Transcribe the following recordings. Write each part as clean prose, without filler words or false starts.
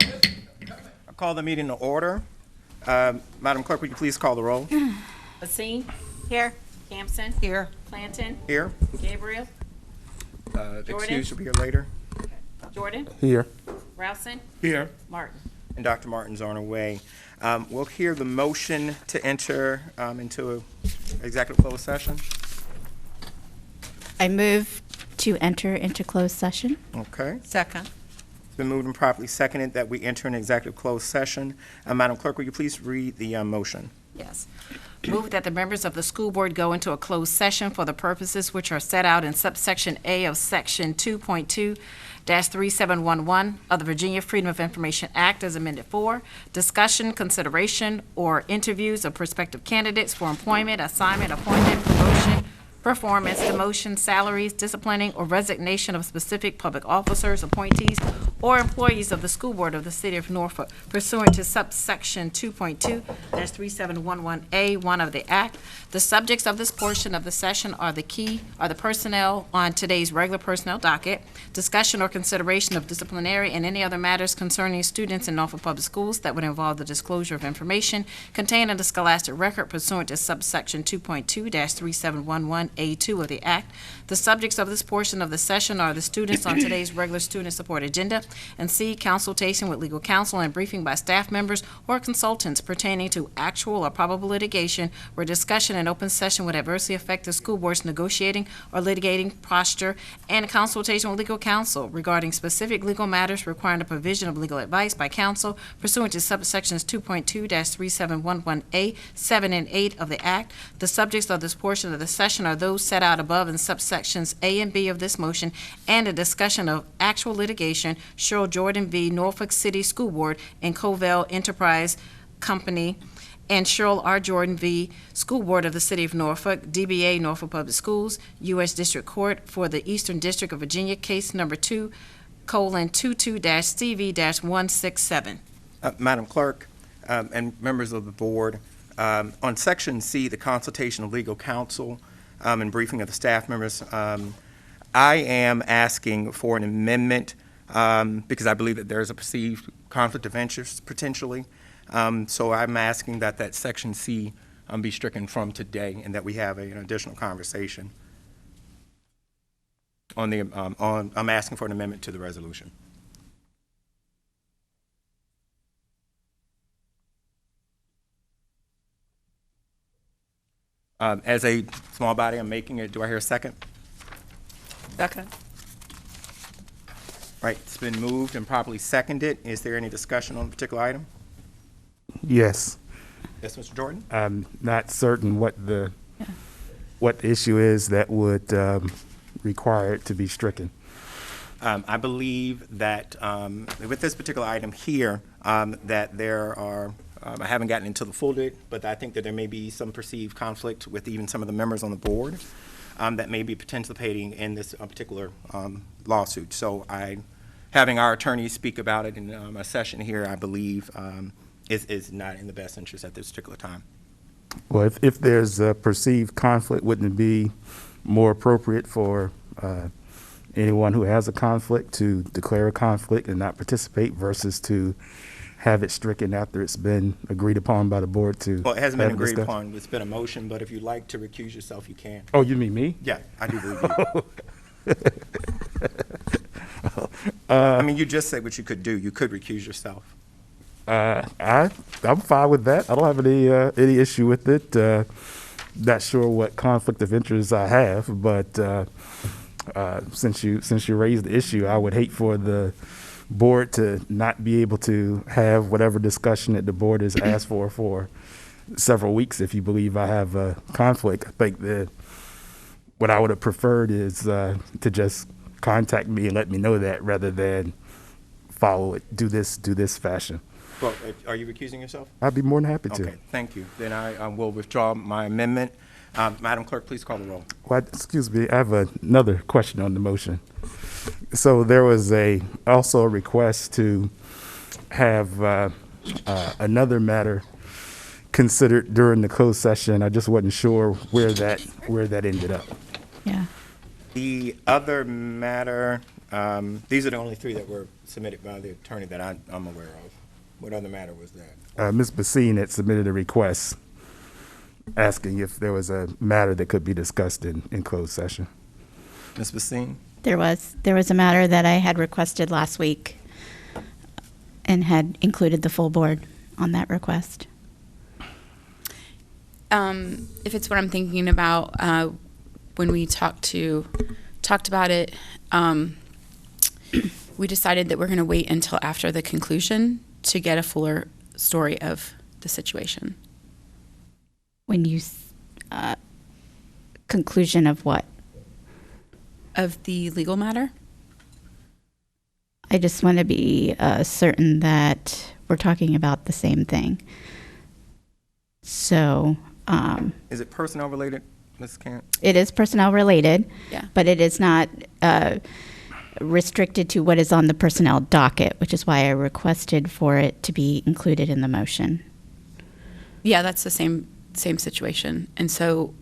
I call the meeting to order. Madam Clerk, would you please call the roll? Basine? Here. Campson? Here. Planton? Here. Gabriel? Excuse will be here later. Jordan? Here. Rousen? Here. Martin? And Dr. Martin's on her way. We'll hear the motion to enter into executive closed session. I move to enter into closed session. Okay. Second. It's been moved and properly seconded that we enter an executive closed session. Madam Clerk, will you please read the motion? Yes. Move that the members of the school board go into a closed session for the purposes which are set out in subsection A of section 2.2-3711 of the Virginia Freedom of Information Act as amended 4, discussion, consideration, or interviews of prospective candidates for employment, assignment, appointment, promotion, performance, demotion, salaries, disciplining, or resignation of specific public officers, appointees, or employees of the school board of the city of Norfolk pursuant to subsection 2.2-3711A1 of the Act. The subjects of this portion of the session are the personnel on today's regular personnel docket, discussion or consideration of disciplinary and any other matters concerning students in Norfolk Public Schools that would involve the disclosure of information contained in the scholastic record pursuant to subsection 2.2-3711A2 of the Act. The subjects of this portion of the session are the students on today's regular student support agenda, and C, consultation with legal counsel and briefing by staff members or consultants pertaining to actual or probable litigation where discussion in open session would adversely affect the school board's negotiating or litigating posture, and consultation with legal counsel regarding specific legal matters requiring the provision of legal advice by counsel pursuant to subsections 2.2-3711A, 7, and 8 of the Act. The subjects of this portion of the session are those set out above in subsections A and B of this motion, and a discussion of actual litigation, Cheryl Jordan v. Norfolk City School Board and Covell Enterprise Company, and Cheryl R. Jordan v. School Board of the City of Norfolk, DBA Norfolk Public Schools, U.S. District Court for the Eastern District of Virginia, case number 2:22-CV-167. Madam Clerk and members of the board, on section C, the consultation of legal counsel and briefing of the staff members, I am asking for an amendment because I believe that there is a perceived conflict of interest potentially. So I'm asking that that section C be stricken from today and that we have an additional conversation on the, I'm asking for an amendment to the resolution. As a small body, I'm making it. Do I hear a second? Second. Right, it's been moved and properly seconded. Is there any discussion on a particular item? Yes. Yes, Mr. Jordan? I'm not certain what the issue is that would require it to be stricken. I believe that with this particular item here, that there are, I haven't gotten into the full bit, but I think that there may be some perceived conflict with even some of the members on the board that may be participating in this particular lawsuit. So having our attorneys speak about it in a session here, I believe, is not in the best interest at this particular time. Well, if there's a perceived conflict, wouldn't it be more appropriate for anyone who has a conflict to declare a conflict and not participate versus to have it stricken after it's been agreed upon by the board to? Well, it hasn't been have a agreed discussion? upon. It's been a motion, but if you'd like to recuse yourself, you can. Oh, you mean me? Yeah, I do believe you. I mean, you just said what you could do. You could recuse yourself. I'm fine with that. I don't have any issue with it. Not sure what conflict of interest I have, but since you raised the issue, I would hate for the board to not be able to have whatever discussion that the board has asked for several weeks if you believe I have a conflict. I think that what I would have preferred is to just contact me and let me know that rather than follow it, do this fashion. Well, are you recusing yourself? I'd be more than happy to. Okay, thank you. Then I will withdraw my amendment. Madam Clerk, please call the roll. Well, excuse me, I have another question on the motion. So there was also a request to have another matter considered during the closed session. I just wasn't sure where that ended up. Yeah. The other matter These are the only three that were submitted by the attorney that I'm aware of. What other matter was that? Ms. Basine had submitted a request asking if there was a matter that could be discussed in closed session. Ms. Basine? There was a matter that I had requested last week and had included the full board on that request. If it's what I'm thinking about, when we talked about it, we decided that we're going to wait until after the conclusion to get a fuller story of the situation. When you, conclusion of what? Of the legal matter? I just want to be certain that we're talking about the same thing. So, Is it personnel related, Ms. Kent? it is personnel related, Yeah. but it is not restricted to what is on the personnel docket, which is why I requested for it to be included in the motion. Yeah, that's the same situation. And so,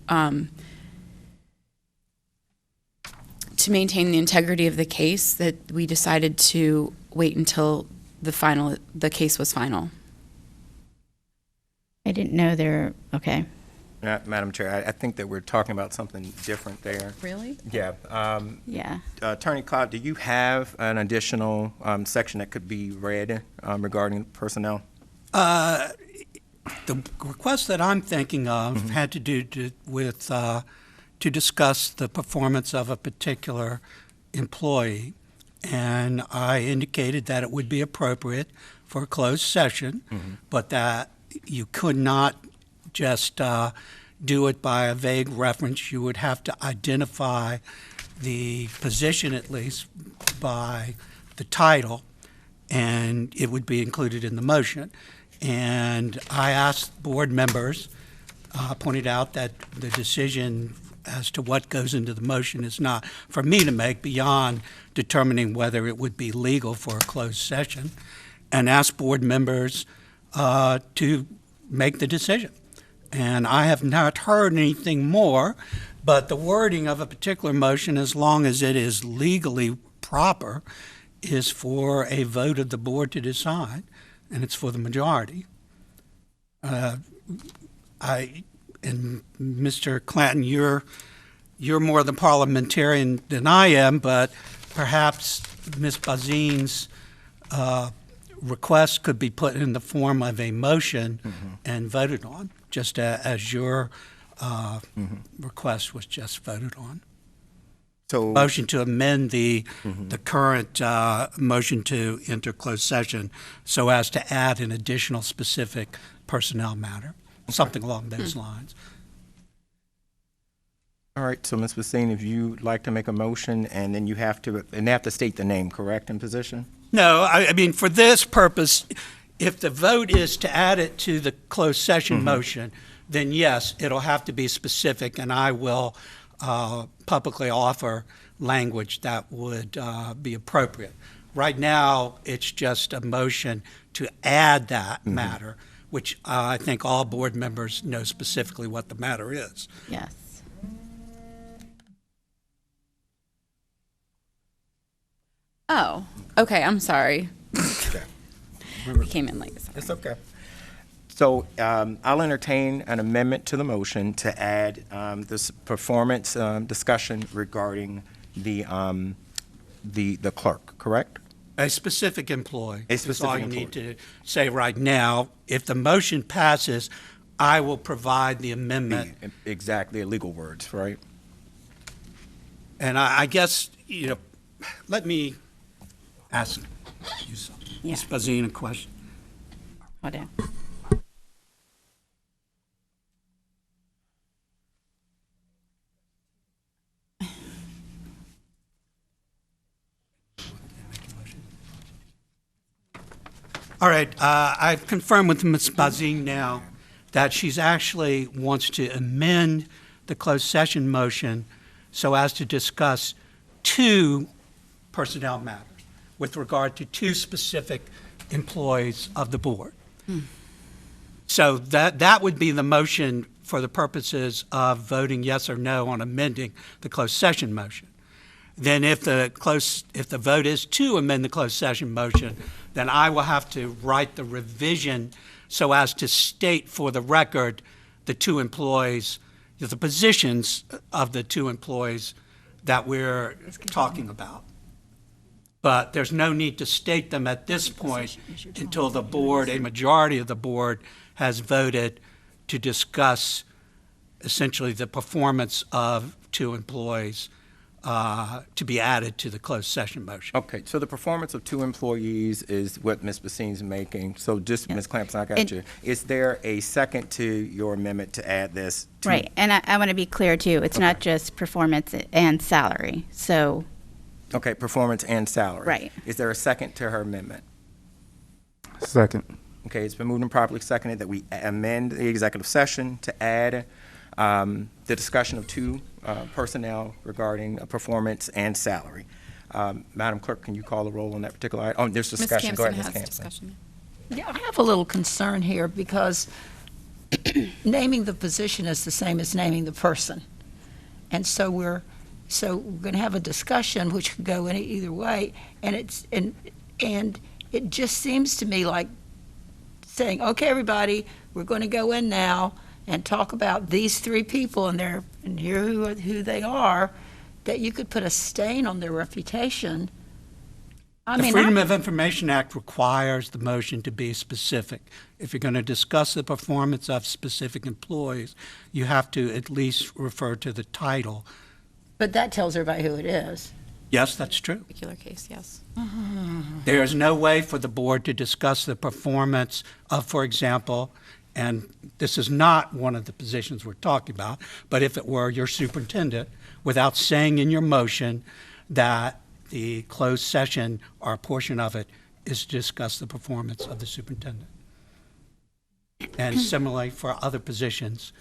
to maintain the integrity of the case, that we decided to wait until the case was final. I didn't know okay. Madam Chair, I think that we're talking about something different there. Really? Yeah. Yeah. Attorney Cloud, do you have an additional section that could be read regarding personnel? The request that I'm thinking of had to do with to discuss the performance of a particular employee, and I indicated that it would be appropriate for a closed session, but that you could not just do it by a vague reference. You would have to identify the position, at least by the title, and it would be included in the motion. And I asked board members, pointed out that the decision as to what goes into the motion is not for me to make beyond determining whether it would be legal for a closed session, and asked board members to make the decision. And I have not heard anything more, but the wording of a particular motion, as long as it is legally proper, is for a vote of the board to decide, and it's for the majority. And Mr. Clanton, you're more the parliamentarian than I am, but perhaps Ms. Bazine's request could be put in the form of a motion and voted on, just as your request was just voted on. So Motion to amend the current motion to enter closed session so as to add an additional specific personnel matter, something along those lines. all right, so Ms. Basine, if you'd like to make a motion, and then they have to state the name, correct, in position? No, I mean, for this purpose, if the vote is to add it to the closed session motion, then yes, it'll have to be specific, and I will publicly offer language that would be appropriate. Right now, it's just a motion to add that matter, which I think all board members know specifically what the matter is. Yes. Oh, okay. I'm sorry. Okay. We came in late. Sorry. It's okay. So I'll entertain an amendment to the motion to add this performance discussion regarding the clerk, correct? A specific employee. A specific is all you employee. need to say right now. If the motion passes, I will provide the amendment. Exactly, legal words, right? And I guess, let me ask you something. Yeah. Ms. Bazine, a question. Whatever. All right, I've confirmed with Ms. Bazine now that she's actually wants to amend the closed session motion so as to discuss two personnel matters with regard to two specific employees of the board. So that would be the motion for the purposes of voting yes or no on amending the closed session motion. then if the vote is to amend the closed session motion, then I will have to write the revision so as to state for the record the two employees, the positions of the two employees that we're talking about. But there's no need to state them at this point until the board, a majority of the board, has voted to discuss essentially the performance of two employees to be added to the closed session motion. Okay, so the performance of two employees is what Ms. Bassine's making. So just, Ms. Clampson, I got you. Is there a second to your amendment to add this? Right, and I want to be clear too, it's not just performance and salary, so. Okay, performance and salary. Right. Is there a second to her amendment? Second. Okay, it's been moved and properly seconded that we amend the executive session to add the discussion of two personnel regarding performance and salary. Madam Clerk, can you call the roll on that particular item? Oh, there's discussion. Go ahead, Ms. Campson. Yeah, I have a little concern here because naming the position is the same as naming the person. And so we're going to have a discussion which could go in either way, and it just seems to me like saying, okay, everybody, we're going to go in now and talk about these three people and here who they are, that you could put a stain on their reputation. The Freedom of Information Act requires the motion to be specific. If you're going to discuss the performance of specific employees, you have to at least refer to the title. But that tells everybody who it is. Yes, that's true. Particular case, yes. There is no way for the board to discuss the performance of, for example, and this is not one of the positions we're talking about, but if it were your superintendent, without saying in your motion that the closed session or a portion of it is to discuss the performance of the superintendent. And similarly for other positions.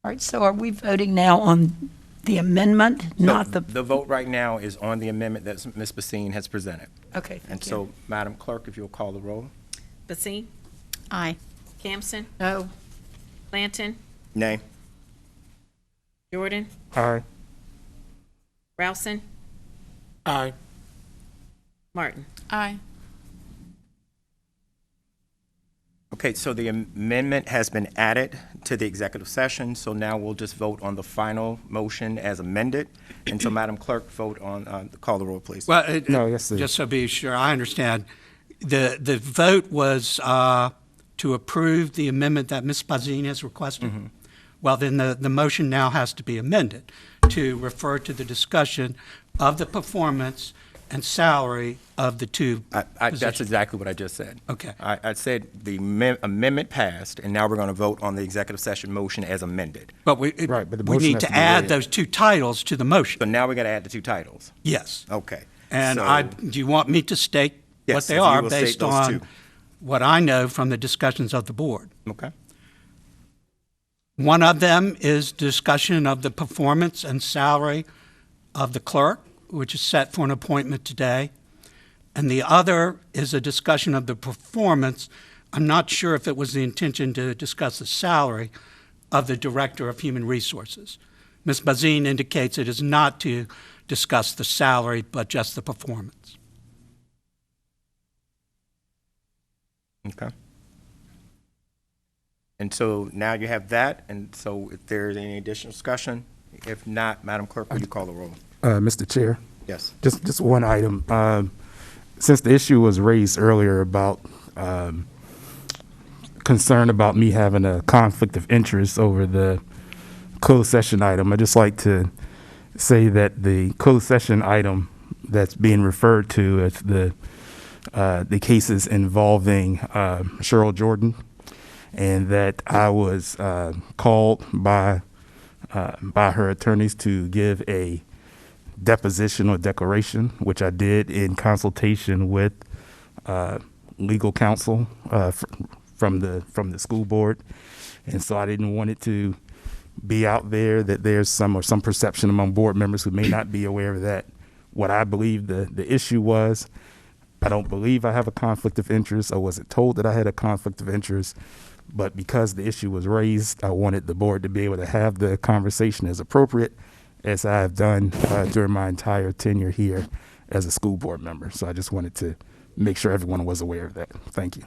All right, so are we voting now on the amendment, not the... The vote right now is on the amendment that Ms. Bassine has presented. Okay, And thank you. so, Madam Clerk, if you'll call the roll. Basine? Aye. Campson? No. Blanton? Nay. Jordan? Aye. Rousen? Aye. Martin? Aye. Okay, so the amendment has been added to the executive session, so now we'll just vote on the final motion as amended. And so, Madam Clerk, vote on, call the roll, please. Well, No, yes, sir. just so be sure I understand, the vote was to approve the amendment that Ms. Bassine has requested. Mm-hmm. Well, then the motion now has to be amended to refer to the discussion of the performance and salary of the two That's positions. exactly what I just said. Okay. I said the amendment passed, and now we're going to vote on the executive session motion as amended. But we Right, but the we motion need has to to be add read. those two titles to the motion. So now we got to add the two titles. Yes. Okay. And So- do you want me to state Yes, what they if you are will state based those on two. what I know from the discussions of the board? Okay. One of them is discussion of the performance and salary of the clerk, which is set for an appointment today. And the other is a discussion of the performance. I'm not sure if it was the intention to discuss the salary of the Director of Human Resources. Ms. Bassine indicates it is not to discuss the salary, but just the performance. Okay. And so now you have that, and so if there's any additional discussion, if not, Madam Clerk, will you call the roll? Mr. Chair, Yes. just one item. Since the issue was raised earlier about concern about me having a conflict of interest over the closed session item, I'd just like to say that the closed session item that's being referred to as the cases involving Cheryl Jordan, and that I was called by her attorneys to give a deposition or declaration, which I did in consultation with legal counsel from the school board, and so I didn't want it to be out there that there's some perception among board members who may not be aware of that. What I believe the issue was, I don't believe I have a conflict of interest. I wasn't told that I had a conflict of interest, but because the issue was raised, I wanted the board to be able to have the conversation as appropriate as I have done during my entire tenure here as a school board member. So I just wanted to make sure everyone was aware of that. Thank you.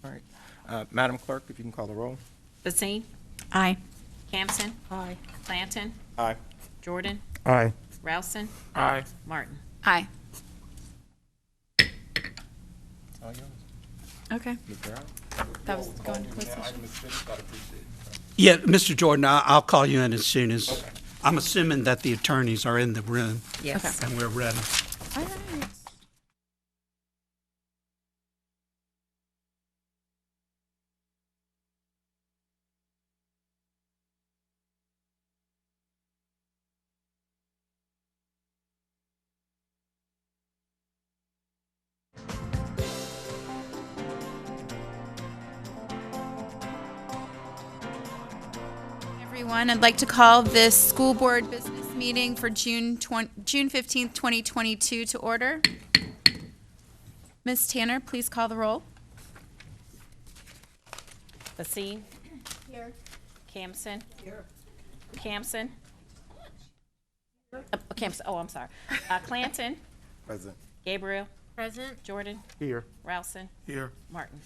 All right. Madam Clerk, if you can call the roll. Basine? Aye. Campson? Aye. Clanton? Aye. Jordan? Aye. Rousen? Aye. Martin? Aye. All yours. Okay. Mr. Brown? That was going to closed session. Item is finished. I'd appreciate it. Yeah, Mr. Jordan, I'll call you in as soon as, I'm assuming that the attorneys are in the room Yes. and we're ready. All right. Everyone, I'd like to call this school board business meeting for June 15th, 2022 to order. Ms. Tanner, please call the roll. Basine? Here. Campson? Here. Campson? Campson, oh, I'm sorry. Clanton? Present. Gabriel? Present. Jordan? Here. Rousen? Here. Martin?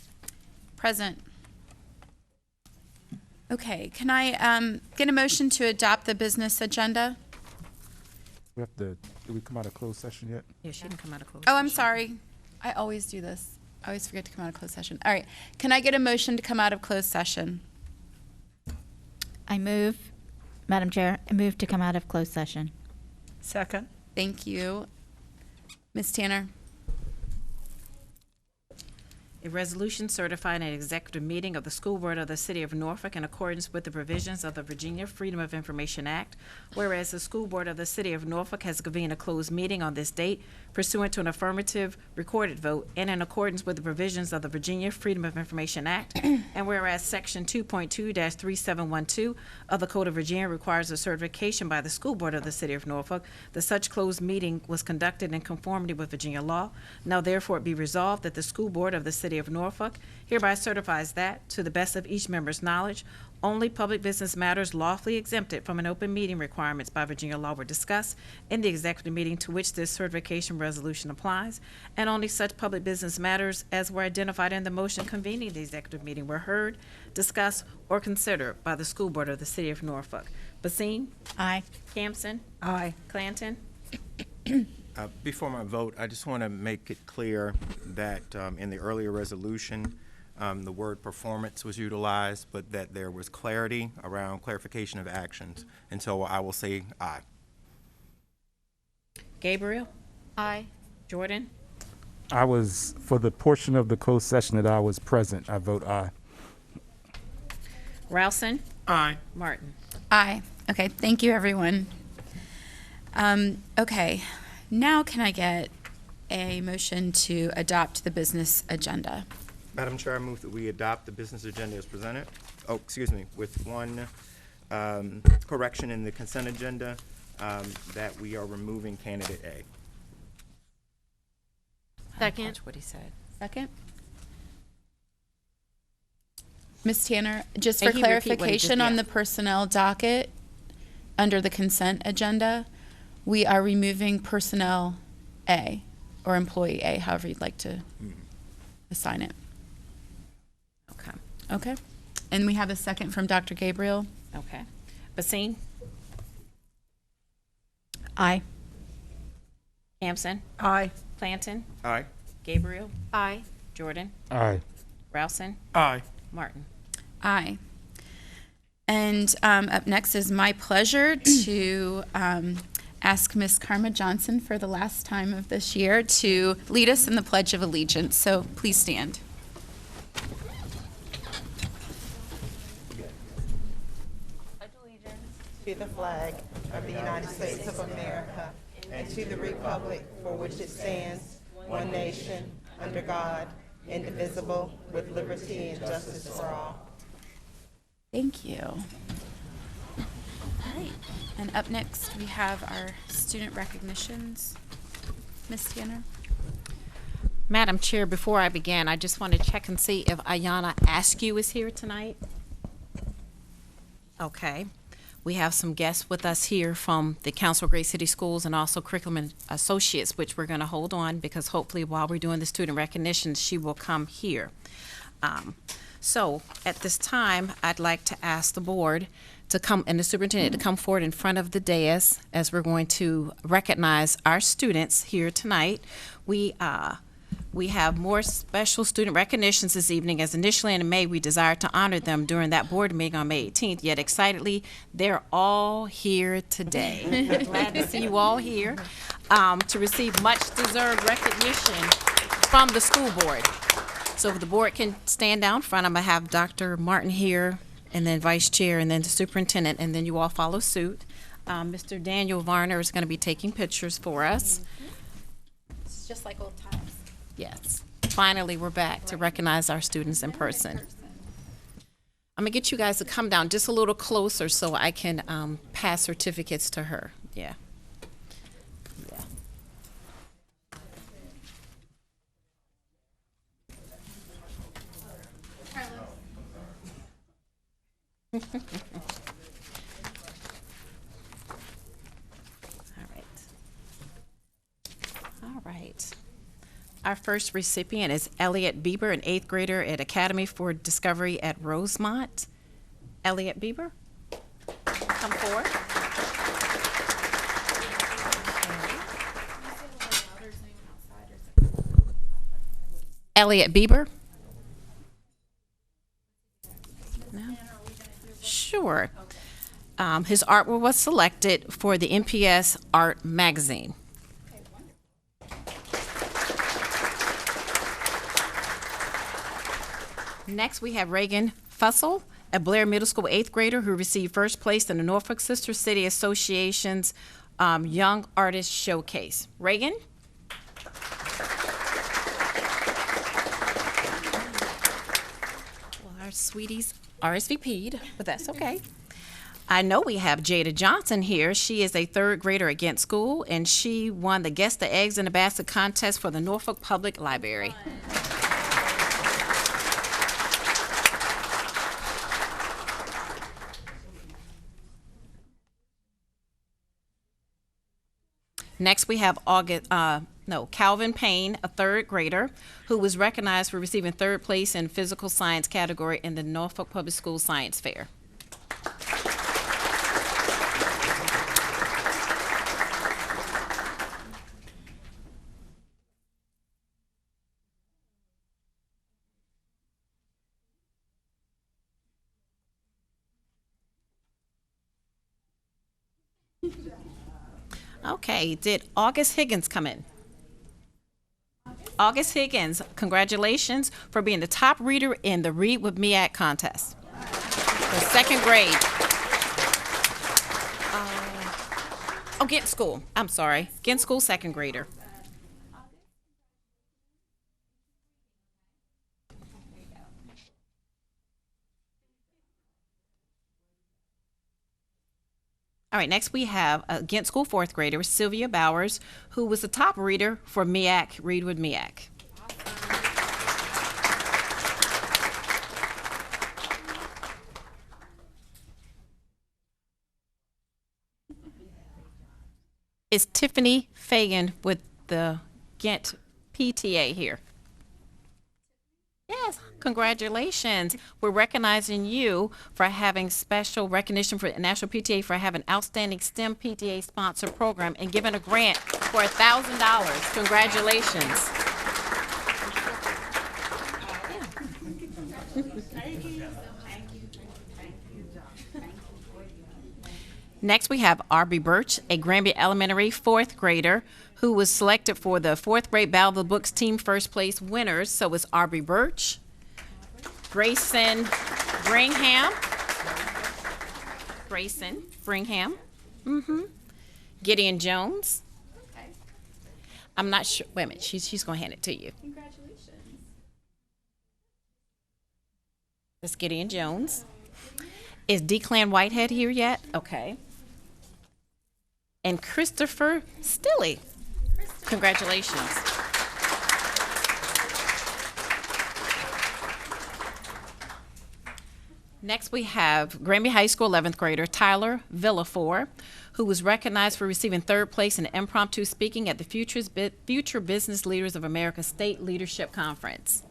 Present. Okay, can I get a motion to adopt the business agenda? We have to, did we come out of closed session yet? Yeah, she can come out of closed. Oh, I'm sorry. I always do this. I always forget to come out of closed session. All right, can I get a motion to come out of closed session? I move, Madam Chair, I move to come out of closed session. Second. Thank you. Ms. Tanner? A resolution certifying an executive meeting of the School Board of the City of Norfolk in accordance with the provisions of the Virginia Freedom of Information Act, whereas the School Board of the City of Norfolk has convened a closed meeting on this date pursuant to an affirmative recorded vote and in accordance with the provisions of the Virginia Freedom of Information Act, and whereas Section 2.2-3712 of the Code of Virginia requires a certification by the School Board of the City of Norfolk that such closed meeting was conducted in conformity with Virginia law. Now therefore it be resolved that the School Board of the City of Norfolk hereby certifies that, to the best of each member's knowledge, only public business matters lawfully exempted from an open meeting requirements by Virginia law were discussed in the executive meeting to which this certification resolution applies, and only such public business matters as were identified in the motion convening the executive meeting were heard, discussed, or considered by the School Board of the City of Norfolk. Basine? Aye. Campson? Aye. Clanton? Before my vote, I just want to make it clear that in the earlier resolution, the word performance was utilized, but that there was clarity around clarification of actions. And so I will say aye. Gabriel? Aye. Jordan? I was, for the portion of the closed session that I was present, I vote aye. Rousen? Aye. Martin? Aye. Okay, thank you, everyone. Okay, now can I get a motion to adopt the business agenda? Madam Chair, I move that we adopt the business agenda as presented. Oh, excuse me, with one correction in the consent agenda, that we are removing candidate A. Second. That's what he said. Second? Ms. Tanner, just for And he repeat what he just- clarification on yeah. the personnel docket, under the consent agenda, we are removing personnel A, or employee A, however you'd like to assign it. Okay. Okay? And we have a second from Dr. Gabriel. Okay. Basine? Aye. Campson? Aye. Clanton? Aye. Gabriel? Aye. Jordan? Aye. Rousen? Aye. Martin? Aye. And up next is my pleasure to ask Ms. Karma Johnson for the last time of this year to lead us in the Pledge of Allegiance. So please stand. To the flag of the United States of America and to the republic for which it stands, one nation, under God, indivisible, with liberty and justice for all. Thank you. All right. And up next, we have our student recognitions. Ms. Tanner? Madam Chair, before I begin, I just want to check and see if Ayanna Askew is here tonight. Okay. We have some guests with us here from the Council of Great City Schools and also Curriculum and Associates, which we're going to hold on because hopefully while we're doing the student recognition, she will come here. So at this time, I'd like to ask the board to come, and the superintendent to come forward in front of the dais as we're going to recognize our students here tonight. We have more special student recognitions this evening, as initially in May we desired to honor them during that board meeting on May 18th, yet excitedly, they're all here today. We're glad to see you all here to receive much deserved recognition from the school board. So if the board can stand down front, I'm gonna have Dr. Martin here, and then Vice Chair, and then the Superintendent, and then you all follow suit. Mr. Daniel Varner is gonna be taking pictures for us. It's just like old times. Yes, finally, we're back to recognize our students in person. I'm gonna get you guys to come down just a little closer so I can pass certificates to her. Yeah. Yeah. All right. All right. Our first recipient is Elliot Bieber, an 8th grader at Academy for Discovery at Rosemont. Elliot Bieber, come forward. Elliot Bieber. No? Sure. His artwork was selected for the NPS Art Magazine. Next, we have Reagan Fussell, a Blair Middle School 8th grader who received first place in the Norfolk Sister City Association's Young Artist Showcase. Reagan? Well, our sweeties RSVP'd, but that's okay. I know we have Jada Johnson here. She is a 3rd grader at Ghent School, and she won the Guess the Eggs in a Basket contest for the Norfolk Public Library. Next, we have Calvin Payne, a 3rd grader, who was recognized for receiving 3rd place in physical science category in the Norfolk Public Schools Science Fair. Okay, did August Higgins come in? August Higgins, congratulations for being the top reader in the Read with MEAC contest. The 2nd grade. Ghent School, I'm sorry. Ghent School 2nd grader. All right, next we have a Ghent School 4th grader, Sylvia Bowers, who was the top reader for MEAC, Read with MEAC. Is Tiffany Fagan with the Ghent PTA here? Yes, congratulations. We're recognizing you for having special recognition for National PTA for having outstanding STEM PTA sponsored program and giving a grant for $1,000. Congratulations. Next, we have Arby Birch, a Granby Elementary 4th grader who was selected for the 4th grade Battle of the Books team first place winners. So it's Arby Birch, Grayson Bringham, Gideon Jones. I'm not sure, wait a minute, she's gonna hand it to you. Congratulations. That's Gideon Jones. Is Declan Whitehead here yet? Okay. And Christopher Stilley. Congratulations. Next, we have Granby High School 11th grader Tyler Villafore, who was recognized for receiving third place in impromptu speaking at the Future Business Leaders of America State Leadership Conference.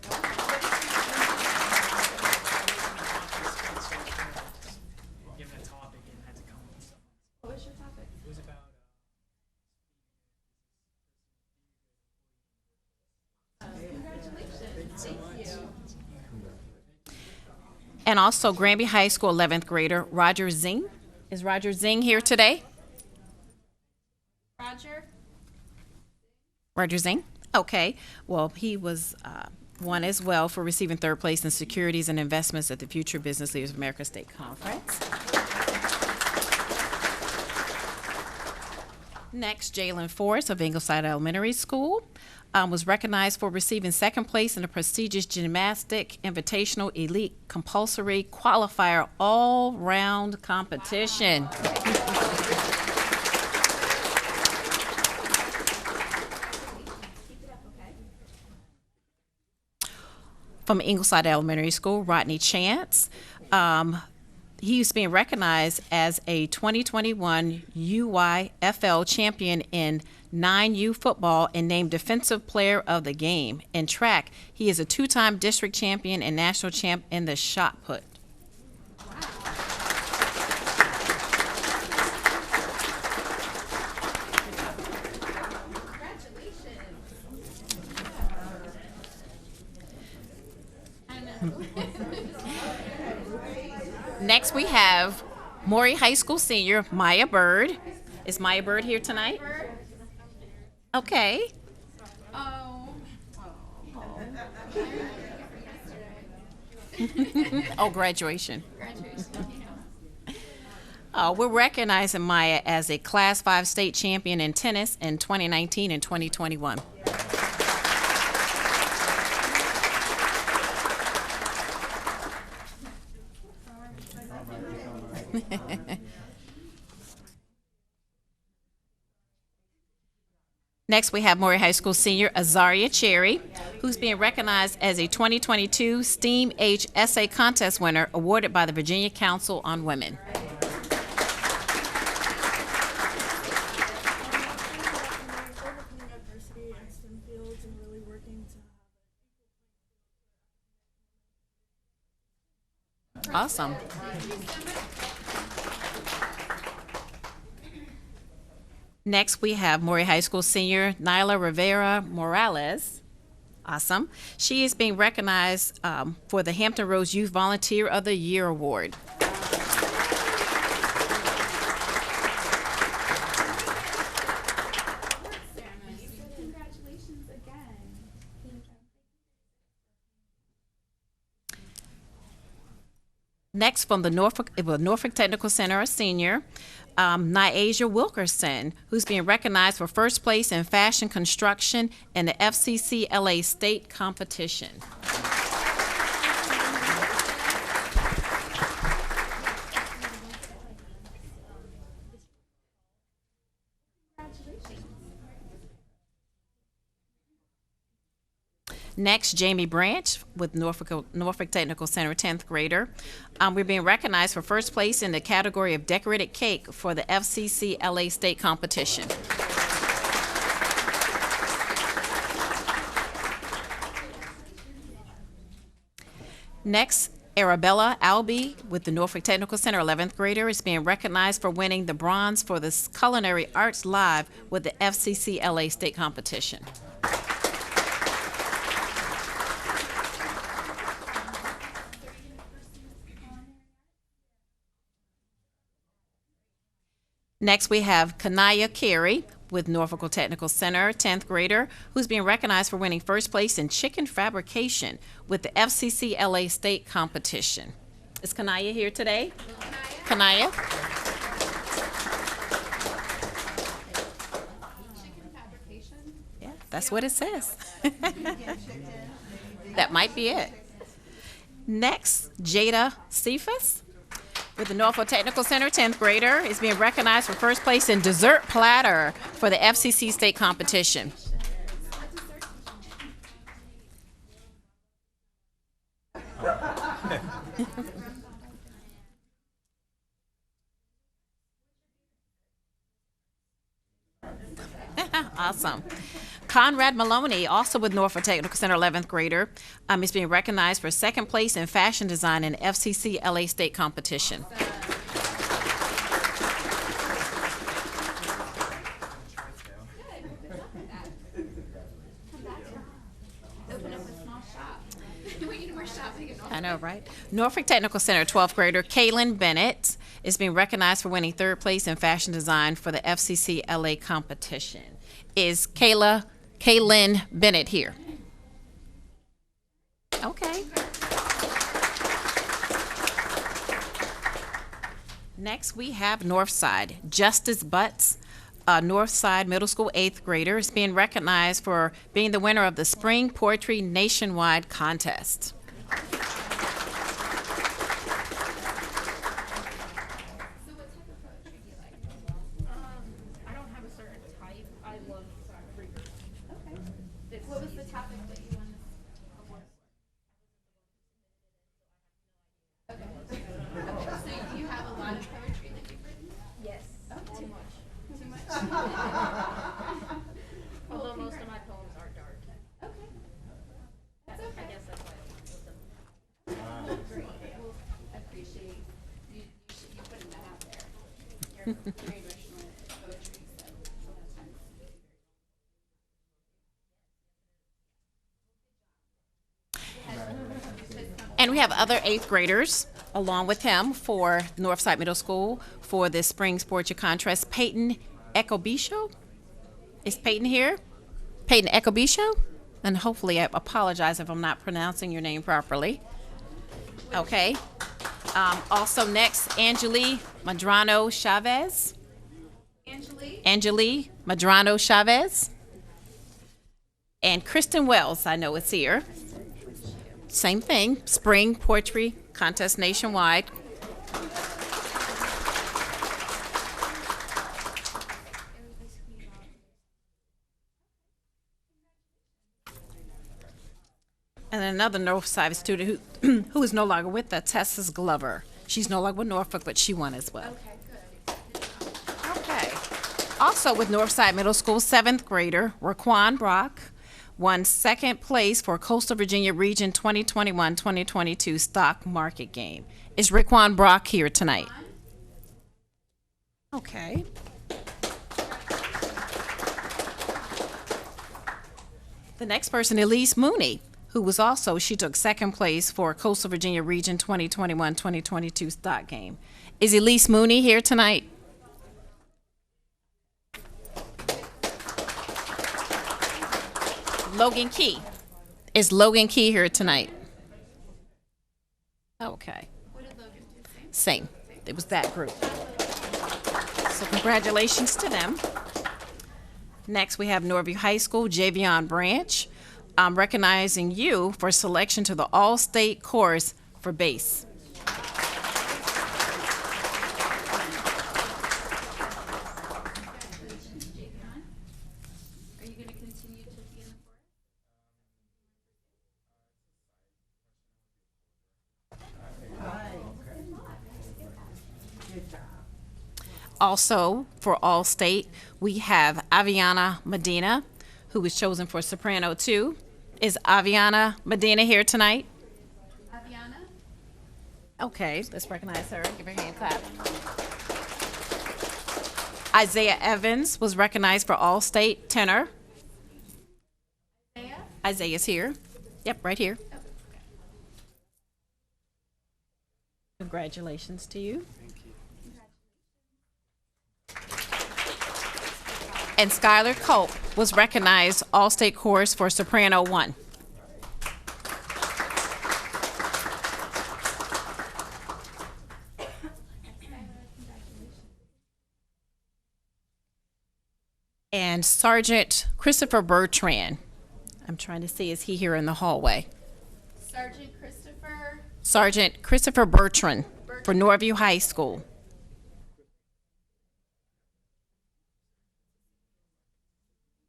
And also Granby High School 11th grader Roger Zing. Is Roger Zing here today? Roger Zing? Okay. Well, he was won as well for receiving third place in securities and investments at the Future Business Leaders of America State Conference. Next, Jalen Forrest of Ingleside Elementary School was recognized for receiving second place in the prestigious Gymnastic Invitational Elite Compulsory Qualifier All-Round Competition. From Ingleside Elementary School, Rodney Chance. He is being recognized as a 2021 UYFL champion in 9U football and named Defensive Player of the Game. In track, he is a two-time district champion and national champ in the shot put. Next, we have Maury High School senior Maya Bird. Is Maya Bird here tonight? Okay. Oh, graduation. We're recognizing Maya as a Class 5 state champion in tennis in 2019 and 2021. Next, we have Maury High School senior Azaria Cherry, who's being recognized as a 2022 STEAM H Essay Contest winner awarded by the Virginia Council on Women. Awesome. Next, we have Maury High School senior Nyla Rivera Morales. Awesome. She is being recognized for the Hampton Roads Youth Volunteer of the Year Award. Next, from the Norfolk Technical Center, a senior, Nyasia Wilkerson, who's being recognized for first place in fashion construction in the FCC LA state competition. Next, Jamie Branch with Norfolk Technical Center, 10th grader. We're being recognized for first place in the category of decorated cake for the FCC LA state competition. Next, Arabella Albee with the Norfolk Technical Center, 11th grader, is being recognized for winning the bronze for the Culinary Arts Live with the FCC LA state competition. Next, we have Kanaya Carey with Norfolk Technical Center, 10th grader, who's being recognized for winning first place in chicken fabrication with the FCC LA state competition. Is Kanaya here today? Kanaya? Chicken fabrication? Yeah, that's what it says. That might be it. Next, Jada Cephas with the Norfolk Technical Center, 10th grader, is being recognized for first place in dessert platter for the FCC state competition. Awesome. Conrad Maloney, also with Norfolk Technical Center, 11th grader, is being recognized for second place in fashion design in FCC LA State competition. I know, right? Norfolk Technical Center 12th grader Kaylin Bennett is being recognized for winning third place in fashion design for the FCC LA competition. Is Kaylin Bennett here? Okay. Next, we have Northside. Justice Butts, Northside Middle School 8th grader, is being recognized for being the winner of the Spring Poetry Nationwide Contest. What was the topic that you wanted? Okay. So you have a lot of poetry that you've written? Yes. Okay. Too much. Too much? Although most of my poems are dark. Okay. That's okay. I guess that's why I don't list them. Great. Well, I appreciate you putting that out there. You're very original poetry, so sometimes. And we have other 8th graders along with him for Northside Middle School for this spring sports contest. Peyton Ecobisho. Is Peyton here? Peyton Ecobisho? And hopefully, I apologize if I'm not pronouncing your name properly. Okay. Also next, Angeli Madrano Chavez. Angeli Madrano Chavez. And Kristen Wells, I know it's here. Same thing, spring poetry contest nationwide. And another Northside student who is no longer with us, Tessa's Glover. She's no longer with Norfolk, but she won as well. Okay, good. Okay. Also with Northside Middle School, 7th grader Raquan Brock won second place for Coastal Virginia Region 2021-2022 stock market game. Is Raquan Brock here tonight? Okay. The next person, Elise Mooney, who was also, she took second place for Coastal Virginia Region 2021-2022 stock game. Is Elise Mooney here tonight? Logan Key. Is Logan Key here tonight? Okay. What did Logan do? Same. It was that group. So congratulations to them. Next, we have Norview High School, Javion Branch. I'm recognizing you for selection to the All-State course for bass. Are you going to continue to be in the Also, for All-State, we have Aviana Medina, who was chosen for Soprano 2. Is Aviana Medina here tonight? Aviana? Okay, let's recognize her. Give her a hand clap. Isaiah Evans was recognized for All-State tenor. Isaiah's here. Yep, right here. Congratulations to you. And Skylar Culp was recognized All-State chorus for Soprano 1. And Sergeant Christopher Bertrand. I'm trying to see, is he here in the hallway? Sergeant Christopher Bertrand for Norview High School.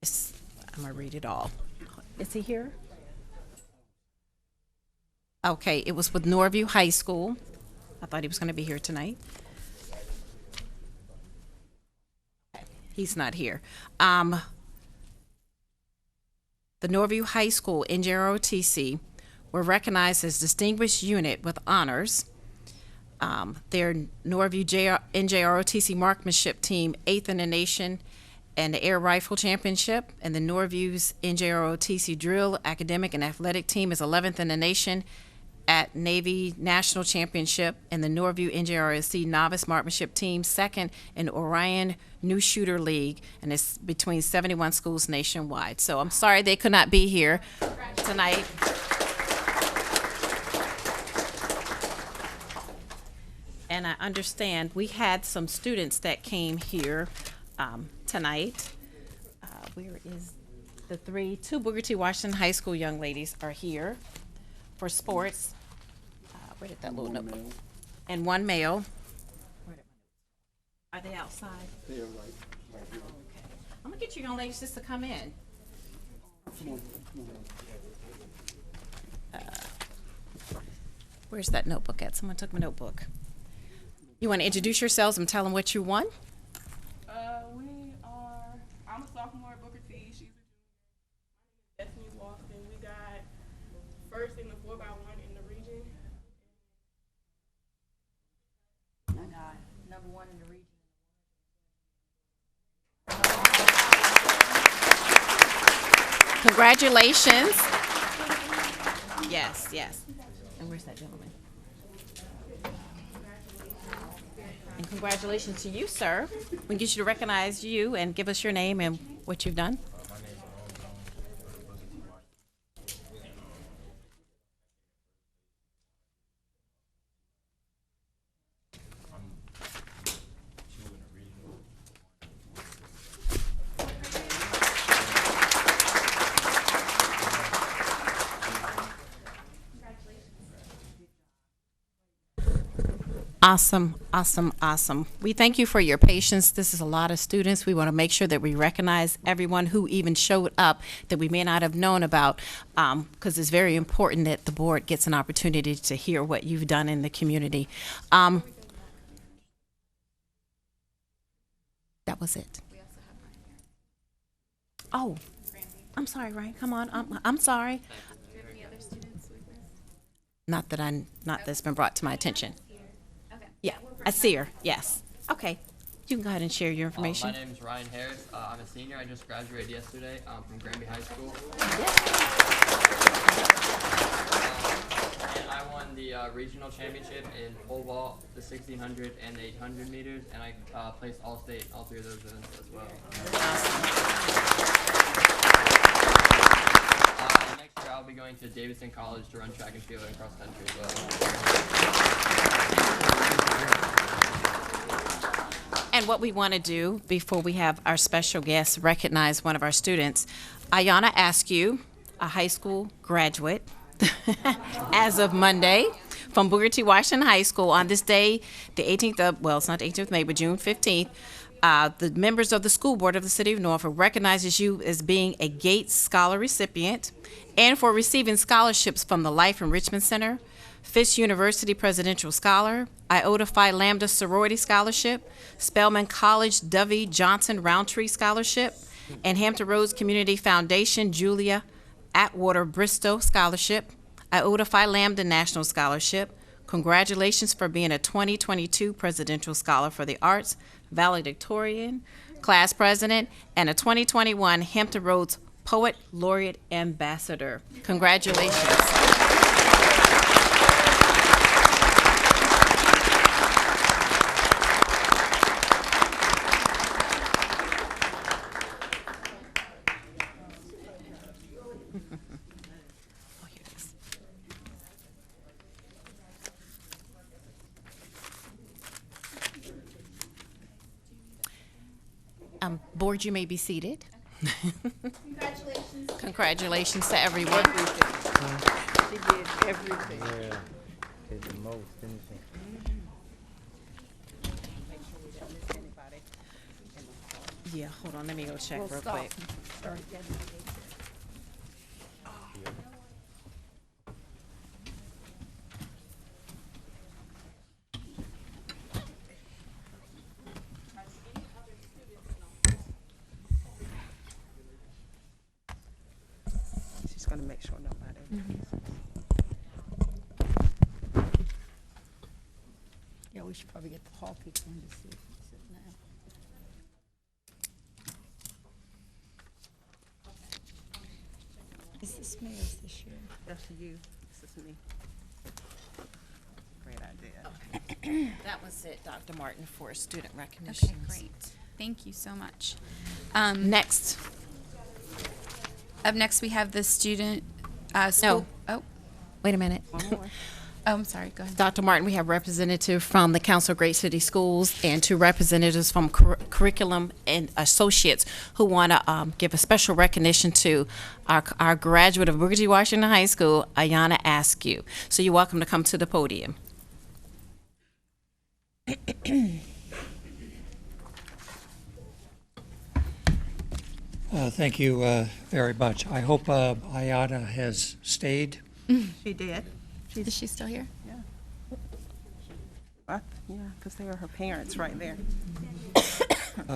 Yes, I'm gonna read it all. Is he here? Okay, it was with Norview High School. I thought he was gonna be here tonight. He's not here. The Norview High School NJROTC were recognized as Distinguished Unit with honors. Their Norview NJROTC Marksmanship Team, 8th in the nation and the Air Rifle Championship, and the Norview's NJROTC Drill Academic and Athletic Team is 11th in the nation at Navy National Championship, and the Norview NJROTC Novice Marksmanship Team, 2nd in Orion New Shooter League, and it's between 71 schools nationwide. So I'm sorry they could not be here tonight. And I understand we had some students that came here tonight. Where is the two Booker T. Washington High School young ladies are here for sports. Where did that little notebook? And one male. Are they outside? They are right here. Okay. I'm gonna get you young ladies just to come in. Where's that notebook at? Someone took my notebook. You want to introduce yourselves and tell them what you won? I'm a sophomore at Booker T. She's a junior. My name is Destiny Walston. We got first in the 4x1 in the region. I got number 1 in the region. Congratulations. Yes, yes. And where's that gentleman? And congratulations to you, sir. We get you to recognize you and give us your name and what you've done. Awesome, awesome, awesome. We thank you for your patience. This is a lot of students. We want to make sure that we recognize everyone who even showed up that we may not have known about, because it's very important that the board gets an opportunity to hear what you've done in the community. That was it. Oh, I'm sorry, Ryan. Come on. I'm sorry. Not that's been brought to my attention. Yeah, I see her, yes. Okay, you can go ahead and share your information. My name is Ryan Harris. I'm a senior. I just graduated yesterday from Granby High School. And I won the regional championship in pole vault, the 1600 and the 800 meters, and I placed all-state in all 3 of those events as well. And next year I'll be going to Davidson College to run track and field and cross country as well. And what we want to do before we have our special guest recognize one of our students, Ayana Askew, a high school graduate, as of Monday, from Booker T. Washington High School on this day, the 18th of, well, it's not the 18th of May, but June 15th, the members of the school board of the city of Norfolk recognizes you as being a Gates Scholar recipient and for receiving scholarships from the Life Enrichment Center, Fisk University Presidential Scholar, Iota Phi Lambda Sorority Scholarship, Spelman College Dovey Johnson Roundtree Scholarship, and Hampton Roads Community Foundation Julia Atwater Bristow Scholarship, Iota Phi Lambda National Scholarship. Congratulations for being a 2022 Presidential Scholar for the Arts, valedictorian, class president, and a 2021 Hampton Roads Poet Laureate Ambassador. Congratulations. Board, you may be seated. Congratulations. Congratulations to everyone. She did everything. Yeah, did the most, didn't she? Make sure we don't miss anybody. Yeah, hold on, let me go check real quick. just gonna make sure nobody. Yeah, we should probably get the hall people in to see if it's sitting now. Is this me or is this you? That's you. This is me. Great idea. That was it, Dr. Martin, for student Okay, recognition. great. Thank you so much. Next. Up next, we have the student, No. school. Oh, Wait a minute. I'm sorry, go ahead. Dr. Martin, we have representative from the Council of Great City Schools and two representatives from Curriculum and Associates who want to give a special recognition to our graduate of Booker T. Washington High School, Ayana Askew. So you're welcome to come to the podium. Thank you very much. I hope Ayana has stayed. She did. Is she still here? Yeah, because they are her parents right there.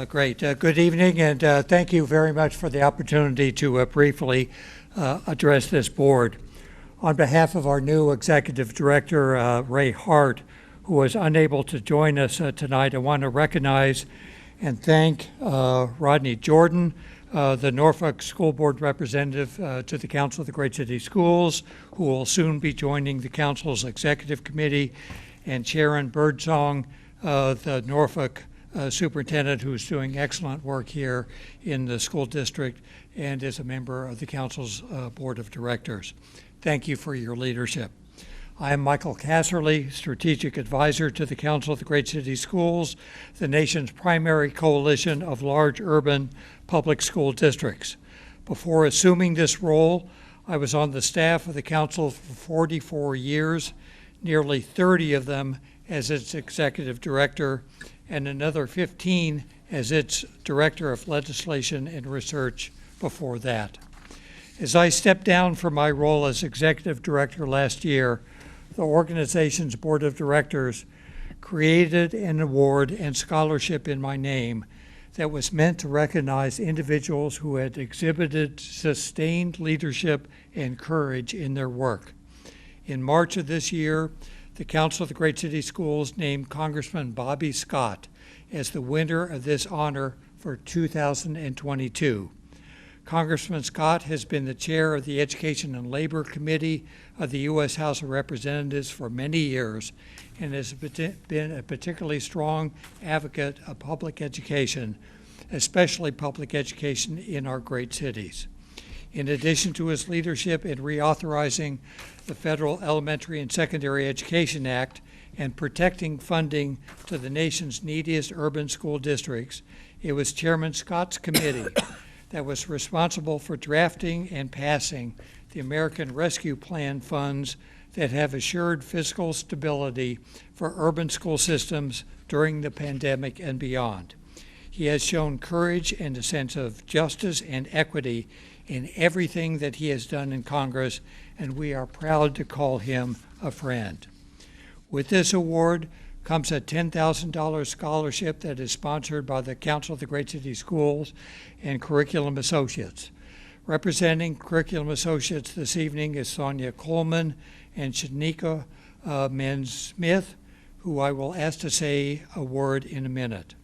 Great. Good evening, and thank you very much for the opportunity to briefly address this board. On behalf of our new executive director, Ray Hart, who was unable to join us tonight, I want to recognize and thank Rodney Jordan, the Norfolk School Board representative to the Council of the Great City Schools, who will soon be joining the Council's Executive Committee, and Sharon Birdsong, the Norfolk Superintendent, who's doing excellent work here in the school district and is a member of the Council's Board of Directors. Thank you for your leadership. I am Michael Casterly, Strategic Advisor to the Council of the Great City Schools, the nation's primary coalition of large urban public school districts. Before assuming this role, I was on the staff of the Council for 44 years, nearly 30 of them as its Executive Director, and another 15 as its Director of Legislation and Research before that. As I stepped down from my role as Executive Director last year, the organization's Board of Directors created an award and scholarship in my name that was meant to recognize individuals who had exhibited sustained leadership and courage in their work. In March of this year, the Council of the Great City Schools named Congressman Bobby Scott as the winner of this honor for 2022. Congressman Scott has been the chair of the Education and Labor Committee of the U.S. House of Representatives for many years and has been a particularly strong advocate of public education, especially public education in our great cities. In addition to his leadership in reauthorizing the Federal Elementary and Secondary Education Act and protecting funding to the nation's neediest urban school districts, it was Chairman Scott's committee that was responsible for drafting and passing the American Rescue Plan funds that have assured fiscal stability for urban school systems during the pandemic and beyond. He has shown courage and a sense of justice and equity in everything that he has done in Congress, and we are proud to call him a friend. With this award comes a $10,000 scholarship that is sponsored by the Council of the Great City Schools and Curriculum Associates. Representing Curriculum Associates this evening is Sonia Coleman and Shanika Menz-Smith, who I will ask to say a word in a minute.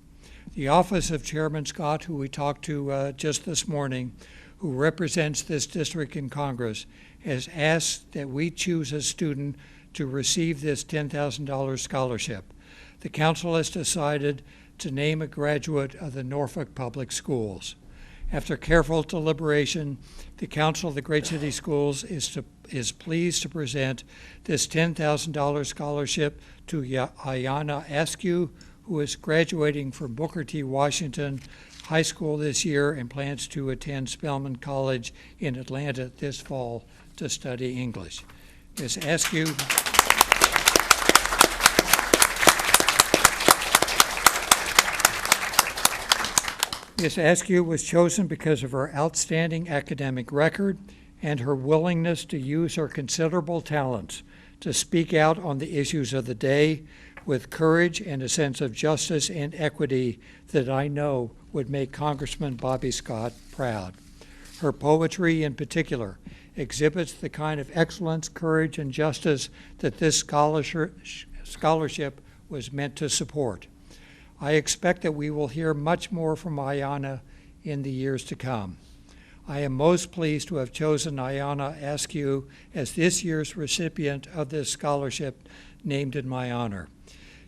The office of Chairman Scott, who we talked to just this morning, who represents this district in Congress, has asked that we choose a student to receive this $10,000 scholarship. The council has decided to name a graduate of the Norfolk Public Schools. After careful deliberation, the Council of the Great City Schools is pleased to present this $10,000 scholarship to Ayana Askew, who is graduating from Booker T. Washington High School this year and plans to attend Spelman College in Atlanta this fall to study English. Ms. Askew. Ms. Askew was chosen because of her outstanding academic record and her willingness to use her considerable talents to speak out on the issues of the day with courage and a sense of justice and equity that I know would make Congressman Bobby Scott proud. Her poetry, in particular, exhibits the kind of excellence, courage, and justice that this scholarship was meant to support. I expect that we will hear much more from Ayanna in the years to come. I am most pleased to have chosen Ayanna Askew as this year's recipient of this scholarship named in my honor.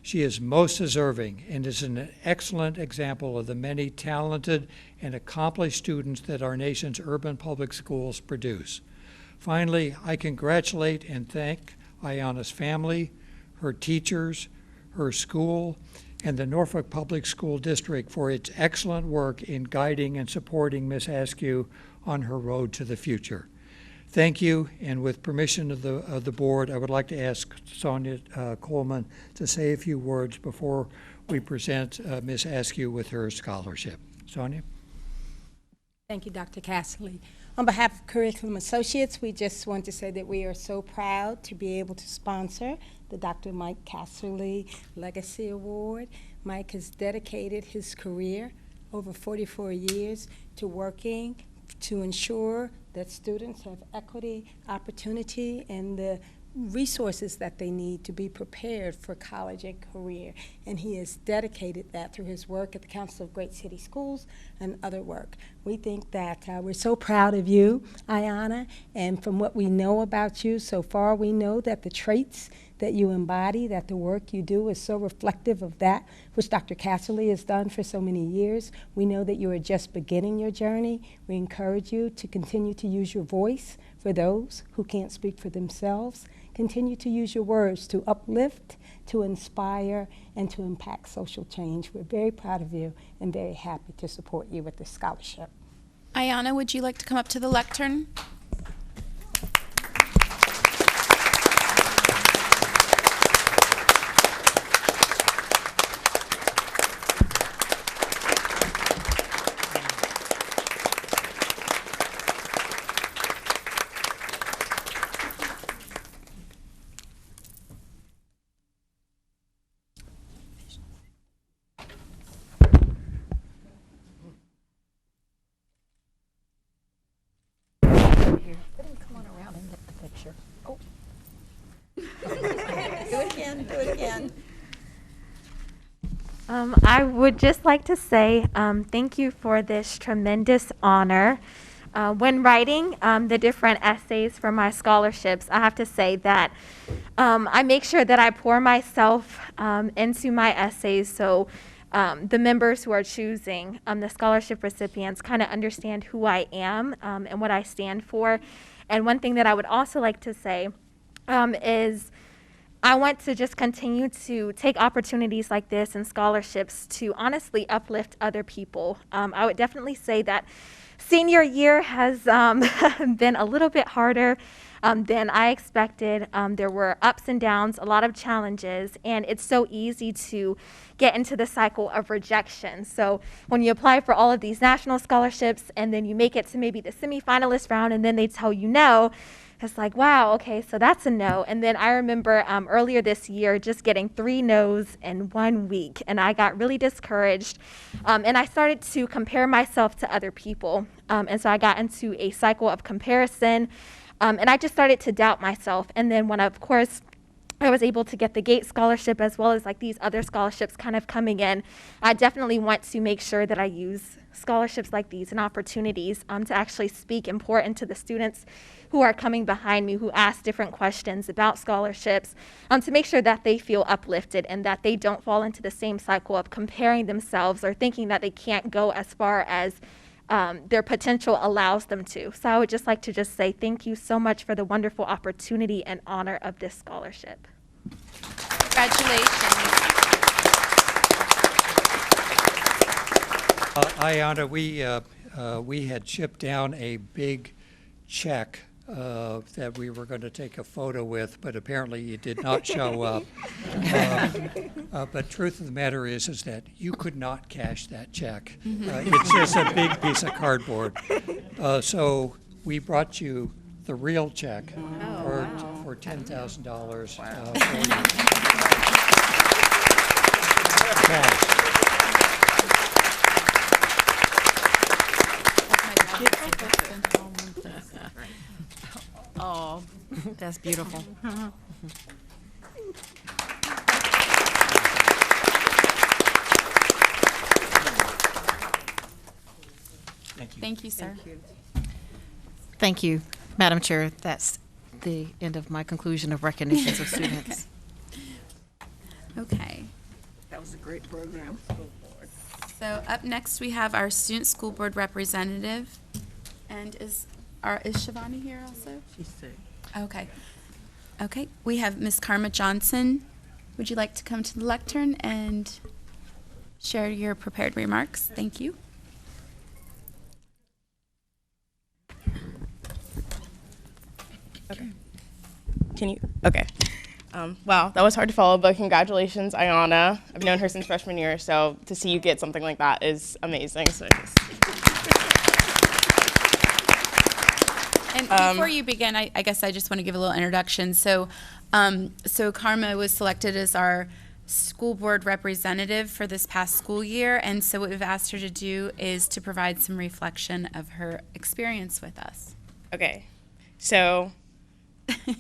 She is most deserving and is an excellent example of the many talented and accomplished students that our nation's urban public schools produce. Finally, I congratulate and thank Ayanna's family, her teachers, her school, and the Norfolk Public School District for its excellent work in guiding and supporting Ms. Askew on her road to the future. Thank you, and with permission of the board, I would like to ask Sonia Coleman to say a few words before we present Ms. Askew with her scholarship. Sonia? Thank you, Dr. Casterly. On behalf of Curriculum Associates, we just want to say that we are so proud to be able to sponsor the Dr. Mike Casterly Legacy Award. Mike has dedicated his career over 44 years to working to ensure that students have equity, opportunity, and the resources that they need to be prepared for college and career. And he has dedicated that through his work at the Council of Great City Schools and other work. We think that we're so proud of you, Ayanna, and from what we know about you so far, we know that the traits that you embody, that the work you do is so reflective of that which Dr. Casterly has done for so many years. We know that you are just beginning your journey. We encourage you to continue to use your voice for those who can't speak for themselves. Continue to use your words to uplift, to inspire, and to impact social change. We're very proud of you and very happy to support you with this scholarship. Ayanna, would you like to come up to the lectern? Do it again. I would just like to say thank you for this tremendous honor. When writing the different essays for my scholarships, I have to say that I make sure that I pour myself into my essays so the members who are choosing the scholarship recipients kind of understand who I am and what I stand for. And one thing that I would also like to say is I want to just continue to take opportunities like this and scholarships to honestly uplift other people. I would definitely say that senior year has been a little bit harder than I expected. There were ups and downs, a lot of challenges, and it's so easy to get into the cycle of rejection. So when you apply for all of these national scholarships and then you make it to maybe the semifinalist round and then they tell you no, it's like, wow, okay, so that's a no. And then I remember earlier this year just getting 3 no's in 1 week, and I got really discouraged. And I started to compare myself to other people. And so I got into a cycle of comparison, and I just started to doubt myself. And then when, of course, I was able to get the GATE scholarship as well as like these other scholarships kind of coming in, I definitely want to make sure that I use scholarships like these and opportunities to actually speak and pour into the students who are coming behind me, who ask different questions about scholarships, to make sure that they feel uplifted and that they don't fall into the same cycle of comparing themselves or thinking that they can't go as far as their potential allows them to. So I would just like to just say thank you so much for the wonderful opportunity and honor of this scholarship. Congratulations. Ayanna, we had shipped down a big check that we were going to take a photo with, but apparently it did not show up. But truth of the matter is that you could not cash that check. It's just a big piece of cardboard. So we brought you the real check for $10,000 cash. Oh, that's beautiful. Thank you. Thank you, sir. Thank you, Madam Chair. That's the end of my conclusion of recognitions of students. Okay. That was a great program. So up next, we have our student school board representative. And is Shivani here also? She's sick. Okay. Okay, we have Ms. Karma Johnson. Would you like to come to the lectern and share your prepared remarks? Thank you. Okay. Can you? Okay. Wow, that was hard to follow, but congratulations, Ayana. I've known her since freshman year, so to see you get something like that is amazing. So And before you begin, I guess I just want to give a little introduction. So, so Karma was selected as our school board representative for this past school year, and so what we've asked her to do is to provide some reflection of her experience with us. Okay, so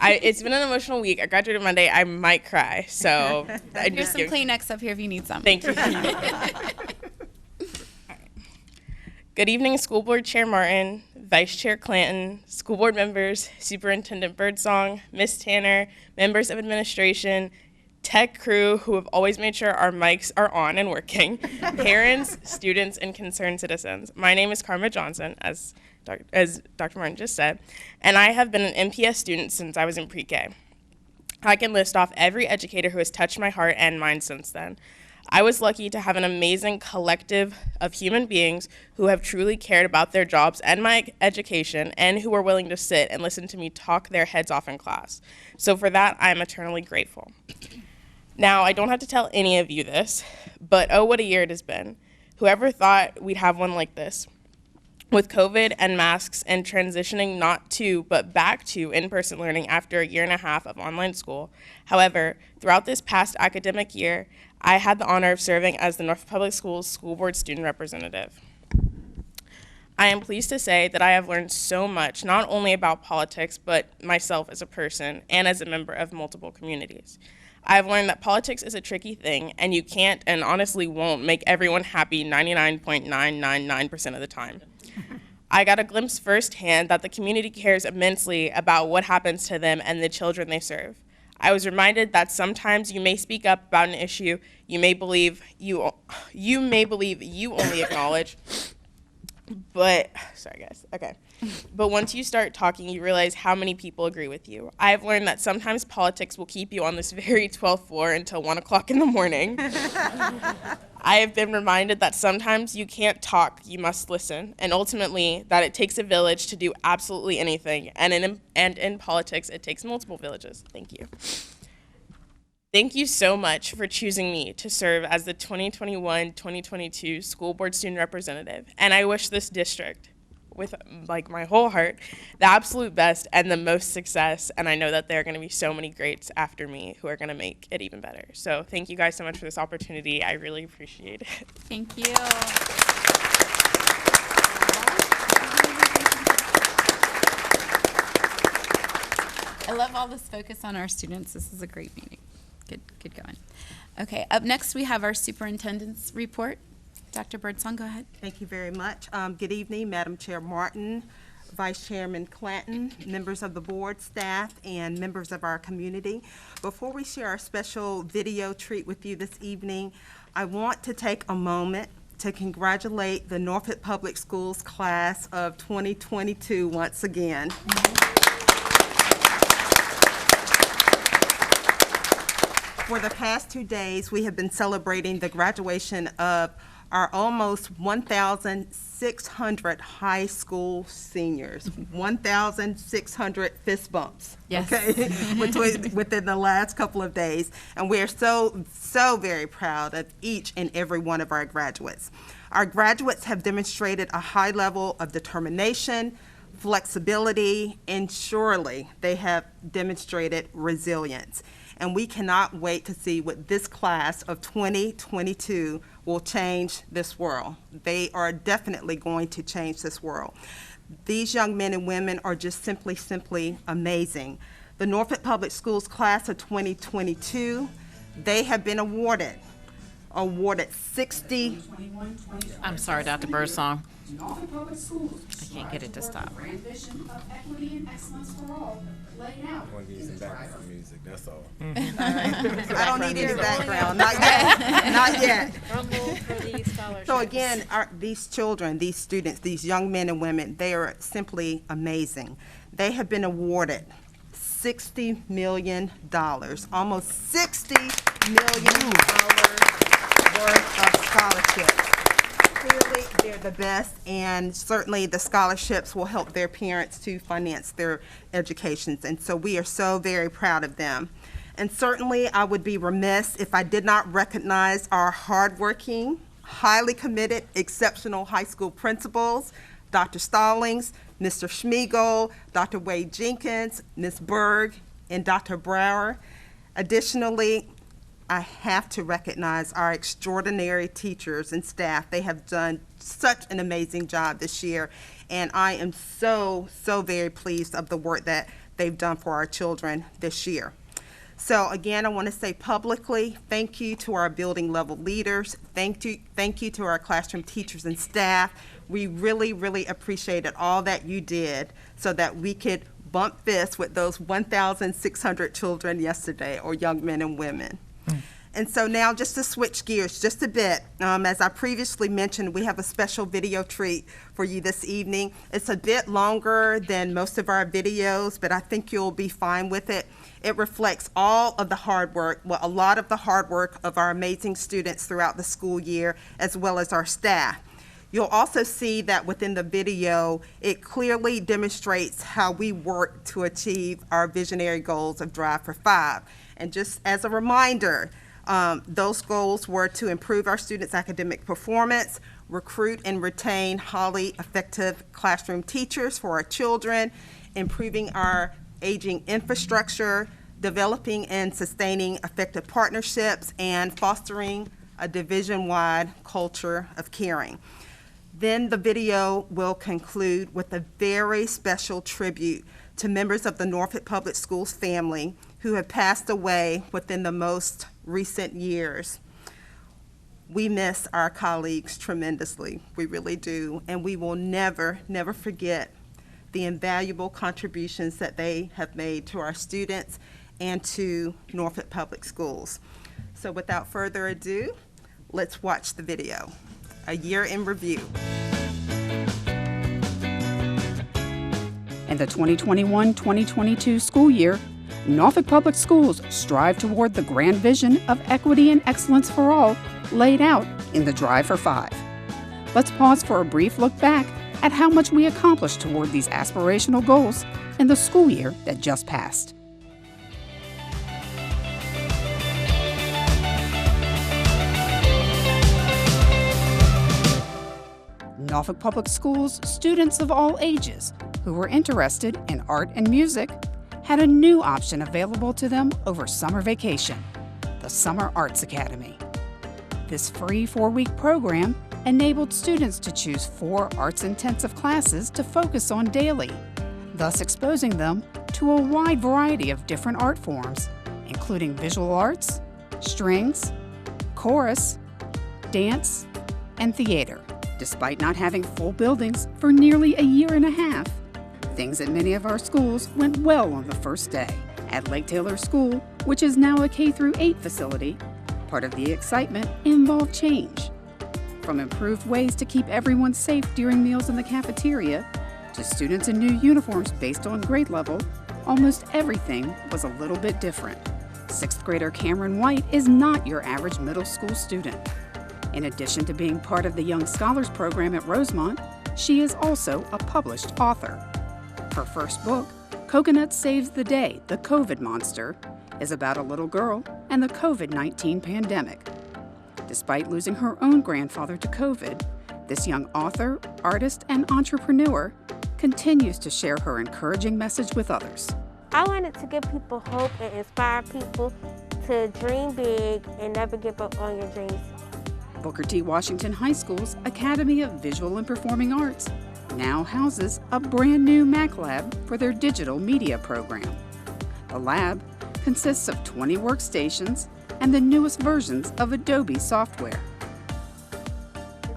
it's been an emotional week. I graduated Monday. I might cry, so There's some Kleenex up here if you need some. Thank you. Good evening, School Board Chair Martin, Vice Chair Clanton, school board members, Superintendent Birdsong, Miss Tanner, members of administration, tech crew who have always made sure our mics are on and working, parents, students, and concerned citizens. My name is Karma Johnson, as Dr. Martin just said, and I have been an MPS student since I was in pre-K. I can list off every educator who has touched my heart and mind since then. I was lucky to have an amazing collective of human beings who have truly cared about their jobs and my education, and who were willing to sit and listen to me talk their heads off in class. So for that, I am eternally grateful. Now, I don't have to tell any of you this, but oh, what a year it has been. Whoever thought we'd have one like this? With COVID and masks and transitioning not to, but back to in-person learning after a year and a half of online school. However, throughout this past academic year, I had the honor of serving as the Norfolk Public Schools School Board Student Representative. I am pleased to say that I have learned so much, not only about politics, but myself as a person and as a member of multiple communities. I have learned that politics is a tricky thing, and you can't and honestly won't make everyone happy 99.999% of the time. I got a glimpse firsthand that the community cares immensely about what happens to them and the children they serve. I was reminded that sometimes you may speak up about an issue you may believe you only acknowledge, but But once you start talking, you realize how many people agree with you. I have learned that sometimes politics will keep you on this very 12th floor until 1 o'clock in the morning. I have been reminded that sometimes you can't talk, you must listen, and ultimately that it takes a village to do absolutely anything, and in politics, it takes multiple villages. Thank you. Thank you so much for choosing me to serve as the 2021-2022 School Board Student Representative, and I wish this district, with like my whole heart, the absolute best and the most success, and I know that there are going to be so many greats after me who are going to make it even better. So thank you guys so much for this opportunity. I really appreciate it. Thank you. I love all this focus on our students. This is a great meeting. Good going. Okay, up next we have our superintendent's report. Dr. Birdsong, go ahead. Thank you very much. Good evening, Madam Chair Martin, Vice Chairman Clanton, members of the board, staff, and members of our community. Before we share our special video treat with you this evening, I want to take a moment to congratulate the Norfolk Public Schools class of 2022 once again. For the past 2 days, we have been celebrating the graduation of our almost 1,600 high school seniors, 1,600 fist bumps, yes. Okay, within the last couple of days. And we are so very proud of each and every one of our graduates. Our graduates have demonstrated a high level of determination, flexibility, and surely they have demonstrated resilience. And we cannot wait to see what this class of 2022 will change this world. They are definitely going to change this world. These young men and women are just simply amazing. The Norfolk Public Schools class of 2022, they have been awarded 60. I'm sorry, Dr. Birdsong. Norfolk Public Schools. I can't get it to stop. Grand vision of equity and excellence for all laid out. I want to use some background music, that's all. I don't need any background, not yet, not yet. So again, these children, these students, these young men and women, they are simply amazing. They have been awarded $60 million, almost $60 million worth of scholarships. Clearly, they're the best, and certainly the scholarships will help their parents to finance their educations, and so we are so very proud of them. And certainly, I would be remiss if I did not recognize our hardworking, highly committed, exceptional high school principals, Dr. Stallings, Mr. Schmiegel, Dr. Wade Jenkins, Ms. Berg, and Dr. Brower. Additionally, I have to recognize our extraordinary teachers and staff. They have done such an amazing job this year, and I am so very pleased of the work that they've done for our children this year. So again, I want to say publicly, thank you to our building level leaders. Thank you to our classroom teachers and staff. We really appreciated all that you did so that we could bump fists with those 1,600 children yesterday, or young men and women. And so now, just to switch gears just a bit, as I previously mentioned, we have a special video treat for you this evening. It's a bit longer than most of our videos, but I think you'll be fine with it. It reflects all of the hard work, well, a lot of the hard work of our amazing students throughout the school year, as well as our staff. You'll also see that within the video, it clearly demonstrates how we work to achieve our visionary goals of Drive for 5. And just as a reminder, those goals were to improve our students' academic performance, recruit and retain highly effective classroom teachers for our children, improving our aging infrastructure, developing and sustaining effective partnerships, and fostering a division-wide culture of caring. Then the video will conclude with a very special tribute to members of the Norfolk Public Schools family who have passed away within the most recent years. We miss our colleagues tremendously, we really do, and we will never forget the invaluable contributions that they have made to our students and to Norfolk Public Schools. So without further ado, let's watch the video. A year in review. In the 2021-2022 school year, Norfolk Public Schools strive toward the grand vision of equity and excellence for all laid out in the Drive for 5. Let's pause for a brief look back at how much we accomplished toward these aspirational goals in the school year that just passed. Norfolk Public Schools students of all ages who were interested in art and music had a new option available to them over summer vacation, the Summer Arts Academy. This free 4-week program enabled students to choose 4 arts-intensive classes to focus on daily, thus exposing them to a wide variety of different art forms, including visual arts, strings, chorus, dance, and theater. Despite not having full buildings for nearly a year and a half, things at many of our schools went well on the first day. At Lake Taylor School, which is now a K-8 facility, part of the excitement involved change. From improved ways to keep everyone safe during meals in the cafeteria, to students in new uniforms based on grade level, almost everything was a little bit different. 6th grader Cameron White is not your average middle school student. In addition to being part of the Young Scholars Program at Rosemont, she is also a published author. Her first book, Coconut Saves the Day, The COVID Monster, is about a little girl and the COVID-19 pandemic. Despite losing her own grandfather to COVID, this young author, artist, and entrepreneur continues to share her encouraging message with others. I wanted to give people hope and inspire people to dream big and never give up on your dreams. Booker T. Washington High School's Academy of Visual and Performing Arts now houses a brand new Mac lab for their digital media program. The lab consists of 20 workstations and the newest versions of Adobe software.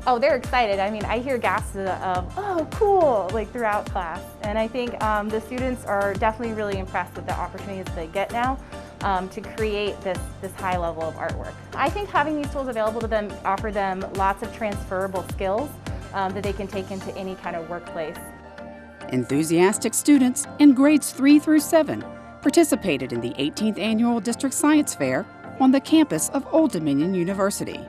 Oh, they're excited. I mean, I hear gasps of, oh, cool, like throughout class. And I think the students are definitely really impressed with the opportunities they get now to create this high level of artwork. I think having these tools available to them offer them lots of transferable skills that they can take into any kind of workplace. Enthusiastic students in grades 3 through 7 participated in the 18th Annual District Science Fair on the campus of Old Dominion University.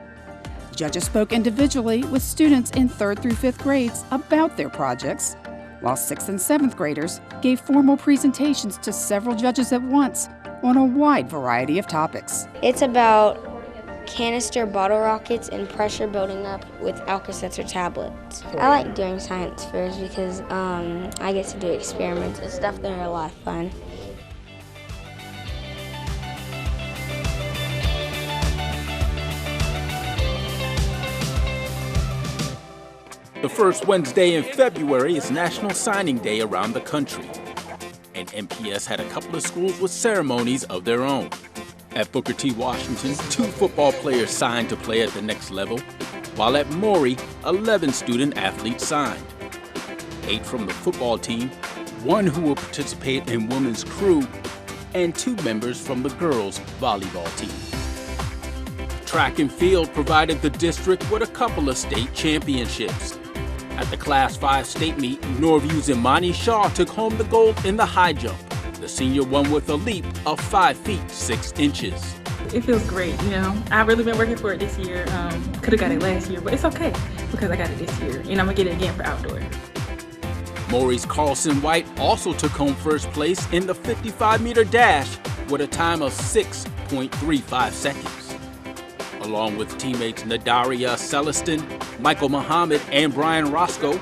Judges spoke individually with students in 3rd through 5th grades about their projects, while 6th and 7th graders gave formal presentations to several judges at once on a wide variety of topics. It's about canister bottle rockets and pressure building up with Alka-Seltzer tablets. I like doing science fairs because I get to do experiments and stuff that are a lot of fun. The first Wednesday in February is National Signing Day around the country, and NPS had a couple of schools with ceremonies of their own. At Booker T. Washington, 2 football players signed to play at the next level, while at Maury, 11 student athletes signed. 8 from the football team, 1 who will participate in women's crew, and 2 members from the girls' volleyball team. Track and field provided the district with a couple of state championships. At the Class 5 state meet, Norview's Imani Shaw took home the gold in the high jump. The senior won with a leap of 5 feet 6 inches. It feels great, you know. I've really been working for it this year. Could have got it last year, but it's okay because I got it this year, and I'm gonna get it again for outdoor. Maury's Carlson White also took home first place in the 55-meter dash with a time of 6.35 seconds. Along with teammates Nadaria Celestin, Michael Muhammad, and Brian Roscoe,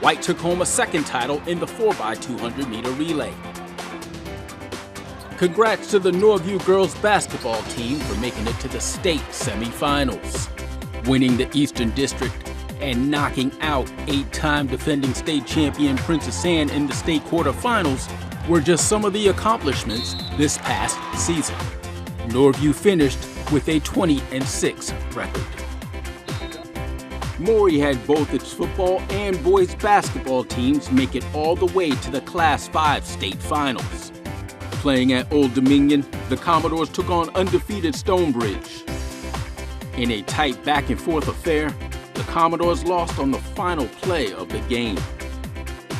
White took home a second title in the 4x200-meter relay. Congrats to the Norview girls basketball team for making it to the state semifinals. Winning the Eastern District and knocking out 8-time defending state champion Princess Anne in the state quarterfinals were just some of the accomplishments this past season. Norview finished with a 20-6 record. Maury had both its football and boys basketball teams make it all the way to the Class 5 state finals. Playing at Old Dominion, the Commodores took on undefeated Stonebridge. In a tight back-and-forth affair, the Commodores lost on the final play of the game.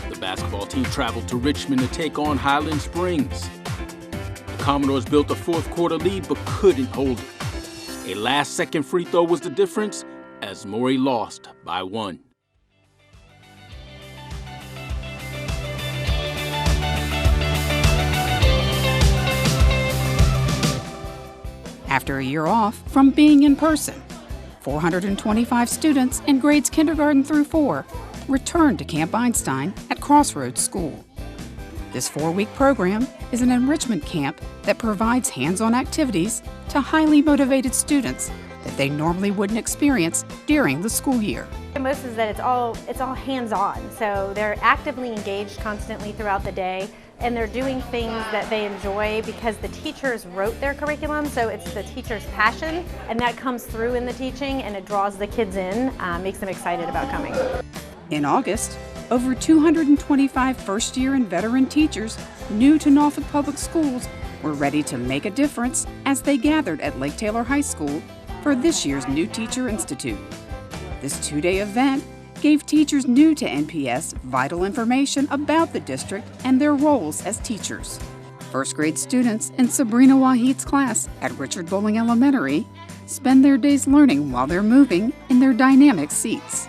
The basketball team traveled to Richmond to take on Highland Springs. The Commodores built a fourth-quarter lead but couldn't hold it. A last-second free throw was the difference as Maury lost by 1. After a year off from being in person, 425 students in grades kindergarten through 4 returned to Camp Einstein at Crossroads School. This 4-week program is an enrichment camp that provides hands-on activities to highly motivated students that they normally wouldn't experience during the school year. Most is that it's all hands-on, so they're actively engaged constantly throughout the day, and they're doing things that they enjoy because the teachers wrote their curriculum, so it's the teacher's passion, and that comes through in the teaching, and it draws the kids in, makes them excited about coming. In August, over 225 first-year and veteran teachers new to Norfolk Public Schools were ready to make a difference as they gathered at Lake Taylor High School for this year's New Teacher Institute. This 2-day event gave teachers new to NPS vital information about the district and their roles as teachers. First-grade students in Sabrina Wahid's class at Richard Bowling Elementary spend their days learning while they're moving in their dynamic seats.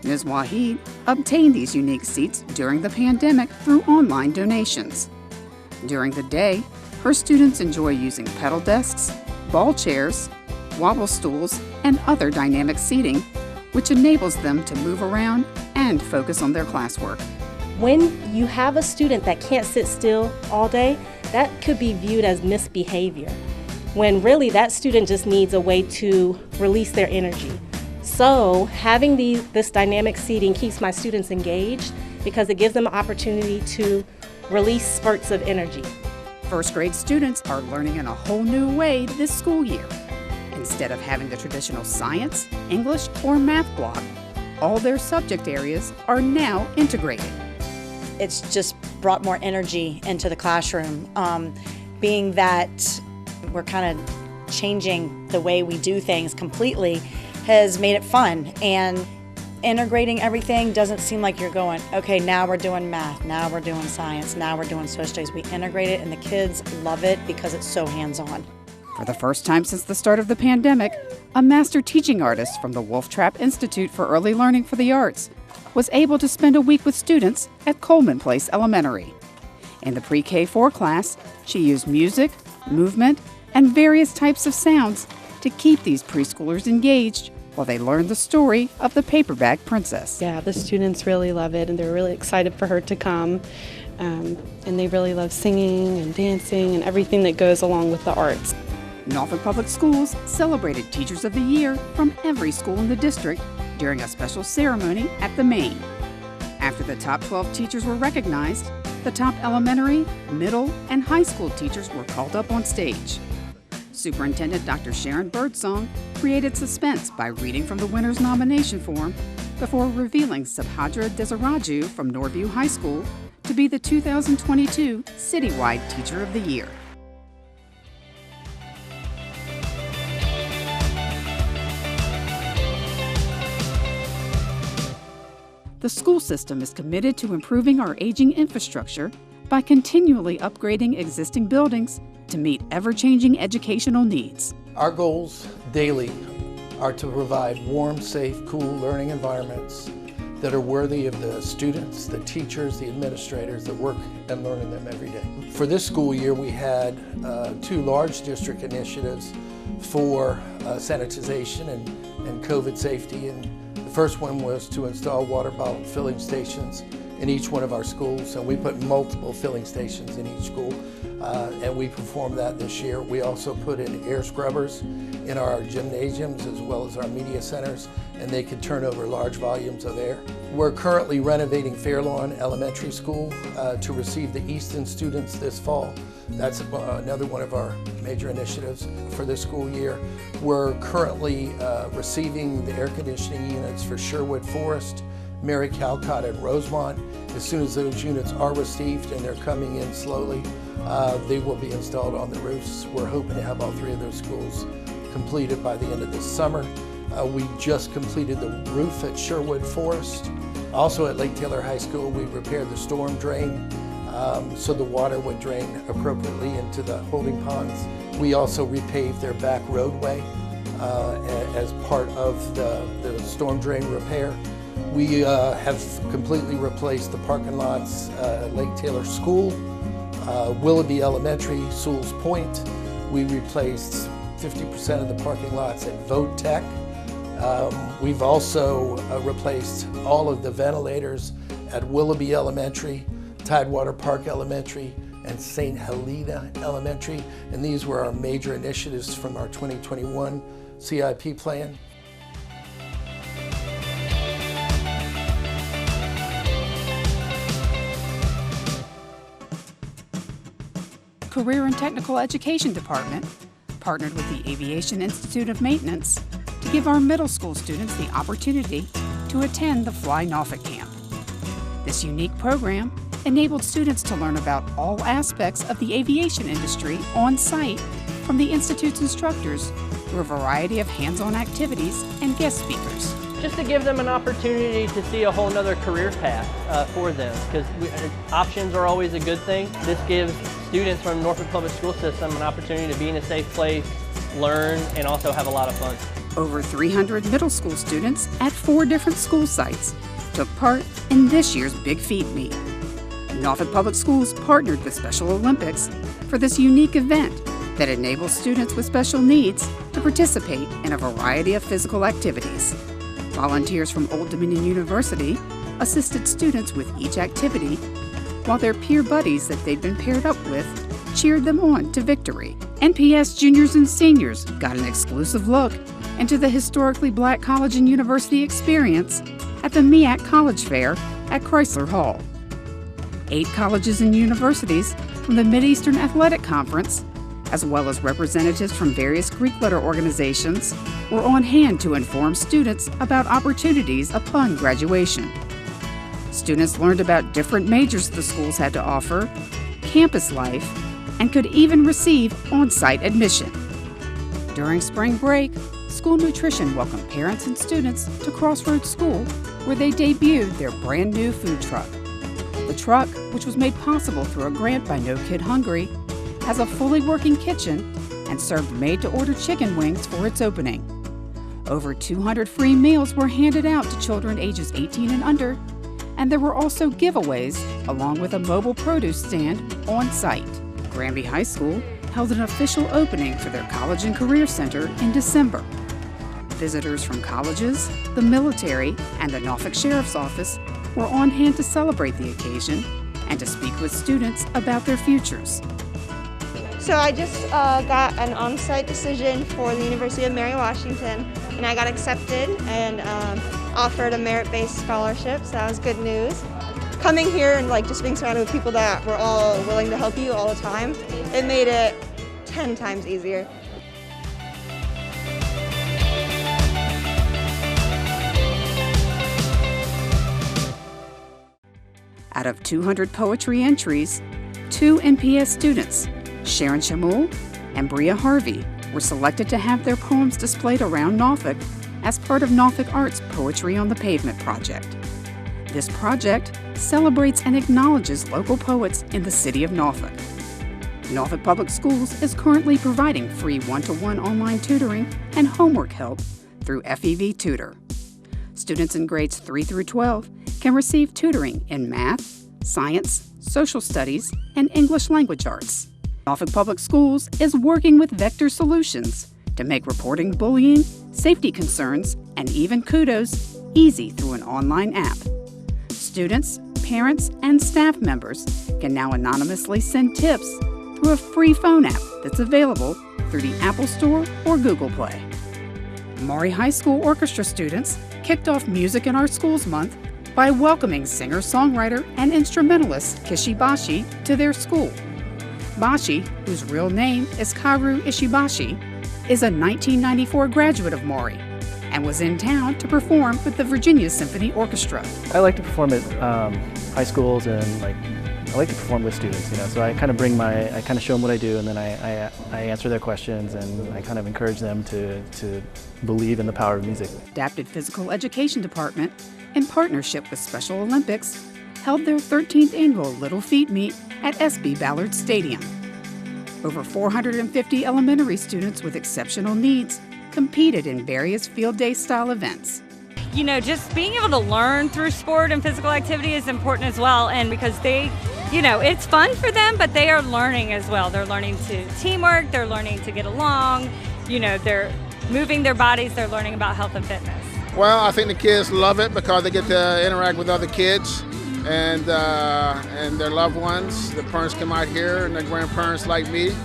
Ms. Wahid obtained these unique seats during the pandemic through online donations. During the day, her students enjoy using pedal desks, ball chairs, wobble stools, and other dynamic seating, which enables them to move around and focus on their classwork. When you have a student that can't sit still all day, that could be viewed as misbehavior, when really that student just needs a way to release their energy. So having this dynamic seating keeps my students engaged because it gives them an opportunity to release spurts of energy. First grade students are learning in a whole new way this school year. Instead of having the traditional science, English, or math block, all their subject areas are now integrated. It's just brought more energy into the classroom, being that we're kind of changing the way we do things completely has made it fun, and integrating everything doesn't seem like you're going, okay, now we're doing math, now we're doing science, now we're doing social studies. We integrate it and the kids love it because it's so hands-on. For the first time since the start of the pandemic, a master teaching artist from the Wolf Trap Institute for Early Learning for the Arts was able to spend a week with students at Coleman Place Elementary. In the pre-K4 class, she used music, movement, and various types of sounds to keep these preschoolers engaged while they learned the story of the paperback princess. Yeah, the students really love it, and they're really excited for her to come. And they really love singing and dancing and everything that goes along with the arts. Norfolk Public Schools celebrated Teachers of the Year from every school in the district during a special ceremony at the Main. After the top 12 teachers were recognized, the top elementary, middle, and high school teachers were called up on stage. Superintendent Dr. Sharon Birdsong created suspense by reading from the winner's nomination form before revealing Subhadra Desiraju from Norview High School to be the 2022 Citywide Teacher of the Year. The school system is committed to improving our aging infrastructure by continually upgrading existing buildings to meet ever-changing educational needs. Our goals daily are to provide warm, safe, cool learning environments that are worthy of the students, the teachers, the administrators that work and learn in them every day. For this school year, we had 2 large district initiatives for sanitization and COVID safety. And the first one was to install water bottle filling stations in each one of our schools, and we put multiple filling stations in each school, and we performed that this year. We also put in air scrubbers in our gymnasiums as well as our media centers, and they could turn over large volumes of air. We're currently renovating Fairlawn Elementary School to receive the Easton students this fall. That's another one of our major initiatives for this school year. We're currently receiving the air conditioning units for Sherwood Forest, Mary Calcott, and Rosemont. As soon as those units are received, and they're coming in slowly, they will be installed on the roofs. We're hoping to have all 3 of those schools completed by the end of this summer. We just completed the roof at Sherwood Forest. Also at Lake Taylor High School, we repaired the storm drain so the water would drain appropriately into the holding ponds. We also repaved their back roadway as part of the storm drain repair. We have completely replaced the parking lots at Lake Taylor School, Willoughby Elementary, Sewell's Point. We replaced 50% of the parking lots at Vote Tech. We've also replaced all of the ventilators at Willoughby Elementary, Tidewater Park Elementary, and St. Helena Elementary. And these were our major initiatives from our 2021 CIP plan. Career and Technical Education Department partnered with the Aviation Institute of Maintenance to give our middle school students the opportunity to attend the Fly Norfolk Camp. This unique program enabled students to learn about all aspects of the aviation industry on site from the Institute's instructors through a variety of hands-on activities and guest speakers. Just to give them an opportunity to see a whole nother career path for them, because options are always a good thing. This gives students from Norfolk Public School System an opportunity to be in a safe place, learn, and also have a lot of fun. Over 300 middle school students at 4 different school sites took part in this year's Big Feet Meet. Norfolk Public Schools partnered with Special Olympics for this unique event that enables students with special needs to participate in a variety of physical activities. Volunteers from Old Dominion University assisted students with each activity, while their peer buddies that they'd been paired up with cheered them on to victory. NPS juniors and seniors got an exclusive look into the historically black college and university experience at the MEAC College Fair at Chrysler Hall. 8 colleges and universities from the Mideastern Athletic Conference, as well as representatives from various Greek letter organizations, were on hand to inform students about opportunities upon graduation. Students learned about different majors the schools had to offer, campus life, and could even receive on-site admission. During spring break, School Nutrition welcomed parents and students to Crossroads School, where they debuted their brand new food truck. The truck, which was made possible through a grant by No Kid Hungry, has a fully working kitchen and served made-to-order chicken wings for its opening. Over 200 free meals were handed out to children ages 18 and under, and there were also giveaways along with a mobile produce stand on site. Granby High School held an official opening for their College and Career Center in December. Visitors from colleges, the military, and the Norfolk Sheriff's Office were on hand to celebrate the occasion and to speak with students about their futures. So I just got an on-site decision for the University of Mary Washington, and I got accepted and offered a merit-based scholarship, so that was good news. Coming here and just being surrounded with people that were all willing to help you all the time, it made it 10 times easier. Out of 200 poetry entries, 2 NPS students, Sharon Shamul and Bria Harvey, were selected to have their poems displayed around Norfolk as part of Norfolk Art's Poetry on the Pavement project. This project celebrates and acknowledges local poets in the city of Norfolk. Norfolk Public Schools is currently providing free one-to-one online tutoring and homework help through FEV Tutor. Students in grades 3 through 12 can receive tutoring in math, science, social studies, and English language arts. Norfolk Public Schools is working with Vector Solutions to make reporting bullying, safety concerns, and even kudos easy through an online app. Students, parents, and staff members can now anonymously send tips through a free phone app that's available through the Apple Store or Google Play. Maury High School orchestra students kicked off Music in Our Schools Month by welcoming singer-songwriter and instrumentalist Kishi Bashi to their school. Bashi, whose real name is Karu Ishibashi, is a 1994 graduate of Maury and was in town to perform with the Virginia Symphony Orchestra. I like to perform at high schools, and I like to perform with students, so I kind of I kind of show them what I do, and then I answer their questions, and I kind of encourage them to believe in the power of music. Adapted Physical Education Department, in partnership with Special Olympics, held their 13th annual Little Feet Meet at SB Ballard Stadium. Over 450 elementary students with exceptional needs competed in various field day style events. Just being able to learn through sport and physical activity is important as well, and because they, it's fun for them, but they are learning as well. They're learning to teamwork, they're learning to get along, they're moving their bodies, they're learning about health and fitness. Well, I think the kids love it because they get to interact with other kids and their loved ones. The parents come out here, and their grandparents like me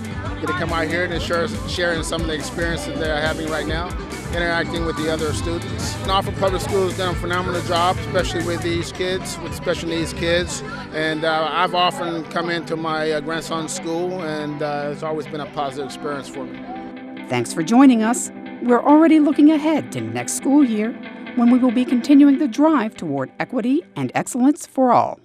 get to come out here and share in some of the experience that they're having right now, interacting with the other students. Norfolk Public Schools has done a phenomenal job, especially with these kids, with special needs kids. And I've often come into my grandson's school, and it's always been a positive experience for me. Thanks for joining us. We're already looking ahead to next school year, when we will be continuing the drive toward equity and excellence for all.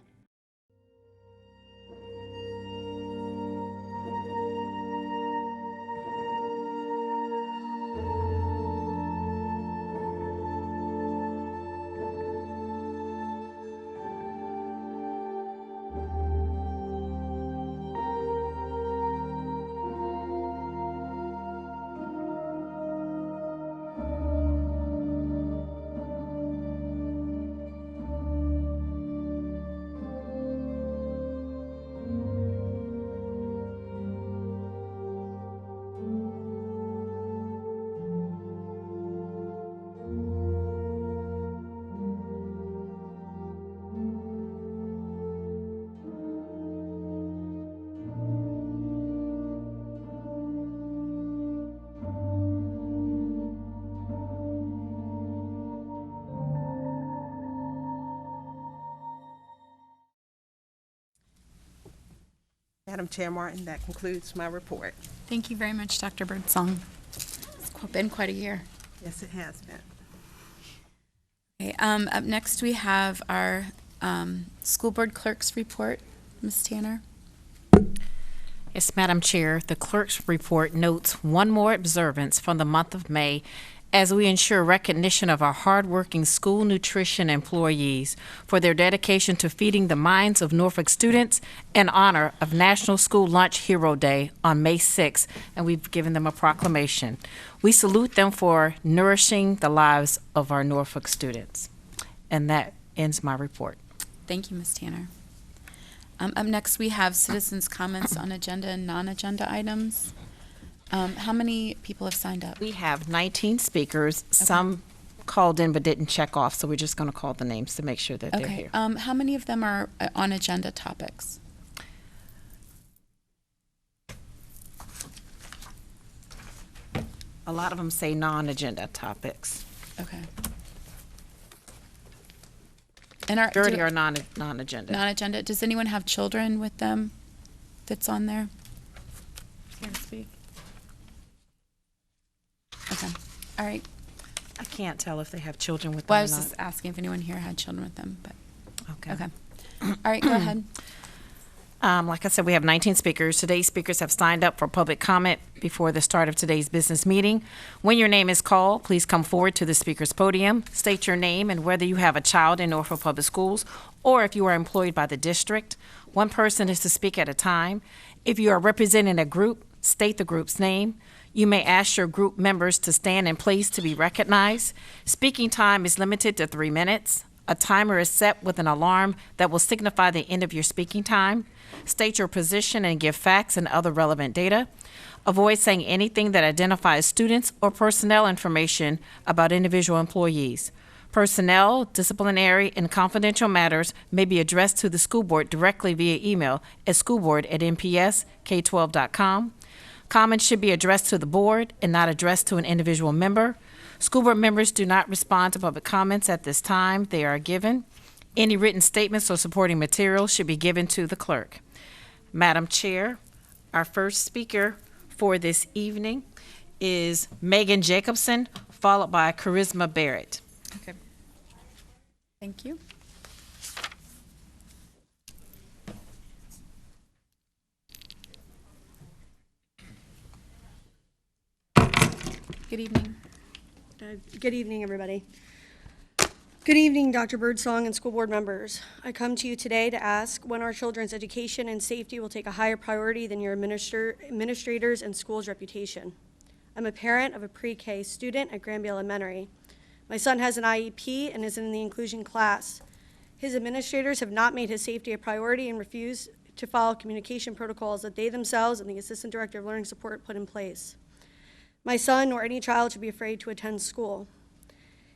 Madam Chair Martin, that concludes my report. Thank you very much, Dr. Birdsong. It's been quite a year. Yes, it has been. Okay, up next we have our school board clerk's report. Ms. Tanner. Yes, Madam Chair, the clerk's report notes one more observance from the month of May as we ensure recognition of our hardworking school nutrition employees for their dedication to feeding the minds of Norfolk students in honor of National School Lunch Hero Day on May 6th, and we've given them a proclamation. We salute them for nourishing the lives of our Norfolk students. And that ends my report. Thank you, Ms. Tanner. Up next, we have citizens' comments on agenda and non-agenda items. How many people have signed up? We have 19 speakers. Okay. Some called in but didn't check off, so we're just going to call the names to make sure that they're here. How many of them are on agenda topics? A lot of them say non-agenda topics. Okay. And majority are non-agenda. Non-agenda. Does anyone have children with them that's on there? Care to speak? Okay. All right. I can't tell if they have children with them Well, I or was not. just asking if anyone here had children with them, but Okay. okay. All right, go ahead. Like I said, we have 19 speakers. Today's speakers have signed up for public comment before the start of today's business meeting. When your name is called, please come forward to the speaker's podium, state your name and whether you have a child in Norfolk Public Schools or if you are employed by the district. One person is to speak at a time. If you are representing a group, state the group's name. You may ask your group members to stand in place to be recognized. Speaking time is limited to 3 minutes. A timer is set with an alarm that will signify the end of your speaking time. State your position and give facts and other relevant data. Avoid saying anything that identifies students or personnel information about individual employees. Personnel, disciplinary, and confidential matters may be addressed to the school board directly via email at schoolboard@npsk12.com. Comments should be addressed to the board and not addressed to an individual member. School board members do not respond to public comments at this time. They are given. Any written statements or supporting materials should be given to the clerk. Madam Chair, our first speaker for this evening is Megan Jacobson, followed by Charisma Barrett. Okay. Thank you. Good evening. Good evening, everybody. Good evening, Dr. Birdsong and school board members. I come to you today to ask when our children's education and safety will take a higher priority than your administrators and school's reputation. I'm a parent of a pre-K student at Granby Elementary. My son has an IEP and is in the inclusion class. His administrators have not made his safety a priority and refuse to follow communication protocols that they themselves and the Assistant Director of Learning Support put in place. My son, nor any child, should be afraid to attend school.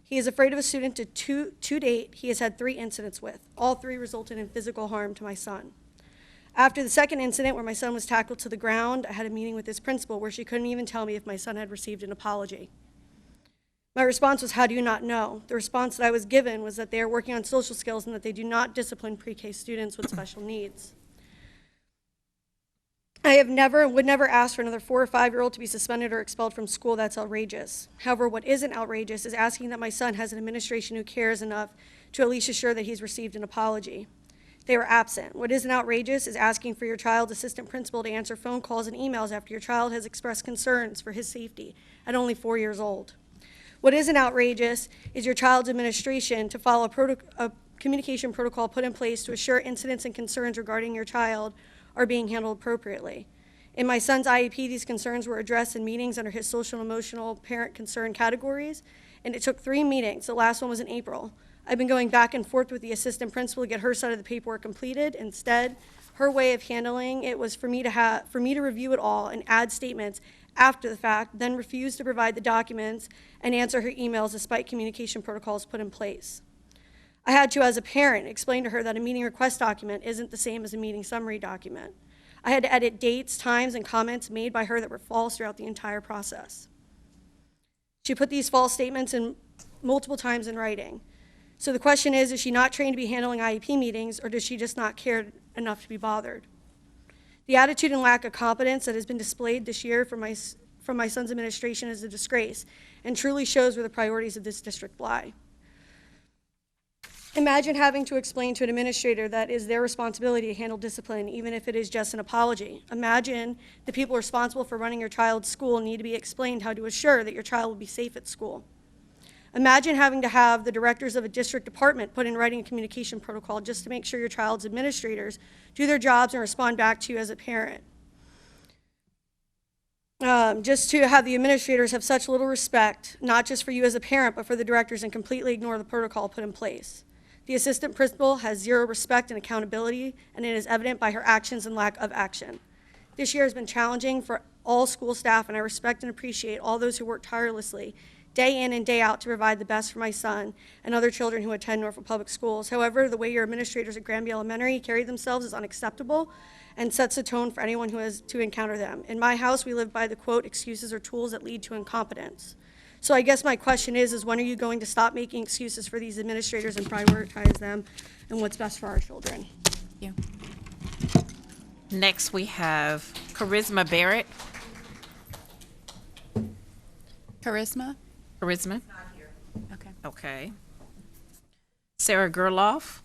He is afraid of a student to date he has had 3 incidents with. All 3 resulted in physical harm to my son. After the second incident where my son was tackled to the ground, I had a meeting with his principal where she couldn't even tell me if my son had received an apology. My response was, "How do you not know?" The response that I was given was that they are working on social skills and that they do not discipline pre-K students with special needs. I have never and would never ask for another 4 or 5-year-old to be suspended or expelled from school. That's outrageous. However, what isn't outrageous is asking that my son has an administration who cares enough to at least assure that he's received an apology. They were absent. What isn't outrageous is asking for your child's assistant principal to answer phone calls and emails after your child has expressed concerns for his safety at only 4 years old. What isn't outrageous is your child's administration to follow a communication protocol put in place to assure incidents and concerns regarding your child are being handled appropriately. In my son's IEP, these concerns were addressed in meetings under his social and emotional parent concern categories, and it took 3 meetings. The last one was in April. I've been going back and forth with the assistant principal to get her side of the paperwork completed. Instead, her way of handling it was for me to review it all and add statements after the fact, then refuse to provide the documents and answer her emails despite communication protocols put in place. I had to, as a parent, explain to her that a meeting request document isn't the same as a meeting summary document. I had to edit dates, times, and comments made by her that were false throughout the entire process. She put these false statements in multiple times in writing. So the question is she not trained to be handling IEP meetings, or does she just not care enough to be bothered? The The attitude and lack of competence that has been displayed this year from my son's administration is a disgrace and truly shows where the priorities of this district lie. Imagine having to explain to an administrator that it is their responsibility to handle discipline, even if it is just an apology. Imagine the people responsible for running your child's school need to be explained how to assure that your child will be safe at school. Imagine having to have the directors of a district department put in writing a communication protocol just to make sure your child's administrators do their jobs and respond back to you as a parent. Just to have the administrators have such little respect, not just for you as a parent, but for the directors, and completely ignore the protocol put in place. The assistant principal has zero respect and accountability, and it is evident by her actions and lack of action. This year has been challenging for all school staff, and I respect and appreciate all those who work tirelessly, day in and day out, to provide the best for my son and other children who attend Norfolk Public Schools. However, the way your administrators at Granby Elementary carry themselves is unacceptable and sets a tone for anyone who has to encounter them. In my house, we live by the quote, "excuses are tools that lead to incompetence." So I guess my question is when are you going to stop making excuses for these administrators and prioritize them and what's best for our children? Thank you. Next, we have Charisma Barrett. Charisma? Charisma? Not here. Okay. Okay. Sarah Gerloff.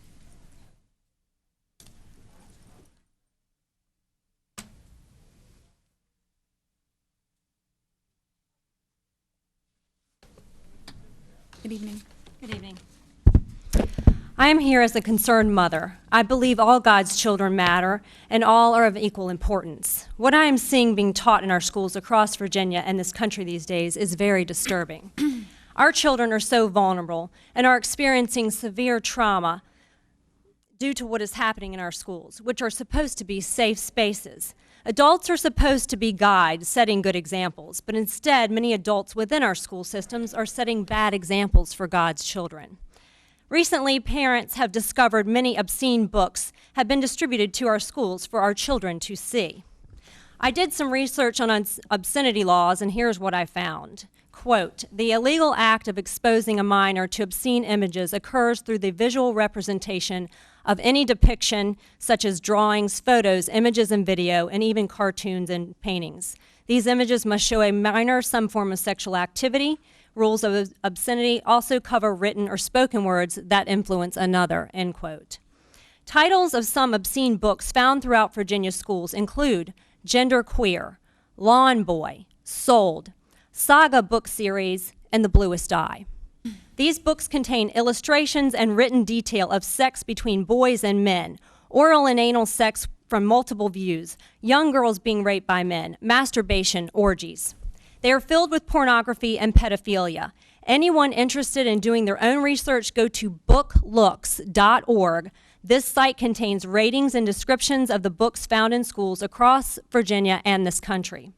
Good evening. Good evening. I am here as a concerned mother. I believe all God's children matter and all are of equal importance. What I am seeing being taught in our schools across Virginia and this country these days is very disturbing. Our children are so vulnerable and are experiencing severe trauma due to what is happening in our schools, which are supposed to be safe spaces. Adults are supposed to be guides, setting good examples, but instead, many adults within our school systems are setting bad examples for God's children. Recently, parents have discovered many obscene books have been distributed to our schools for our children to see. I did some research on obscenity laws, and here's what I found. Quote, "The illegal act of exposing a minor to obscene images occurs through the visual representation of any depiction, such as drawings, photos, images and video, and even cartoons and paintings. These images must show a minor some form of sexual activity. Rules of obscenity also cover written or spoken words that influence another," end quote. Titles of some obscene books found throughout Virginia schools include Gender Queer, Lawn Boy, Sold, Saga book series, and The Bluest Eye. These books contain illustrations and written detail of sex between boys and men, oral and anal sex from multiple views, young girls being raped by men, masturbation, orgies. They are filled with pornography and pedophilia. Anyone interested in doing their own research, go to booklooks.org. This site contains ratings and descriptions of the books found in schools across Virginia and this country.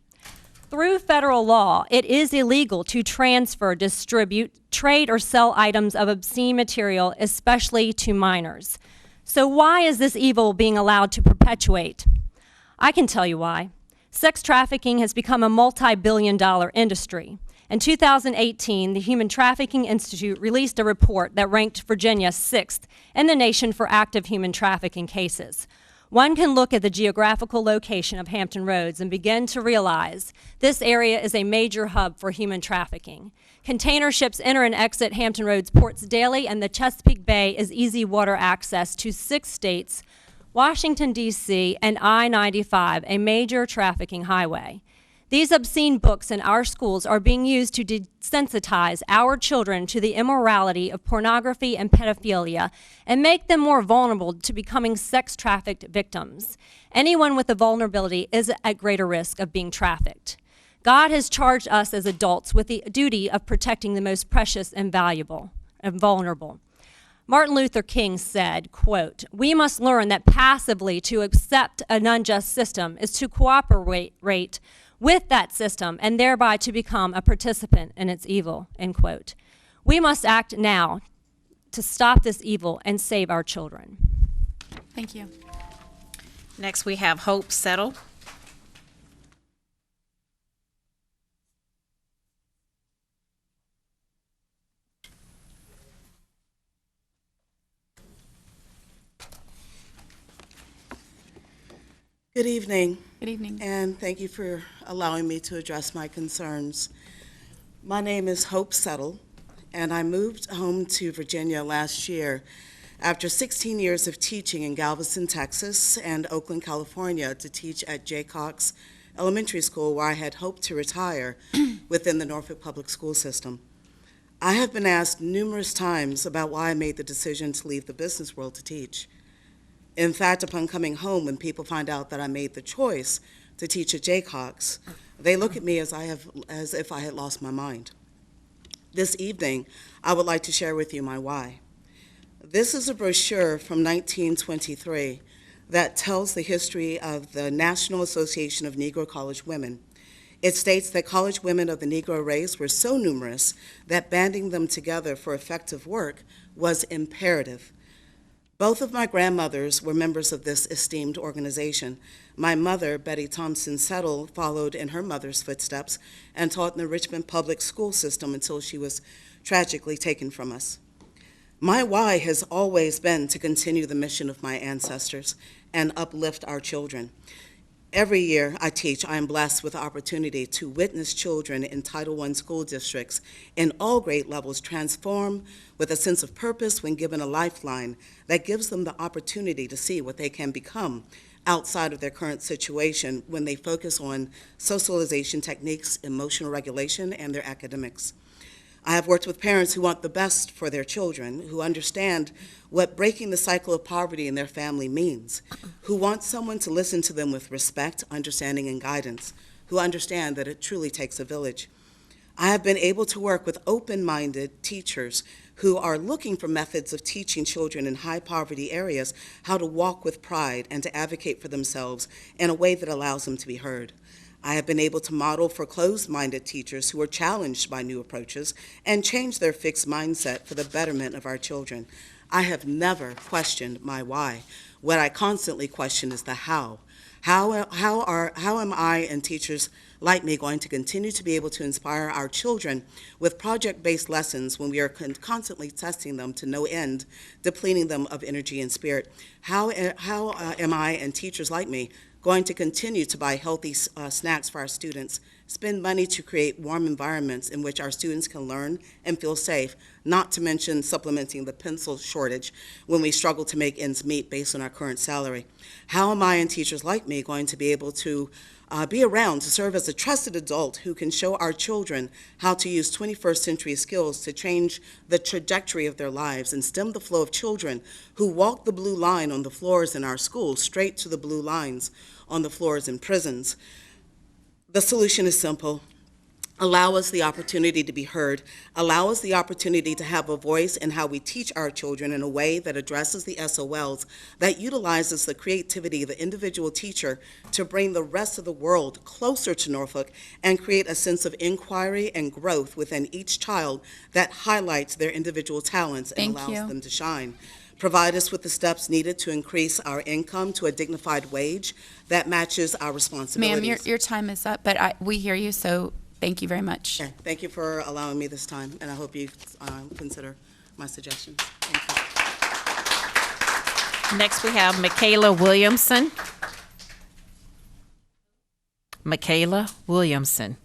Through federal law, it is illegal to transfer, distribute, trade, or sell items of obscene material, especially to minors. So why is this evil being allowed to perpetuate? I can tell you why. Sex trafficking has become a multi-billion-dollar industry. In 2018, the Human Trafficking Institute released a report that ranked Virginia 6th in the nation for active human trafficking cases. One can look at the geographical location of Hampton Roads and begin to realize this area is a major hub for human trafficking. Container ships enter and exit Hampton Roads ports daily, and the Chesapeake Bay is easy water access to 6 states, Washington, D.C., and I-95, a major trafficking highway. These obscene books in our schools are being used to desensitize our children to the immorality of pornography and pedophilia and make them more vulnerable to becoming sex-trafficked victims. Anyone with a vulnerability is at greater risk of being trafficked. God has charged us as adults with the duty of protecting the most precious and valuable and vulnerable. Martin Luther King said, quote, "We must learn that passively to accept an unjust system is to cooperate with that system and thereby to become a participant in its evil," end quote. We must act now to stop this evil and save our children. Thank you. Next, we have Hope Settle. Good evening. Good evening. And thank you for allowing me to address my concerns. My name is Hope Settle, and I moved home to Virginia last year after 16 years of teaching in Galveston, Texas, and Oakland, California, to teach at J. Cox Elementary School, where I had hoped to retire within the Norfolk Public School System. I have been asked numerous times about why I made the decision to leave the business world to teach. In fact, upon coming home, when people find out that I made the choice to teach at J. Cox, they look at me as if I had lost my mind. This evening, I would like to share with you my why. This is a brochure from 1923 that tells the history of the National Association of Negro College Women. It states that college women of the Negro race were so numerous that banding them together for effective work was imperative. Both of my grandmothers were members of this esteemed organization. My mother, Betty Thompson Settle, followed in her mother's footsteps and taught in the Richmond public school system until she was tragically taken from us. My why has always been to continue the mission of my ancestors and uplift our children. Every year I teach, I am blessed with the opportunity to witness children in Title I school districts in all grade levels transform with a sense of purpose when given a lifeline that gives them the opportunity to see what they can become outside of their current situation when they focus on socialization techniques, emotional regulation, and their academics. I have worked with parents who want the best for their children, who understand what breaking the cycle of poverty in their family means, who want someone to listen to them with respect, understanding, and guidance, who understand that it truly takes a village. I have been able to work with open-minded teachers who are looking for methods of teaching children in high poverty areas how to walk with pride and to advocate for themselves in a way that allows them to be heard. I have been able to model for closed-minded teachers who are challenged by new approaches and change their fixed mindset for the betterment of our children. I have never questioned my why. What I constantly question is the how. How am I and teachers like me going to continue to be able to inspire our children with project-based lessons when we are constantly testing them to no end, depleting them of energy and spirit? How am I and teachers like me going to continue to buy healthy snacks for our students, spend money to create warm environments in which our students can learn and feel safe, not to mention supplementing the pencil shortage when we struggle to make ends meet based on our current salary? How am I and teachers like me going to be able to be around to serve as a trusted adult who can show our children how to use 21st century skills to change the trajectory of their lives and stem the flow of children who walk the blue line on the floors in our schools straight to the blue lines on the floors in prisons? The solution is simple. Allow us the opportunity to be heard. Allow us the opportunity to have a voice in how we teach our children in a way that addresses the SOLs, that utilizes the creativity of the individual teacher to bring the rest of the world closer to Norfolk and create a sense of inquiry and growth within each child that highlights their individual talents and allows them to shine. Provide us with the steps needed to increase our income to a dignified wage that matches our responsibilities. Ma'am, your time is up, but we hear you, so thank you very much. Okay. Thank you for allowing me this time, and I hope you consider my suggestions. Thank you. Next, we have Michaela Williamson. Michaela Williamson.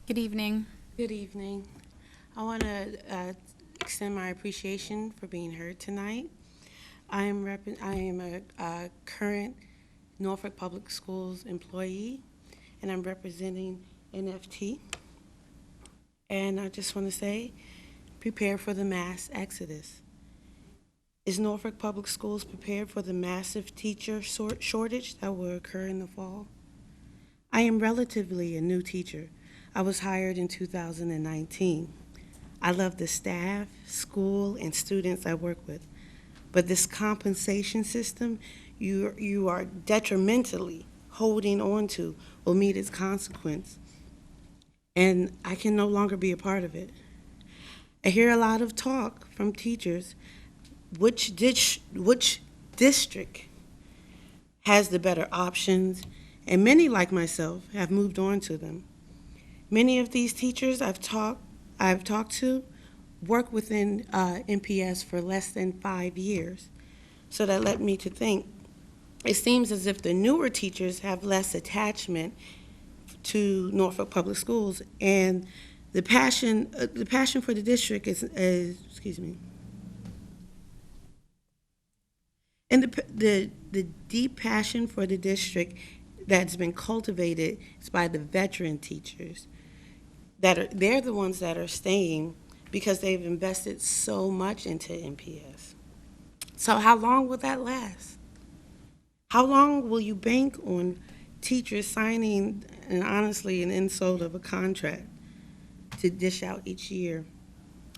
Good evening. Good evening. I want to extend my appreciation for being heard tonight. I am a current Norfolk Public Schools employee, and I'm representing NFT. And I just want to say, prepare for the mass exodus. Is Norfolk Public Schools prepared for the massive teacher shortage that will occur in the fall? I am relatively a new teacher. I was hired in 2019. I love the staff, school, and students I work with. But this compensation system you are detrimentally holding on to will meet its consequence. And I can no longer be a part of it. I hear a lot of talk from teachers, which district has the better options, and many, like myself, have moved on to them. Many of these teachers I've talked I've talked to work within NPS for less than 5 years. So that led me to think, it seems as if the newer teachers have less attachment to Norfolk Public Schools, and the passion for the district is excuse me, and the deep passion for the district that's been cultivated is by the veteran teachers. They're the ones that are staying because they've invested so much into NPS. So how long will that last? How long will you bank on teachers signing, and honestly, an insult of a contract to dish out each year?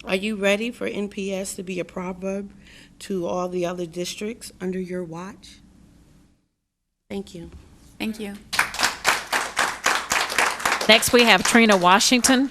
Are you ready for NPS to be a proverb to all the other districts under your watch? Thank you. Thank you. Next, we have Trina Washington.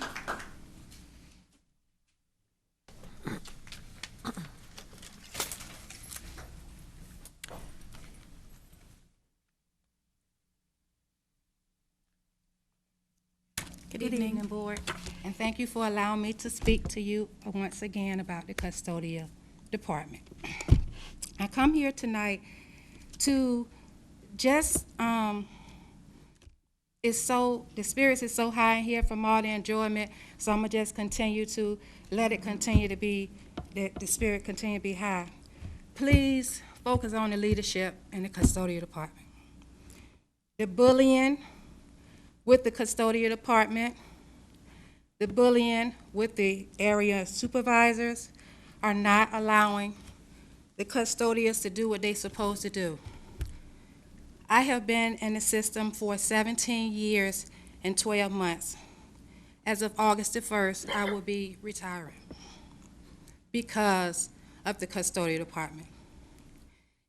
Good evening, Board, and thank you for allowing me to speak to you once again about the custodial department. I come here tonight to just, the spirits is so high in here from all the enjoyment, so I'm gonna just continue to let it continue to be, the spirit continue to be high. Please focus on the leadership in the custodial department. The bullying with the custodial department, the bullying with the area supervisors are not allowing the custodians to do what they're supposed to do. I have been in the system for 17 years and 12 months. As of August the 1st, I will be retiring because of the custodial department.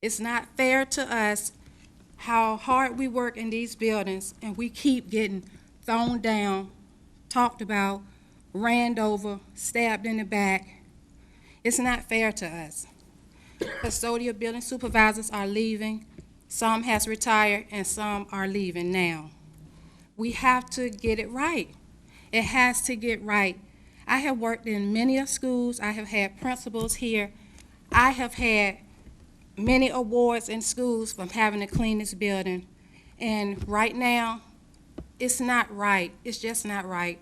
It's not fair to us how hard we work in these buildings and we keep getting thrown down, talked about, ran over, stabbed in the back. It's not fair to us. Custodial building supervisors are leaving. Some has retired and some are leaving now. We have to get it right. It has to get right. I have worked in many schools. I have had principals here. I have had many awards in schools from having the cleanest building. And right now, it's not right. It's just not right.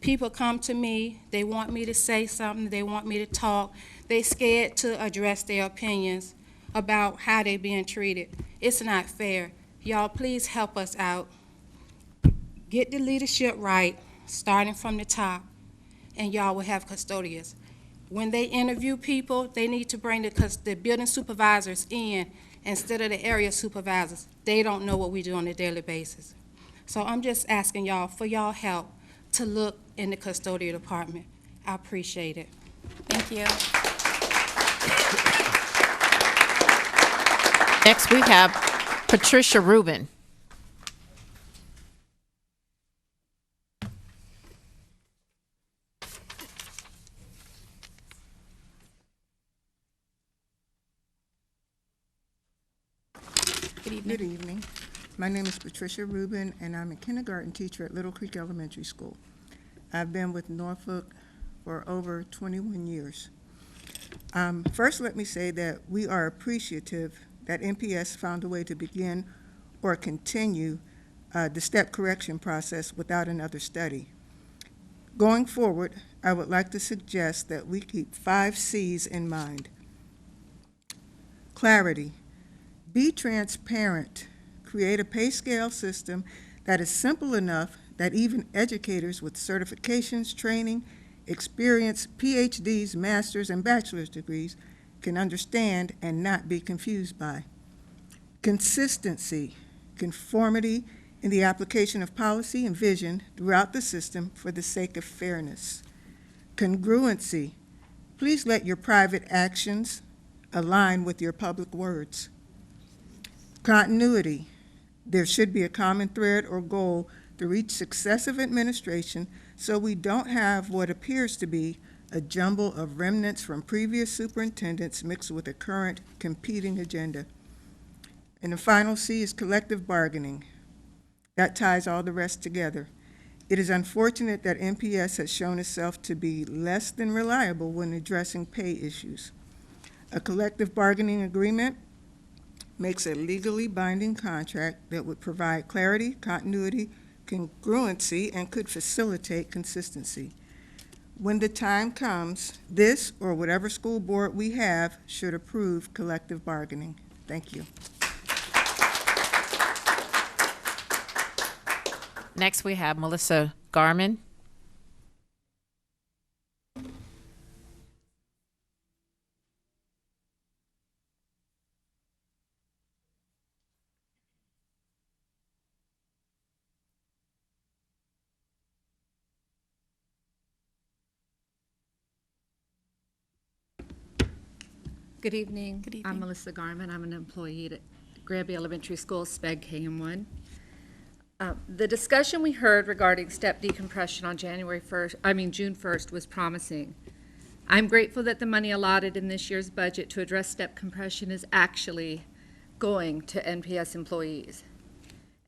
People come to me, they want me to say something, they want me to talk. They scared to address their opinions about how they're being treated. It's not fair. Y'all, please help us out. Get the leadership right, starting from the top, and y'all will have custodians. When they interview people, they need to bring the building supervisors in instead of the area supervisors. They don't know what we do on a daily basis. So I'm just asking y'all for y'all help to look in the custodial department. I appreciate it. Thank you. Next, we have Patricia Rubin. Good evening. My name is Patricia Rubin, and I'm a kindergarten teacher at Little Creek Elementary School. I've been with Norfolk for over 21 years. First, let me say that we are appreciative that NPS found a way to begin or continue the step correction process without another study. Going forward, I would like to suggest that we keep 5 C's in mind. Clarity. Be transparent. Create a pay scale system that is simple enough that even educators with certifications, training, experience, PhDs, master's, and bachelor's degrees can understand and not be confused by. Consistency, conformity in the application of policy and vision throughout the system for the sake of fairness. Congruency. Please let your private actions align with your public words. Continuity. There should be a common thread or goal through each successive administration so we don't have what appears to be a jumble of remnants from previous superintendents mixed with a current competing agenda. And the final C is collective bargaining. That ties all the rest together. It is unfortunate that NPS has shown itself to be less than reliable when addressing pay issues. A collective bargaining agreement makes a legally binding contract that would provide clarity, continuity, congruency, and could facilitate consistency. When the time comes, this or whatever school board we have should approve collective bargaining. Thank you. Next, we have Melissa Garman. Good evening. Good evening. I'm Melissa Garman. I'm an employee at Granby Elementary School, SPED KM1. The discussion we heard regarding step decompression on June 1st was promising. I'm grateful that the money allotted in this year's budget to address step compression is actually going to NPS employees.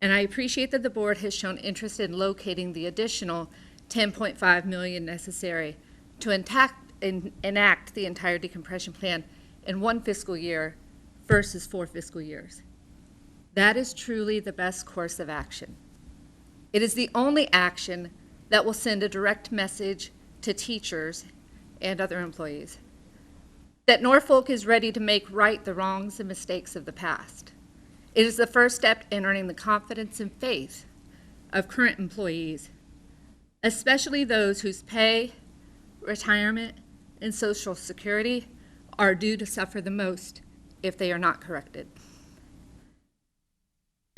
And I appreciate that the board has shown interest in locating the additional $10.5 million necessary to enact the entire decompression plan in one fiscal year versus 4 fiscal years. That is truly the best course of action. It is the only action that will send a direct message to teachers and other employees that Norfolk is ready to make right the wrongs and mistakes of the past. It is the first step in earning the confidence and faith of current employees, especially those whose pay, retirement, and Social Security are due to suffer the most if they are not corrected.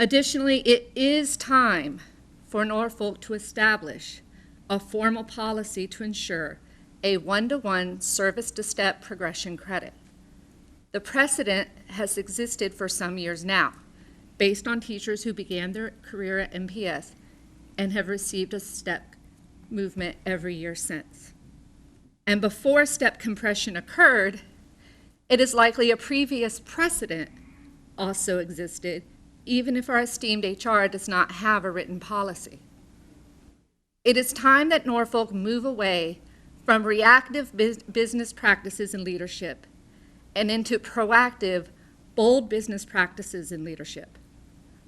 Additionally, it is time for Norfolk to establish a formal policy to ensure a one-to-one service-to-step progression credit. The precedent has existed for some years now, based on teachers who began their career at NPS and have received a step movement every year since. And before step compression occurred, it is likely a previous precedent also existed, even if our esteemed HR does not have a written policy. It is time that Norfolk move away from reactive business practices in leadership and into proactive, bold business practices in leadership.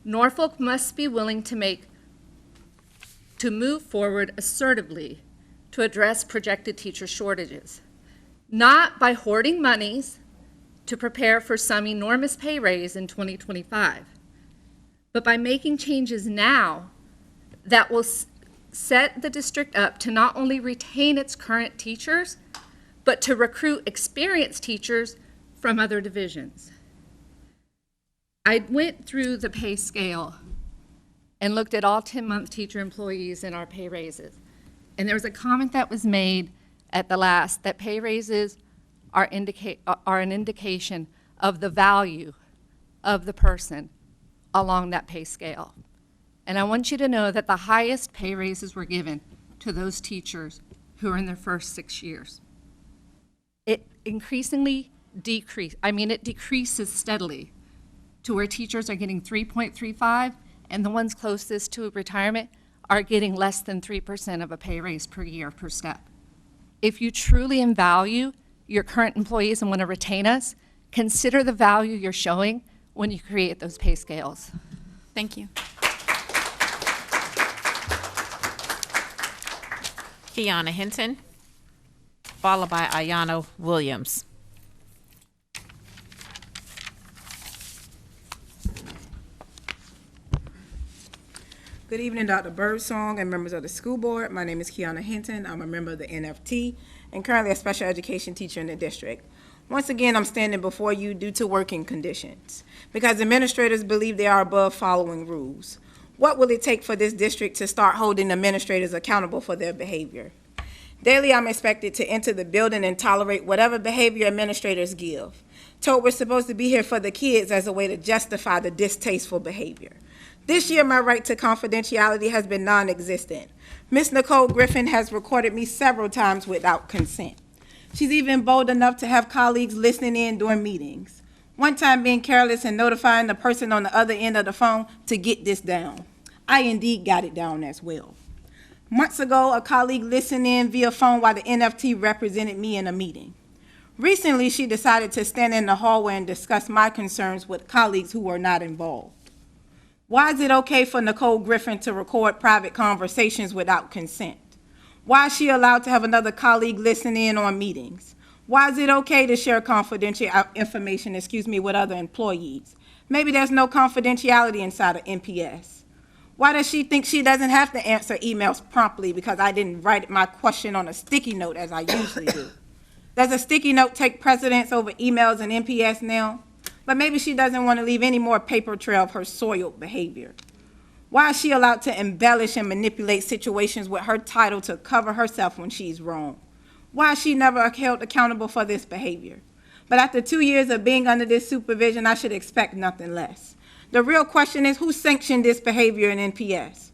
Norfolk must be willing to move forward assertively to address projected teacher shortages, not by hoarding monies to prepare for some enormous pay raise in 2025, but by making changes now that will set the district up to not only retain its current teachers, but to recruit experienced teachers from other divisions. I went through the pay scale and looked at all 10-month teacher employees in our pay raises. And there was a comment that was made at the last that pay raises are an indication of the value of the person along that pay scale. And I want you to know that the highest pay raises were given to those teachers who are in their first 6 years. It increasingly decreases steadily to where teachers are getting 3.35 and the ones closest to retirement are getting less than 3% of a pay raise per year per step. If you truly value your current employees and want to retain us, consider the value you're showing when you create those pay scales. Thank you. Kiana Hinton, followed by Ayana Williams. Good evening, Dr. Birdsong and members of the school board. My name is Kiana Hinton. I'm a member of the NFT and currently a special education teacher in the district. Once again, I'm standing before you due to working conditions because administrators believe they are above following rules. What will it take for this district to start holding administrators accountable for their behavior? Daily, I'm expected to enter the building and tolerate whatever behavior administrators give. Told we're supposed to be here for the kids as a way to justify the distasteful behavior. This year, my right to confidentiality has been non-existent. Ms. Nicole Griffin has recorded me several times without consent. She's even bold enough to have colleagues listening in during meetings. One time being careless and notifying the person on the other end of the phone to get this down. I indeed got it down as well. Months ago, a colleague listened in via phone while the NFT represented me in a meeting. Recently, she decided to stand in the hallway and discuss my concerns with colleagues who were not involved. Why is it okay for Nicole Griffin to record private conversations without consent? Why is she allowed to have another colleague listen in on meetings? Why is it okay to share confidential information, with other employees? Maybe there's no confidentiality inside of NPS. Why does she think she doesn't have to answer emails promptly because I didn't write my question on a sticky note as I usually do? Does a sticky note take precedence over emails and NPS now? But maybe she doesn't want to leave any more paper trail of her soiled behavior. Why is she allowed to embellish and manipulate situations with her title to cover herself when she's wrong? Why is she never held accountable for this behavior? But after 2 years of being under this supervision, I should expect nothing less. The real question is, who sanctioned this behavior in NPS?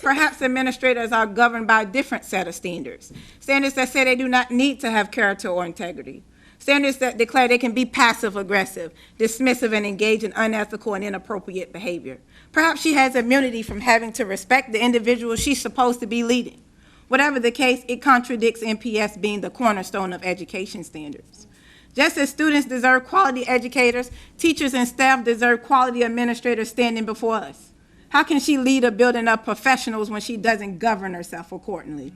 Perhaps administrators are governed by a different set of standards. Standards that say they do not need to have character or integrity. Standards that declare they can be passive-aggressive, dismissive, and engage in unethical and inappropriate behavior. Perhaps she has immunity from having to respect the individual she's supposed to be leading. Whatever the case, it contradicts NPS being the cornerstone of education standards. Just as students deserve quality educators, teachers and staff deserve quality administrators standing before us. How can she lead a building of professionals when she doesn't govern herself accordingly?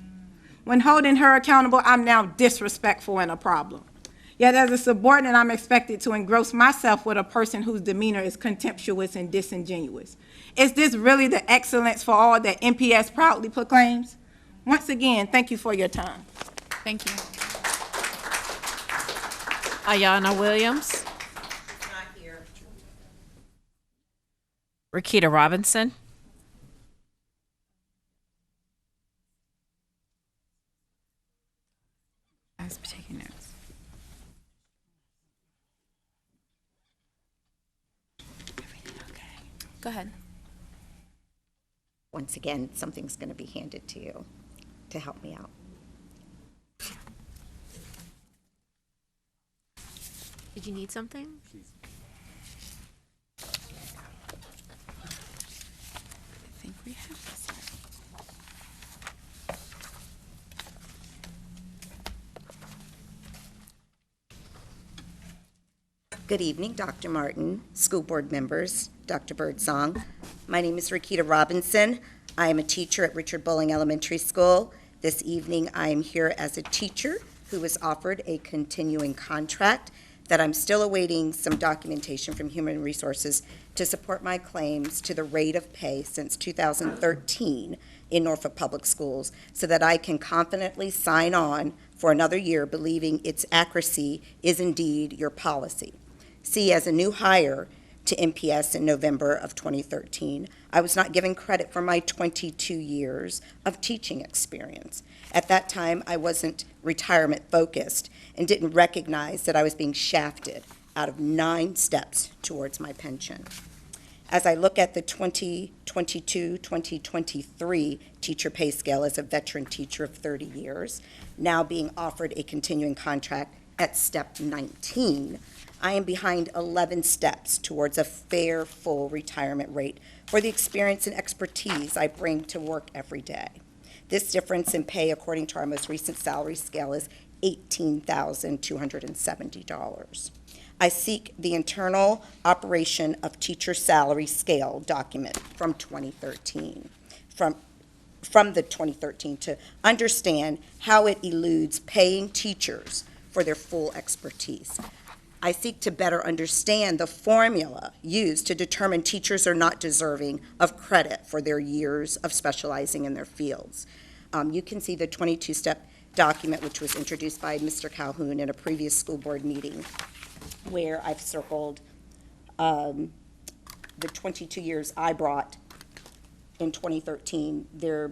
When holding her accountable, I'm now disrespectful and a problem. Yet as a subordinate, I'm expected to engross myself with a person whose demeanor is contemptuous and disingenuous. Is this really the excellence for all that NPS proudly proclaims? Once again, thank you for your time. Thank you. Ayana Williams. Not here. Rakita Robinson. I was taking notes. Everything okay? Go ahead. Once again, something's going to be handed to you to help me out. Did you need something? I think we have this here. Good evening, Dr. Martin, school board members, Dr. Birdsong. My name is Rakita Robinson. I am a teacher at Richard Bowling Elementary School. This evening, I am here as a teacher who was offered a continuing contract that I'm still awaiting some documentation from Human Resources to support my claims to the rate of pay since 2013 in Norfolk Public Schools so that I can confidently sign on for another year believing its accuracy is indeed your policy. See, as a new hire to NPS in November of 2013, I was not given credit for my 22 years of teaching experience. At that time, I wasn't retirement focused and didn't recognize that I was being shafted out of 9 steps towards my pension. As I look at the 2022-2023 teacher pay scale as a veteran teacher of 30 years, now being offered a continuing contract at step 19, I am behind 11 steps towards a fair, full retirement rate for the experience and expertise I bring to work every day. This difference in pay, according to our most recent salary scale, is $18,270. I seek the internal operation of teacher salary scale document from 2013, from the 2013 to understand how it eludes paying teachers for their full expertise. I seek to better understand the formula used to determine teachers are not deserving of credit for their years of specializing in their fields. You can see the 22-step document, which was introduced by Mr. Calhoun in a previous school board meeting, where I've circled the 22 years I brought in 2013. They're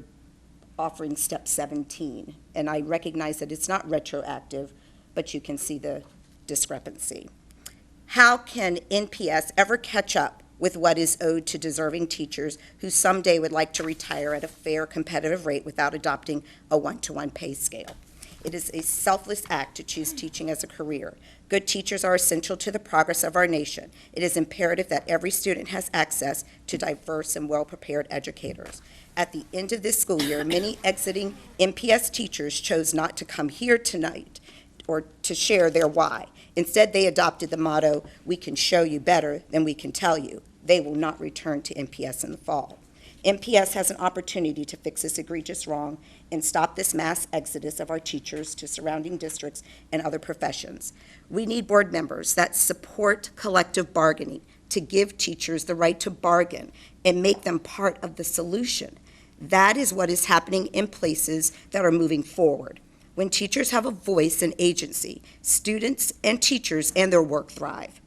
offering step 17, and I recognize that it's not retroactive, but you can see the discrepancy. How can NPS ever catch up with what is owed to deserving teachers who someday would like to retire at a fair, competitive rate without adopting a one-to-one pay scale? It is a selfless act to choose teaching as a career. Good teachers are essential to the progress of our nation. It is imperative that every student has access to diverse and well-prepared educators. At the end of this school year, many exiting NPS teachers chose not to come here tonight or to share their why. Instead, they adopted the motto, "We can show you better than we can tell you." They will not return to NPS in the fall. NPS has an opportunity to fix this egregious wrong and stop this mass exodus of our teachers to surrounding districts and other professions. We need board members that support collective bargaining to give teachers the right to bargain and make them part of the solution. That is what is happening in places that are moving forward. When teachers have a voice and agency, students and teachers and their work thrive.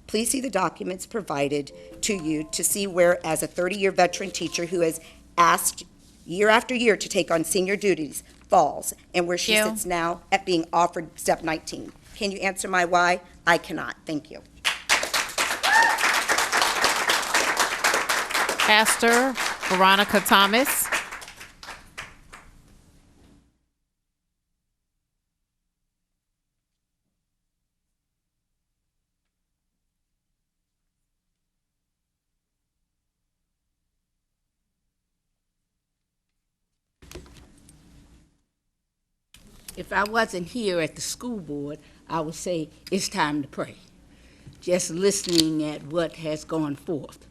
Please see the documents provided to you to see where, as a 30-year veteran teacher who has asked year after year to take on senior duties, falls, and where she sits now at being offered step 19. Can you answer my why? I cannot. Thank you. Pastor Veronica Thomas. If I wasn't here at the school board, I would say it's time to pray, just listening at what has gone forth.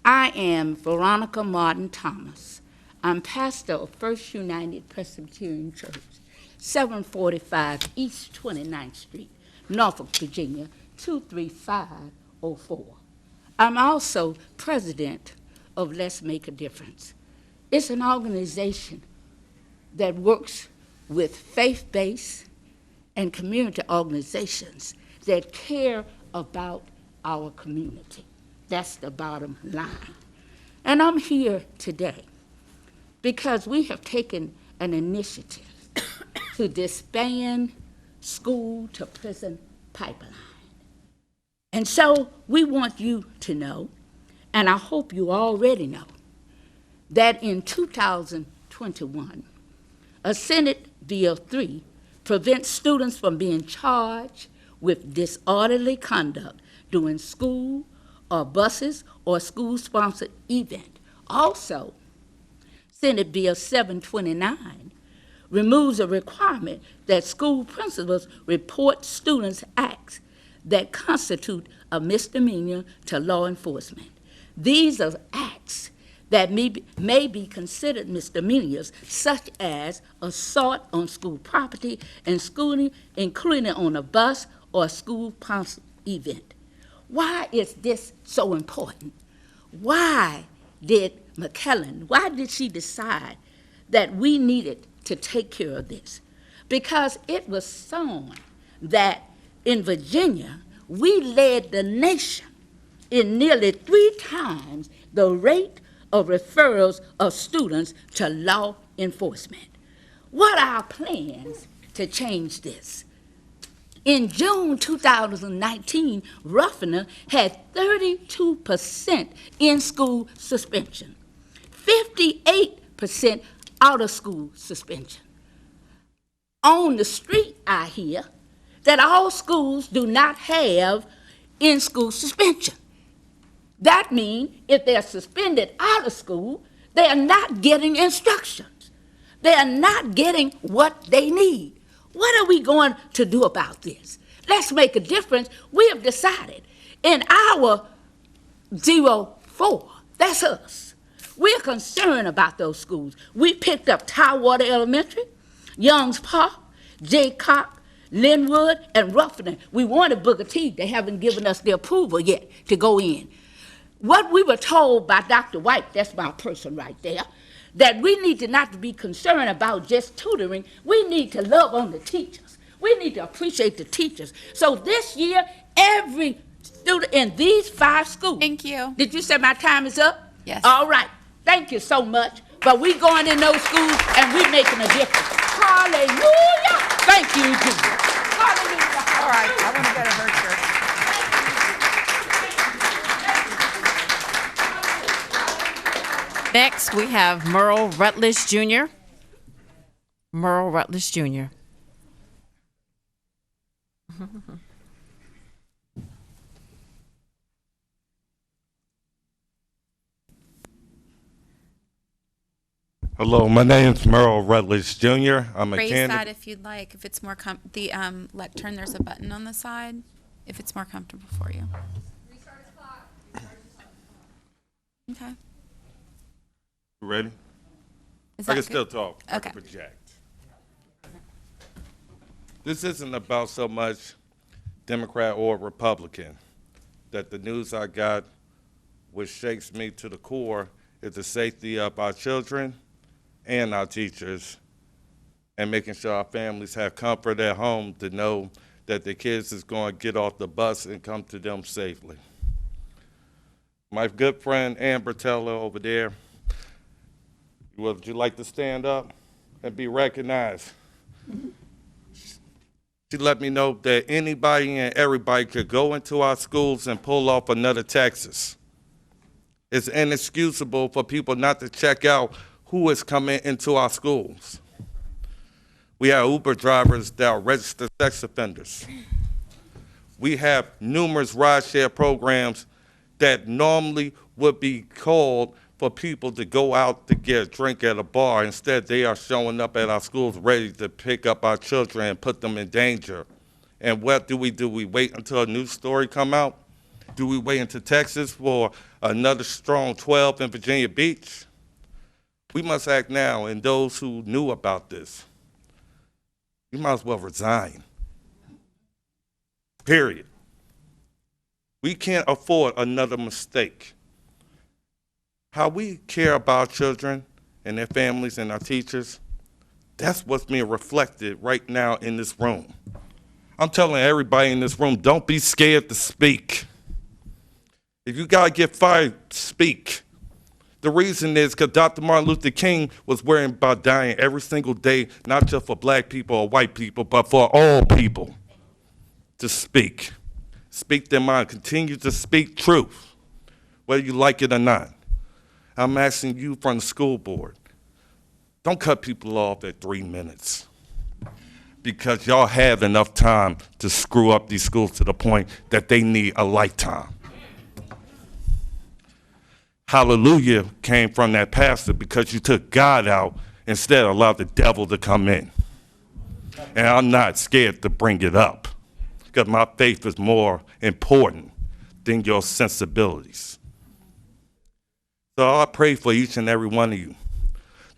I am Veronica Martin Thomas. I'm pastor of First United Presbyterian Church, 745 East 29th Street, Norfolk, Virginia, 23504. I'm also president of Let's Make a Difference. It's an organization that works with faith-based and community organizations that care about our community. That's the bottom line. And I'm here today because we have taken an initiative to disband school-to-prison pipeline. And so we want you to know, and I hope you already know, that in 2021, a Senate Bill 3 prevents students from being charged with disorderly conduct during school or buses or school-sponsored event. Also, Senate Bill 729 removes a requirement that school principals report students' acts that constitute a misdemeanor to law enforcement. These are acts that may be considered misdemeanors, such as assault on school property and schooling, including on a bus or a school-sponsored event. Why is this so important? Why did why did she decide that we needed to take care of this? Because it was shown that in Virginia, we led the nation in nearly 3 times the rate of referrals of students to law enforcement. What are our plans to change this? In June 2019, Ruffiner had 32% in-school suspension, 58% out-of-school suspension. On the street, I hear that all schools do not have in-school suspension. That means if they're suspended out of school, they are not getting instructions. They are not getting what they need. What are we going to do about this? Let's make a difference. We have decided in our 04, that's us. We're concerned about those schools. We picked up Tidewater Elementary, Young's Park, Jaycock, Linwood, and Ruffiner. We wanted Booker T. They haven't given us the approval yet to go in. What we were told by Dr. White, that's my person right there, that we need to not be concerned about just tutoring. We need to love on the teachers. We need to appreciate the teachers. So this year, every student in these 5 schools. Thank you. Did you say my time is up? Yes. All right. Thank you so much. But we going in those schools and we making a difference. Hallelujah. Thank you, Jesus. Hallelujah. All right. I want to go to her church. Next, we have Merle Rutledge Jr. Merle Rutledge Jr. Hello, my name is Merle Rutledge Jr. I'm a Raise candidate. that if you'd like. If it's more the lectern, there's a button on the side. If it's more comfortable for you. Okay. You ready? Is I that can still good? talk. I Okay. can project. This isn't about so much Democrat or Republican. That the news I got, which shakes me to the core, is the safety of our children and our teachers, and making sure our families have comfort at home to know that their kids is going to get off the bus and come to them safely. My good friend Amber Teller over there, would you like to stand up and be recognized? She let me know that anybody and everybody could go into our schools and pull off another Texas. It's inexcusable for people not to check out who is coming into our schools. We have Uber drivers that are registered sex offenders. We have numerous rideshare programs that normally would be called for people to go out to get a drink at a bar. Instead, they are showing up at our schools ready to pick up our children and put them in danger. And what do? We wait until a news story come out? Do we wait until Texas for another strong 12 in Virginia Beach? We must act now, and those who knew about this, you might as well resign. Period. We can't afford another mistake. How we care about children and their families and our teachers, that's what's being reflected right now in this room. I'm telling everybody in this room, don't be scared to speak. If you gotta get fired, speak. The reason is because Dr. Martin Luther King was worrying about dying every single day, not just for black people or white people, but for all people to speak. Speak their mind, continue to speak truth, whether you like it or not. I'm asking you from the school board, don't cut people off at 3 minutes, because y'all have enough time to screw up these schools to the point that they need a lifetime. Hallelujah came from that pastor because you took God out instead of allowed the devil to come in. And I'm not scared to bring it up because my faith is more important than your sensibilities. So I pray for each and every one of you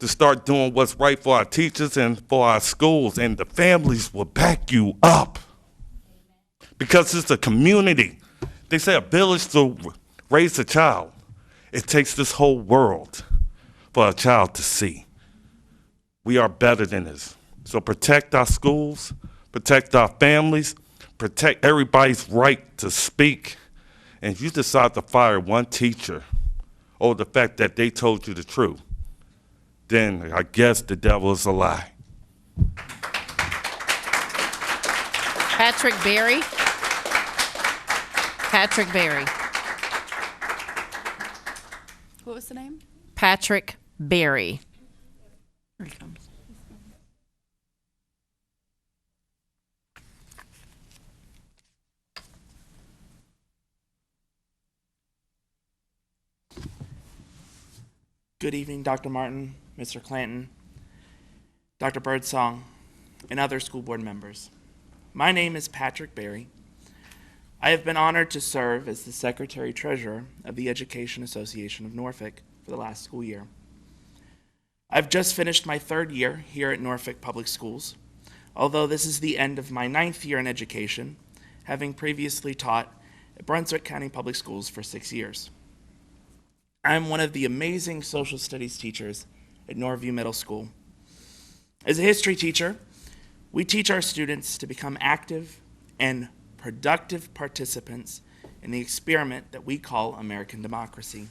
to start doing what's right for our teachers and for our schools, and the families will back you up because it's a community. They say a village to raise a child. It takes this whole world for a child to see. We are better than this. So protect our schools, protect our families, protect everybody's right to speak. And if you decide to fire one teacher over the fact that they told you the truth, then I guess the devil is a lie. Patrick Berry. Patrick Berry. What was the name? Patrick Berry. Here he comes. Good evening, Dr. Martin, Mr. Clanton, Dr. Birdsong, and other school board members. My name is Patrick Berry. I have been honored to serve as the Secretary-Treasurer of the Education Association of Norfolk for the last school year. I've just finished my 3rd year here at Norfolk Public Schools, although this is the end of my 9th year in education, having previously taught at Brunswick County Public Schools for 6 years. I'm one of the amazing social studies teachers at Norview Middle School. As a history teacher, we teach our students to become active and productive participants in the experiment that we call American democracy.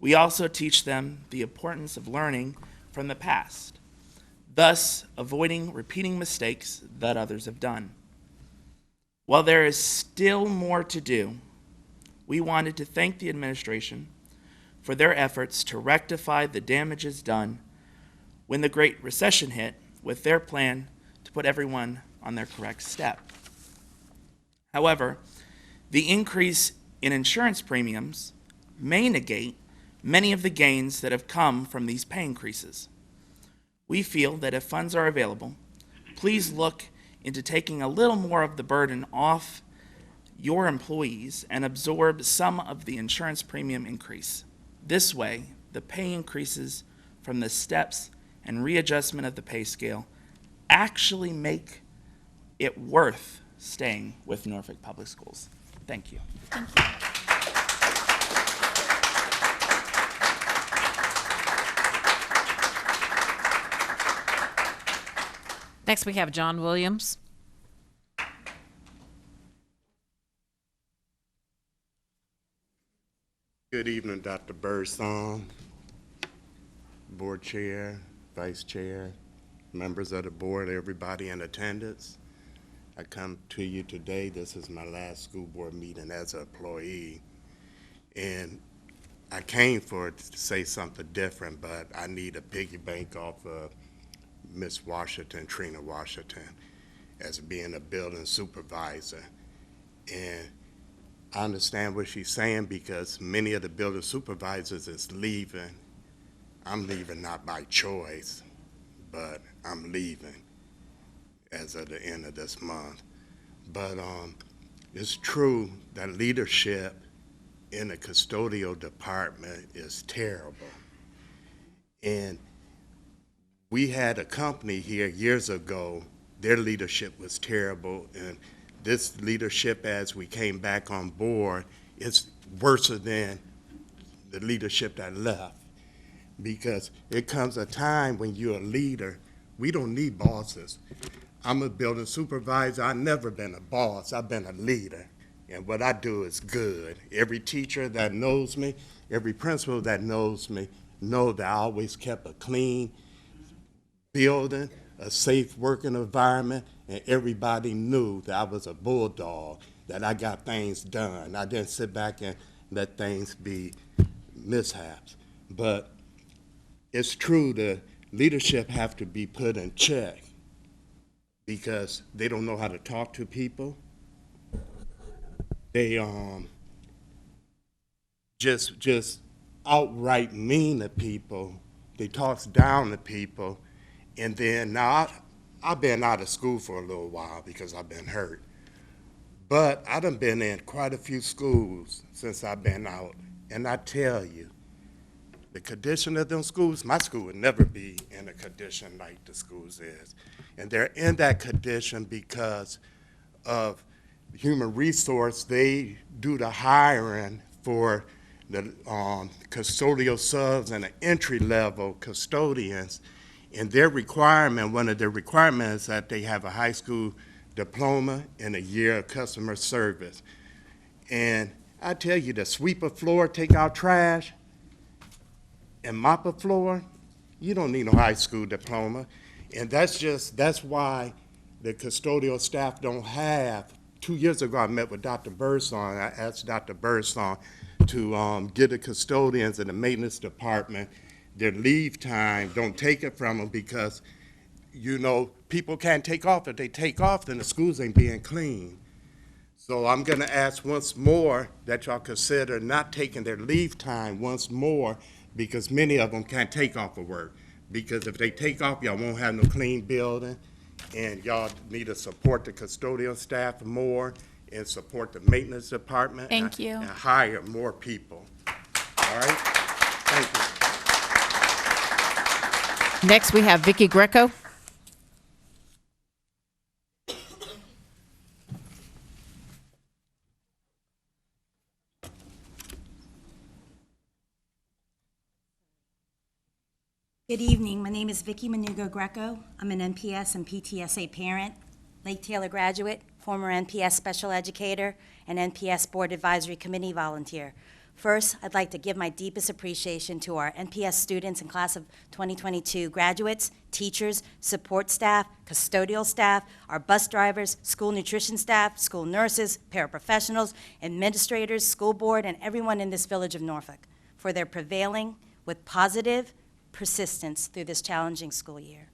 We also teach them the importance of learning from the past, thus avoiding repeating mistakes that others have done. While there is still more to do, we wanted to thank the administration for their efforts to rectify the damages done when the Great Recession hit with their plan to put everyone on their correct step. However, the increase in insurance premiums may negate many of the gains that have come from these pay increases. We feel that if funds are available, please look into taking a little more of the burden off your employees and absorb some of the insurance premium increase. This way, the pay increases from the steps and readjustment of the pay scale actually make it worth staying with Norfolk Public Schools. Thank you. Next, we have John Williams. Good evening, Dr. Birdsong, Board Chair, Vice Chair, members of the board, everybody in attendance. I come to you today. This is my last school board meeting as an employee. And I came for it to say something different, but I need a piggy bank off of Miss Washington, Trina Washington, as being a building supervisor. And I understand what she's saying because many of the building supervisors is leaving. I'm leaving not by choice, but I'm leaving as of the end of this month. But it's true that leadership in the custodial department is terrible. And we had a company here years ago, their leadership was terrible, and this leadership as we came back on board is worse than the leadership that left. Because it comes a time when you're a leader, we don't need bosses. I'm a building supervisor, I've never been a boss, I've been a leader. And what I do is good. Every teacher that knows me, every principal that knows me, know that I always kept a clean building, a safe working environment, and everybody knew that I was a bulldog, that I got things done. I didn't sit back and let things be mishaps. But it's true the leadership have to be put in check because they don't know how to talk to people. They just outright mean to people. They talk down to people. And then now I've been out of school for a little while because I've been hurt. But I done been in quite a few schools since I've been out. And I tell you, the condition of them schools, my school would never be in a condition like the schools is. And they're in that condition because of human resource. They do the hiring for the custodial subs and the entry-level custodians. And their requirement, one of their requirements is that they have a high school diploma and a year of customer service. And I tell you, to sweep a floor, take out trash, and mop a floor, you don't need no high school diploma. And that's why the custodial staff don't have. 2 years ago, I met with Dr. Birdsong. I asked Dr. Birdsong to get the custodians in the maintenance department their leave time, don't take it from them because, you know, people can't take off. If they take off, then the schools ain't being clean. So I'm gonna ask once more that y'all consider not taking their leave time once more because many of them can't take off of work. Because if they take off, y'all won't have no clean building, and y'all need to support the custodial staff more and support the maintenance department. Thank you. And hire more people. All right? Thank you. Next, we have Vicky Greco. Good evening. My name is Vicky Manugo Greco. I'm an NPS and PTSA parent, Lake Taylor graduate, former NPS special educator, and NPS Board Advisory Committee volunteer. First, I'd like to give my deepest appreciation to our NPS students in class of 2022 graduates, teachers, support staff, custodial staff, our bus drivers, school nutrition staff, school nurses, paraprofessionals, administrators, school board, and everyone in this village of Norfolk for their prevailing with positive persistence through this challenging school year.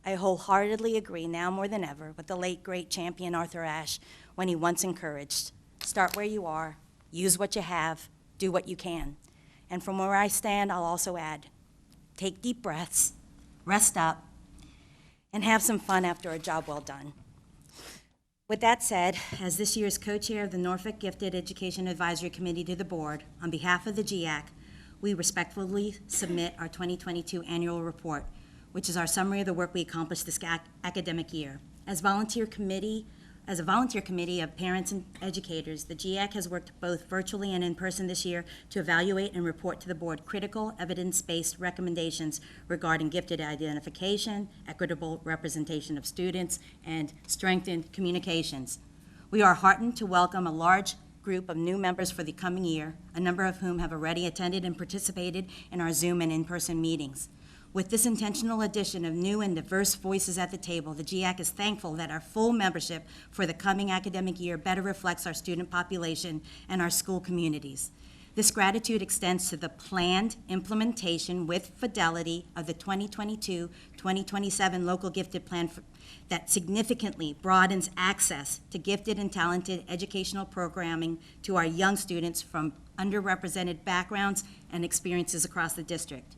I wholeheartedly agree now more than ever with the late great champion Arthur Ashe when he once encouraged, start where you are, use what you have, do what you can. And from where I stand, I'll also add, take deep breaths, rest up, and have some fun after a job well done. With that said, as this year's co-chair of the Norfolk Gifted Education Advisory Committee to the board, on behalf of the GIAC, we respectfully submit our 2022 annual report, which is our summary of the work we accomplished this academic year. As a volunteer committee of parents and educators, the GIAC has worked both virtually and in person this year to evaluate and report to the board critical evidence-based recommendations regarding gifted identification, equitable representation of students, and strengthened communications. We are heartened to welcome a large group of new members for the coming year, a number of whom have already attended and participated in our Zoom and in-person meetings. With this intentional addition of new and diverse voices at the table, the GIAC is thankful that our full membership for the coming academic year better reflects our student population and our school communities. This gratitude extends to the planned implementation with fidelity of the 2022-2027 local gifted plan that significantly broadens access to gifted and talented educational programming to our young students from underrepresented backgrounds and experiences across the district.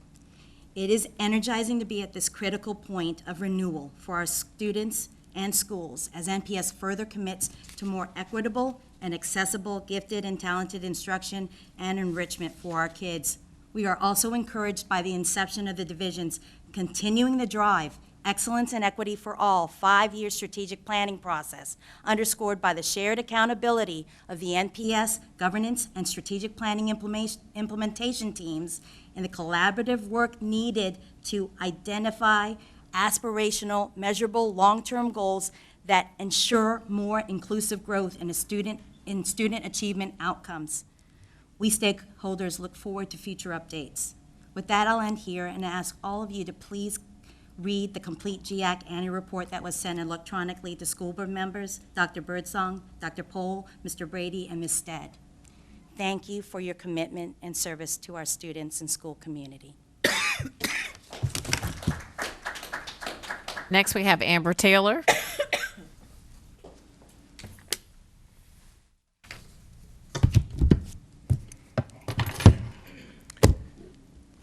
It is energizing to be at this critical point of renewal for our students and schools as NPS further commits to more equitable and accessible gifted and talented instruction and enrichment for our kids. We are also encouraged by the inception of the division's Continuing the Drive, Excellence and Equity for All 5-year strategic planning process, underscored by the shared accountability of the NPS governance and strategic planning implementation teams and the collaborative work needed to identify aspirational, measurable, long-term goals that ensure more inclusive growth in student achievement outcomes. We stakeholders look forward to future updates. With that, I'll end here and ask all of you to please read the complete GIAC annual report that was sent electronically to school board members, Dr. Birdsong, Dr. Pohl, Mr. Brady, and Ms. Stead. Thank you for your commitment and service to our students and school community. Next, we have Amber Taylor.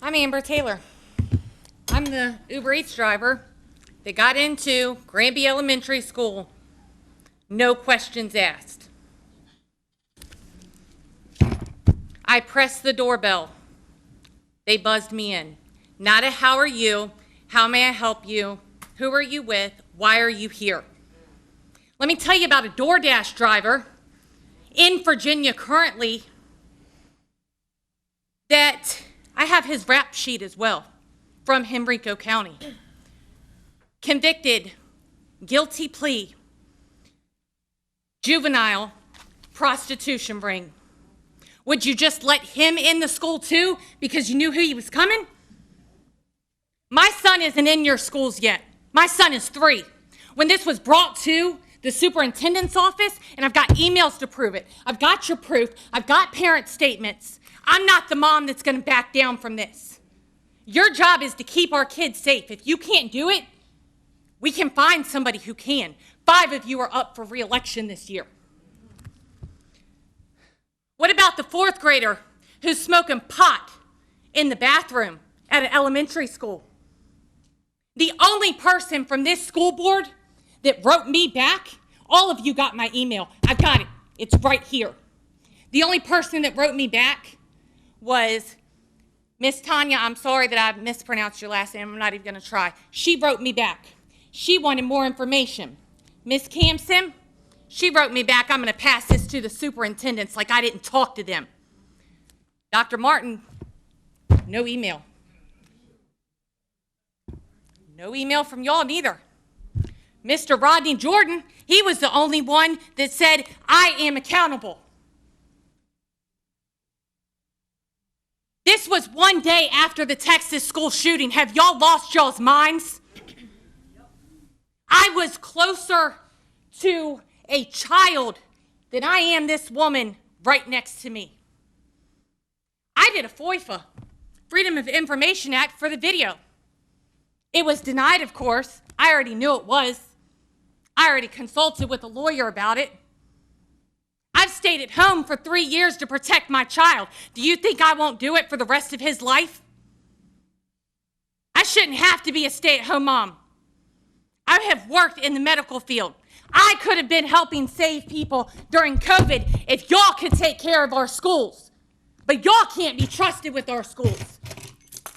I'm Amber Taylor. I'm the Uber Eats driver that got into Granby Elementary School. No questions asked. I pressed the doorbell. They buzzed me in. Not a how are you, how may I help you, who are you with, why are you here? Let me tell you about a DoorDash driver in Virginia currently that I have his rap sheet as well from Henrico County. Convicted, guilty plea, juvenile prostitution ring. Would you just let him in the school too because you knew who he was coming? My son isn't in your schools yet. My son is 3. When this was brought to the superintendent's office, and I've got emails to prove it, I've got your proof, I've got parent statements, I'm not the mom that's gonna back down from this. Your job is to keep our kids safe. If you can't do it, we can find somebody who can. 5 of you are up for re-election this year. What about the 4th grader who's smoking pot in the bathroom at an elementary school? The only person from this school board that wrote me back, all of you got my email. I've got it. It's right here. The only person that wrote me back was Miss Tanya. I'm sorry that I mispronounced your last name. I'm not even going to try. She wrote me back. She wanted more information. Miss Campson, she wrote me back, I'm going to pass this to the superintendents like I didn't talk to them. Dr. Martin, no email. No email from y'all neither. Mr. Rodney Jordan, he was the only one that said, I am accountable. This was one day after the Texas school shooting. Have y'all lost y'all's minds? I was closer to a child than I am this woman right next to me. I did a FOIA, Freedom of Information Act, for the video. It was denied, of course, I already knew it was. I already consulted with a lawyer about it. I've stayed at home for 3 years to protect my child. Do you think I won't do it for the rest of his life? I shouldn't have to be a stay-at-home mom. I have worked in the medical field. I could have been helping save people during COVID if y'all could take care of our schools. But y'all can't be trusted with our schools.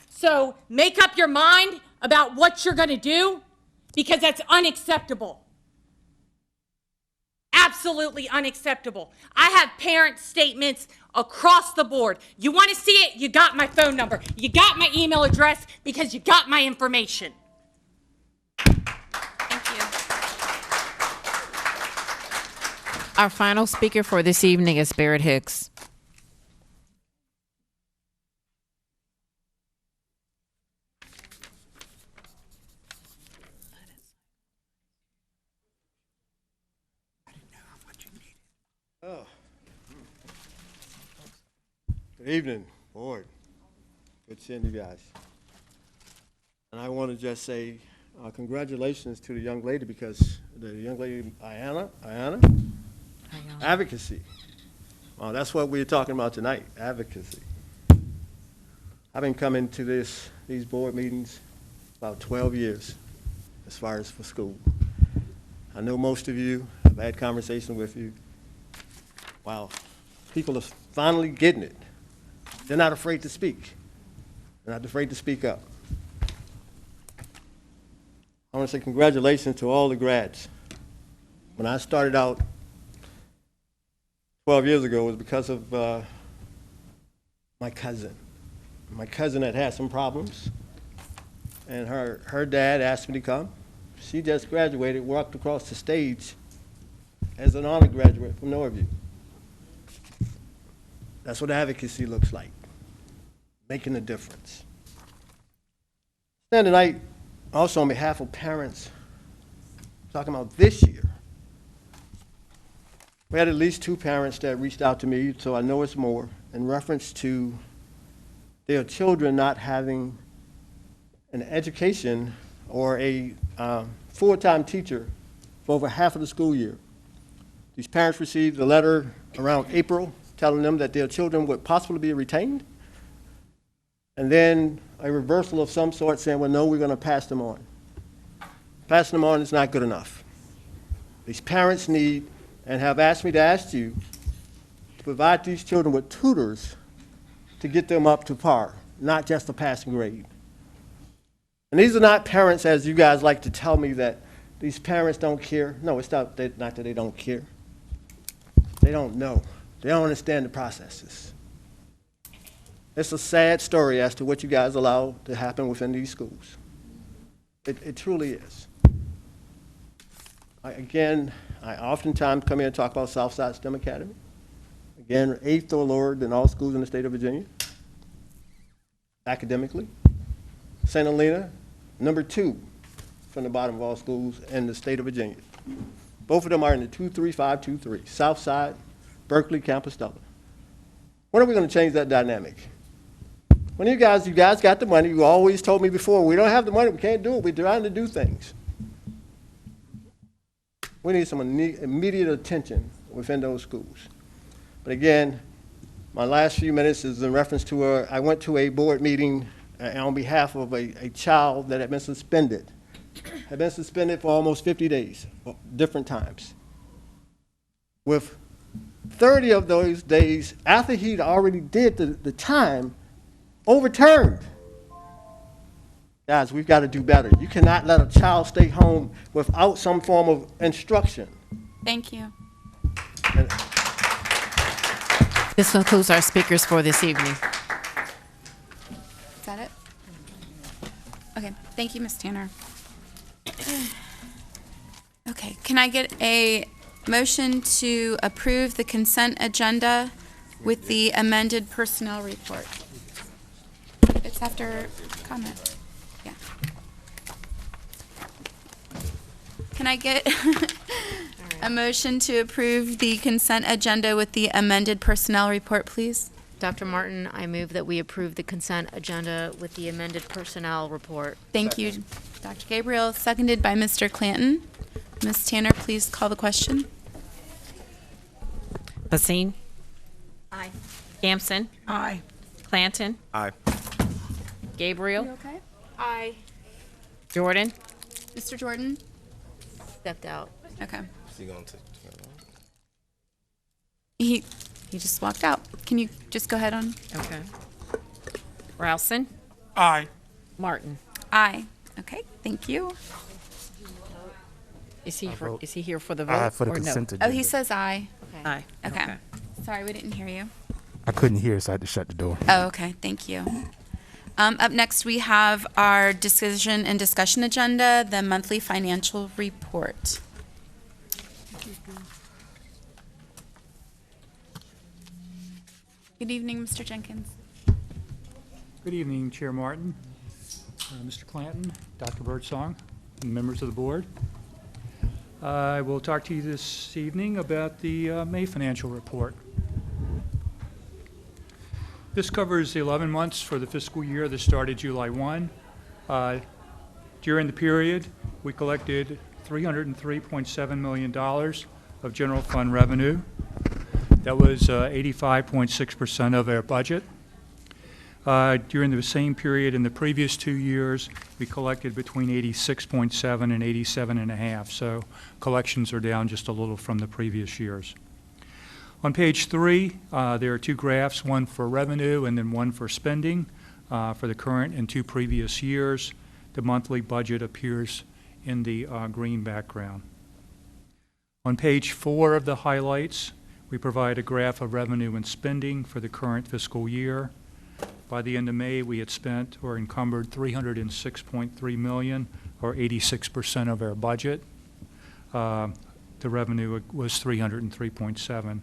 So make up your mind about what you're going to do, because that's unacceptable. Absolutely unacceptable. I have parent statements across the board. You want to see it? You got my phone number. You got my email address because you got my information. Our final speaker for this evening is Barrett Hicks. Oh. Good evening, board. Good seeing you guys. And I want to just say congratulations to the young lady, because the young lady, Ayana, advocacy. Well, that's what we're talking about tonight, advocacy. I've been coming to these board meetings about 12 years, as far as for school. I know most of you. I've had conversations with you. Wow, people are finally getting it. They're not afraid to speak. They're not afraid to speak up. I want to say congratulations to all the grads. When I started out 12 years ago, it was because of my cousin. My cousin had some problems, and her dad asked me to come. She just graduated, walked across the stage as an honor graduate from Norview. That's what advocacy looks like, making a difference. And tonight, also on behalf of parents, talking about this year, we had at least 2 parents that reached out to me, so I know it's more, in reference to their children not having an education or a full-time teacher for over half of the school year. These parents received a letter around April telling them that their children would possibly be retained, and then a reversal of some sort saying, well, no, we're going to pass them on. Passing them on is not good enough. These parents need, and have asked me to ask you, to provide these children with tutors to get them up to par, not just a passing grade. And these are not parents, as you guys like to tell me, that these parents don't care. No, it's not that they don't care. They don't know. They don't understand the processes. It's a sad story as to what you guys allow to happen within these schools. It truly is. I oftentimes come here and talk about Southside STEM Academy. Again, 8th or lower than all schools in the state of Virginia, academically. St. Helena, number 2 from the bottom of all schools in the state of Virginia. Both of them are in the 23523, Southside, Berkeley, Compostela. When are we going to change that dynamic? When you guys got the money, you always told me before, we don't have the money, we can't do it, we're trying to do things. We need some immediate attention within those schools. But again, my last few minutes is in reference to I went to a board meeting on behalf of a child that had been suspended. Had been suspended for almost 50 days, different times. With 30 of those days, after he'd already did the time, overturned. Guys, we've got to do better. You cannot let a child stay home without some form of instruction. Thank you. This concludes our speakers for this evening. Is that it? Okay, thank you, Ms. Tanner. Okay, can I get a motion to approve the consent agenda with the amended personnel report? It's after comment. Yeah. Can I get a motion to approve the consent agenda with the amended personnel report, please? Dr. Martin, I move that we approve the consent agenda with the amended personnel report. Thank you. Dr. Gabriel, seconded by Mr. Clanton. Ms. Tanner, please call the question. Basine? Aye. Campson? Aye. Clanton? Aye. Gabriel? Okay. Aye. Jordan? Mr. Jordan? Stepped out. Okay. Is he going to? He just walked out. Can you just go ahead on? Okay. Ralston? Aye. Martin? Aye. Okay, thank you. Is he here for the vote? Aye for the or consent no? agenda. Oh, he says aye. Aye. Okay. Sorry, we didn't hear you. I couldn't hear, so I had to shut the door. Oh, okay, thank you. Up next, we have our decision and discussion agenda, the monthly financial report. Good evening, Mr. Jenkins. Good evening, Chair Martin, Mr. Clanton, Dr. Birdsong, and members of the board. I will talk to you this evening about the May financial report. This covers the 11 months for the fiscal year that started July 1. During the period, we collected $303.7 million of general fund revenue. That was 85.6% of our budget. During the same period in the previous 2 years, we collected between 86.7 and 87.5, so collections are down just a little from the previous years. On page 3, there are 2 graphs, one for revenue and then one for spending for the current and 2 previous years. The monthly budget appears in the green background. On page 4 of the highlights, we provide a graph of revenue and spending for the current fiscal year. By the end of May, we had spent or encumbered $306.3 million, or 86% of our budget. The revenue was $303.7.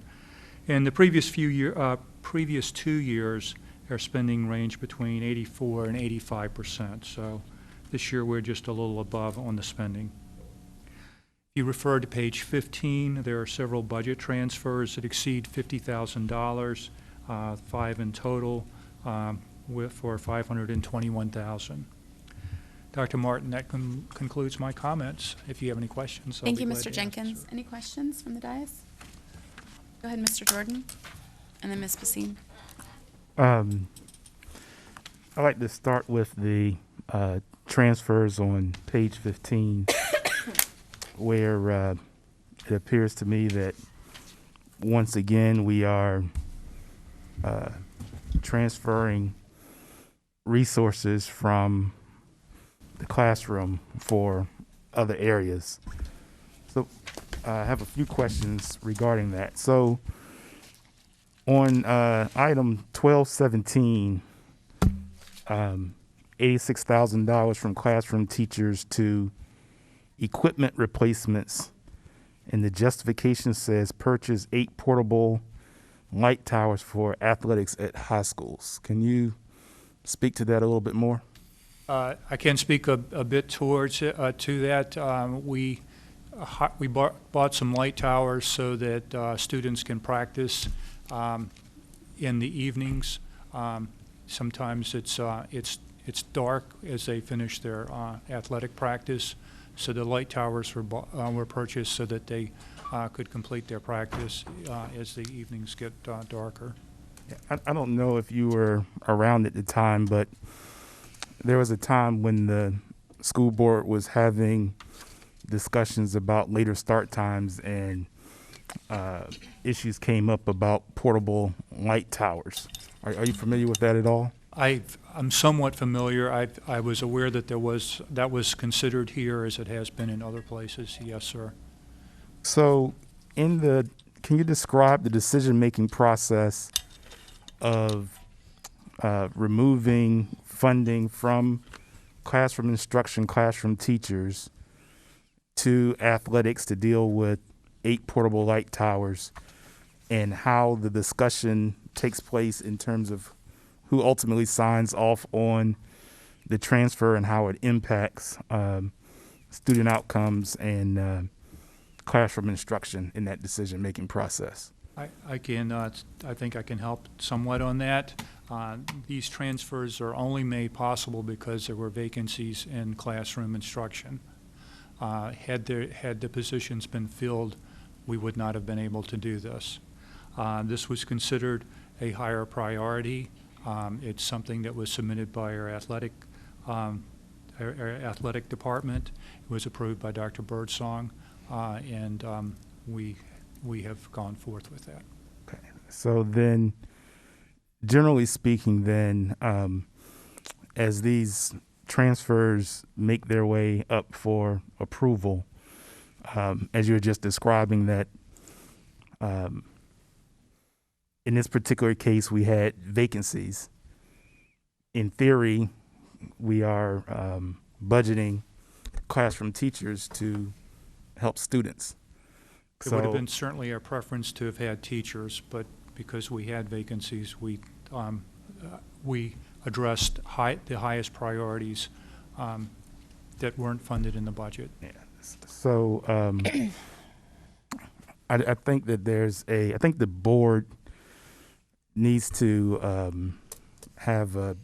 In the previous previous 2 years, our spending ranged between 84 and 85%. So this year, we're just a little above on the spending. If you refer to page 15, there are several budget transfers that exceed $50,000, 5 in total, for $521,000. Dr. Martin, that concludes my comments. If you have any questions, Thank you, I'll be glad Mr. to Jenkins. answer. Any questions from the dais? Go ahead, Mr. Jordan, and then Ms. Basine. I'd like to start with the transfers on page 15, where it appears to me that once again we are transferring resources from the classroom for other areas. So I have a few questions regarding that. So on item 1217, $86,000 from classroom teachers to equipment replacements, and the justification says purchase 8 portable light towers for athletics at high schools. Can you speak to that a little bit more? I can speak a bit towards to that. We bought some light towers so that students can practice in the evenings. Sometimes it's dark as they finish their athletic practice, so the light towers were purchased so that they could complete their practice as the evenings get darker. I don't know if you were around at the time, but there was a time when the school board was having discussions about later start times, and issues came up about portable light towers. Are you familiar with that at all? I'm somewhat familiar. I was aware that that was considered here as it has been in other places. Yes, sir. So can you describe the decision-making process of removing funding from classroom instruction, classroom teachers, to athletics to deal with 8 portable light towers, and how the discussion takes place in terms of who ultimately signs off on the transfer and how it impacts student outcomes and classroom instruction in that decision-making process? I think I can help somewhat on that. These transfers are only made possible because there were vacancies in classroom instruction. Had the positions been filled, we would not have been able to do this. This was considered a higher priority. It's something that was submitted by our athletic department. It was approved by Dr. Birdsong, and we have gone forth with that. Okay. So then, generally speaking, then, as these transfers make their way up for approval, as you were just describing that, in this particular case, we had vacancies. In theory, we are budgeting classroom teachers to help students. It would have been certainly our preference to have had teachers, but because we had vacancies, we addressed the highest priorities that weren't funded in the budget. Yeah. So I think that I think the board needs to have a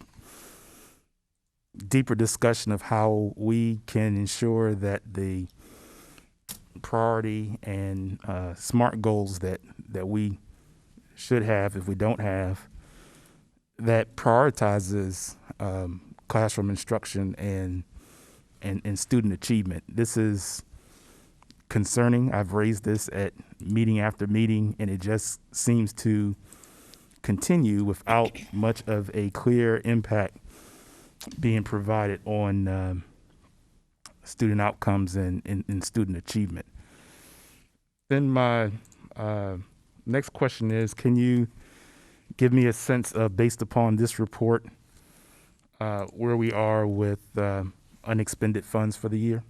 deeper discussion of how we can ensure that the priority and SMART goals that we should have, if we don't have, that prioritizes classroom instruction and student achievement. This is concerning. I've raised this at meeting after meeting, and it just seems to continue without much of a clear impact being provided on student outcomes and student achievement. Then my next question is, can you give me a sense of, based upon this report, where we are with unexpended funds for the year?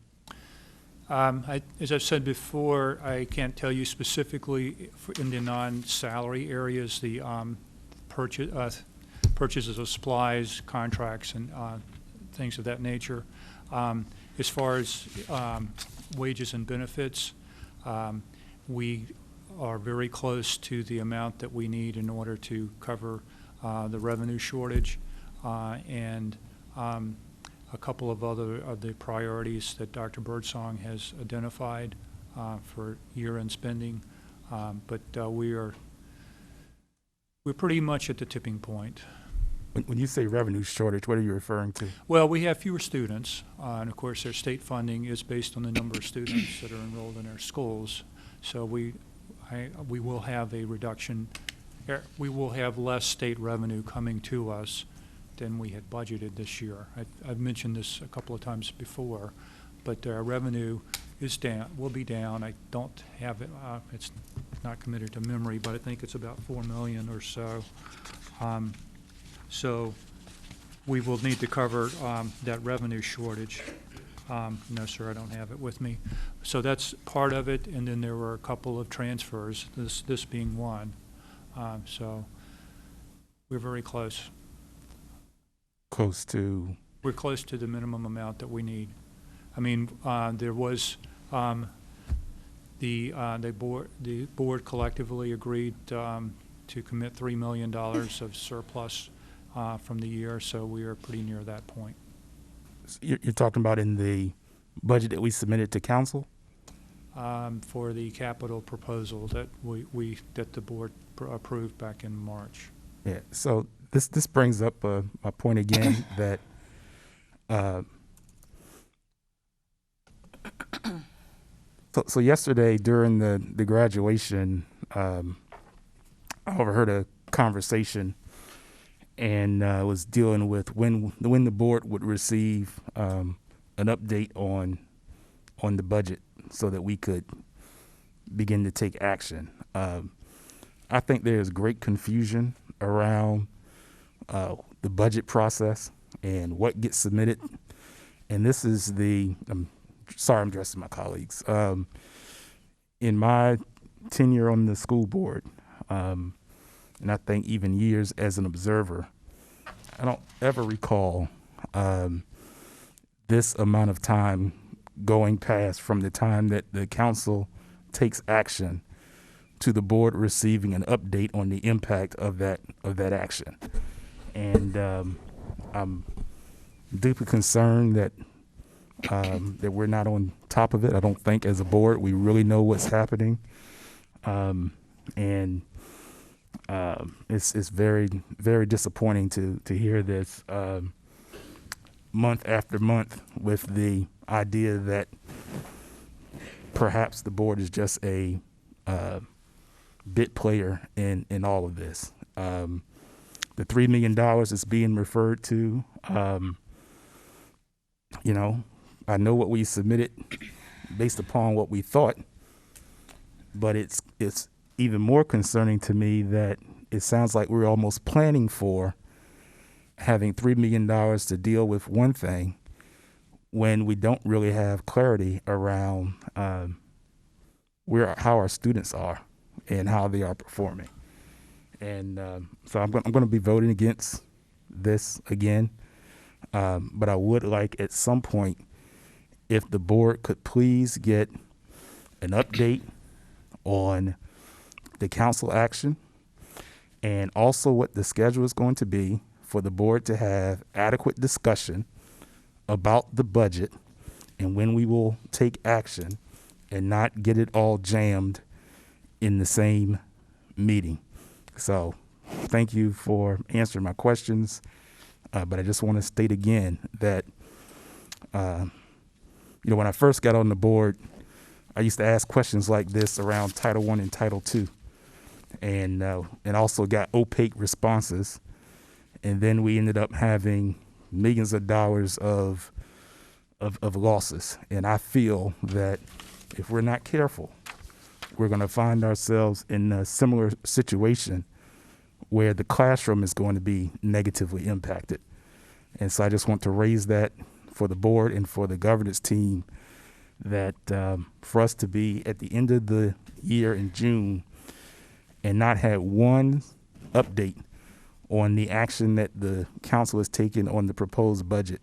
As I've said before, I can't tell you specifically in the non-salary areas, the purchases of supplies, contracts, and things of that nature. As far as wages and benefits, we are very close to the amount that we need in order to cover the revenue shortage, and a couple of other of the priorities that Dr. Birdsong has identified for year-end spending, but we're pretty much at the tipping point. When you say revenue shortage, what are you referring to? Well, we have fewer students, and of course, their state funding is based on the number of students that are enrolled in our schools. So we will have a reduction. We will have less state revenue coming to us than we had budgeted this year. I've mentioned this a couple of times before, but our revenue is down. Will be down. I don't have it. It's not committed to memory, but I think it's about $4 million or so. So we will need to cover that revenue shortage. No, sir, I don't have it with me. So that's part of it, and then there were a couple of transfers, this being one. So we're very close. Close to? We're close to the minimum amount that we need. I mean, there was the board collectively agreed to commit $3 million of surplus from the year, so we are pretty near that point. You're talking about in the budget that we submitted to council? For the capital proposal that that the board approved back in March. Yeah. So this brings up a point again that so yesterday during the graduation, I overheard a conversation and was dealing with when the board would receive an update on the budget so that we could begin to take action. I think there's great confusion around the budget process and what gets submitted. And this is I'm sorry, I'm addressing my colleagues. In my tenure on the school board, and I think even years as an observer, I don't ever recall this amount of time going past from the time that the council takes action to the board receiving an update on the impact of that action. And I'm deeply concerned that that we're not on top of it. I don't think as a board we really know what's happening, and it's very, very disappointing to hear this month after month, with the idea that perhaps the board is just a bit player in all of this. The $3 million is being referred to. I know what we submitted based upon what we thought, but it's even more concerning to me that it sounds like we're almost planning for having $3 million to deal with one thing when we don't really have clarity around how our students are and how they are performing. And so I'm going to be voting against this again, but I would like at some point if the board could please get an update on the council action and also what the schedule is going to be for the board to have adequate discussion about the budget and when we will take action, and not get it all jammed in the same meeting. So thank you for answering my questions, but I just want to state again that when I first got on the board, I used to ask questions like this around Title I and Title II, and also got opaque responses. And then we ended up having millions of dollars of losses. And I feel that if we're not careful, we're going to find ourselves in a similar situation where the classroom is going to be negatively impacted. And so I just want to raise that for the board and for the governance team, that for us to be at the end of the year in June and not have one update on the action that the council has taken on the proposed budget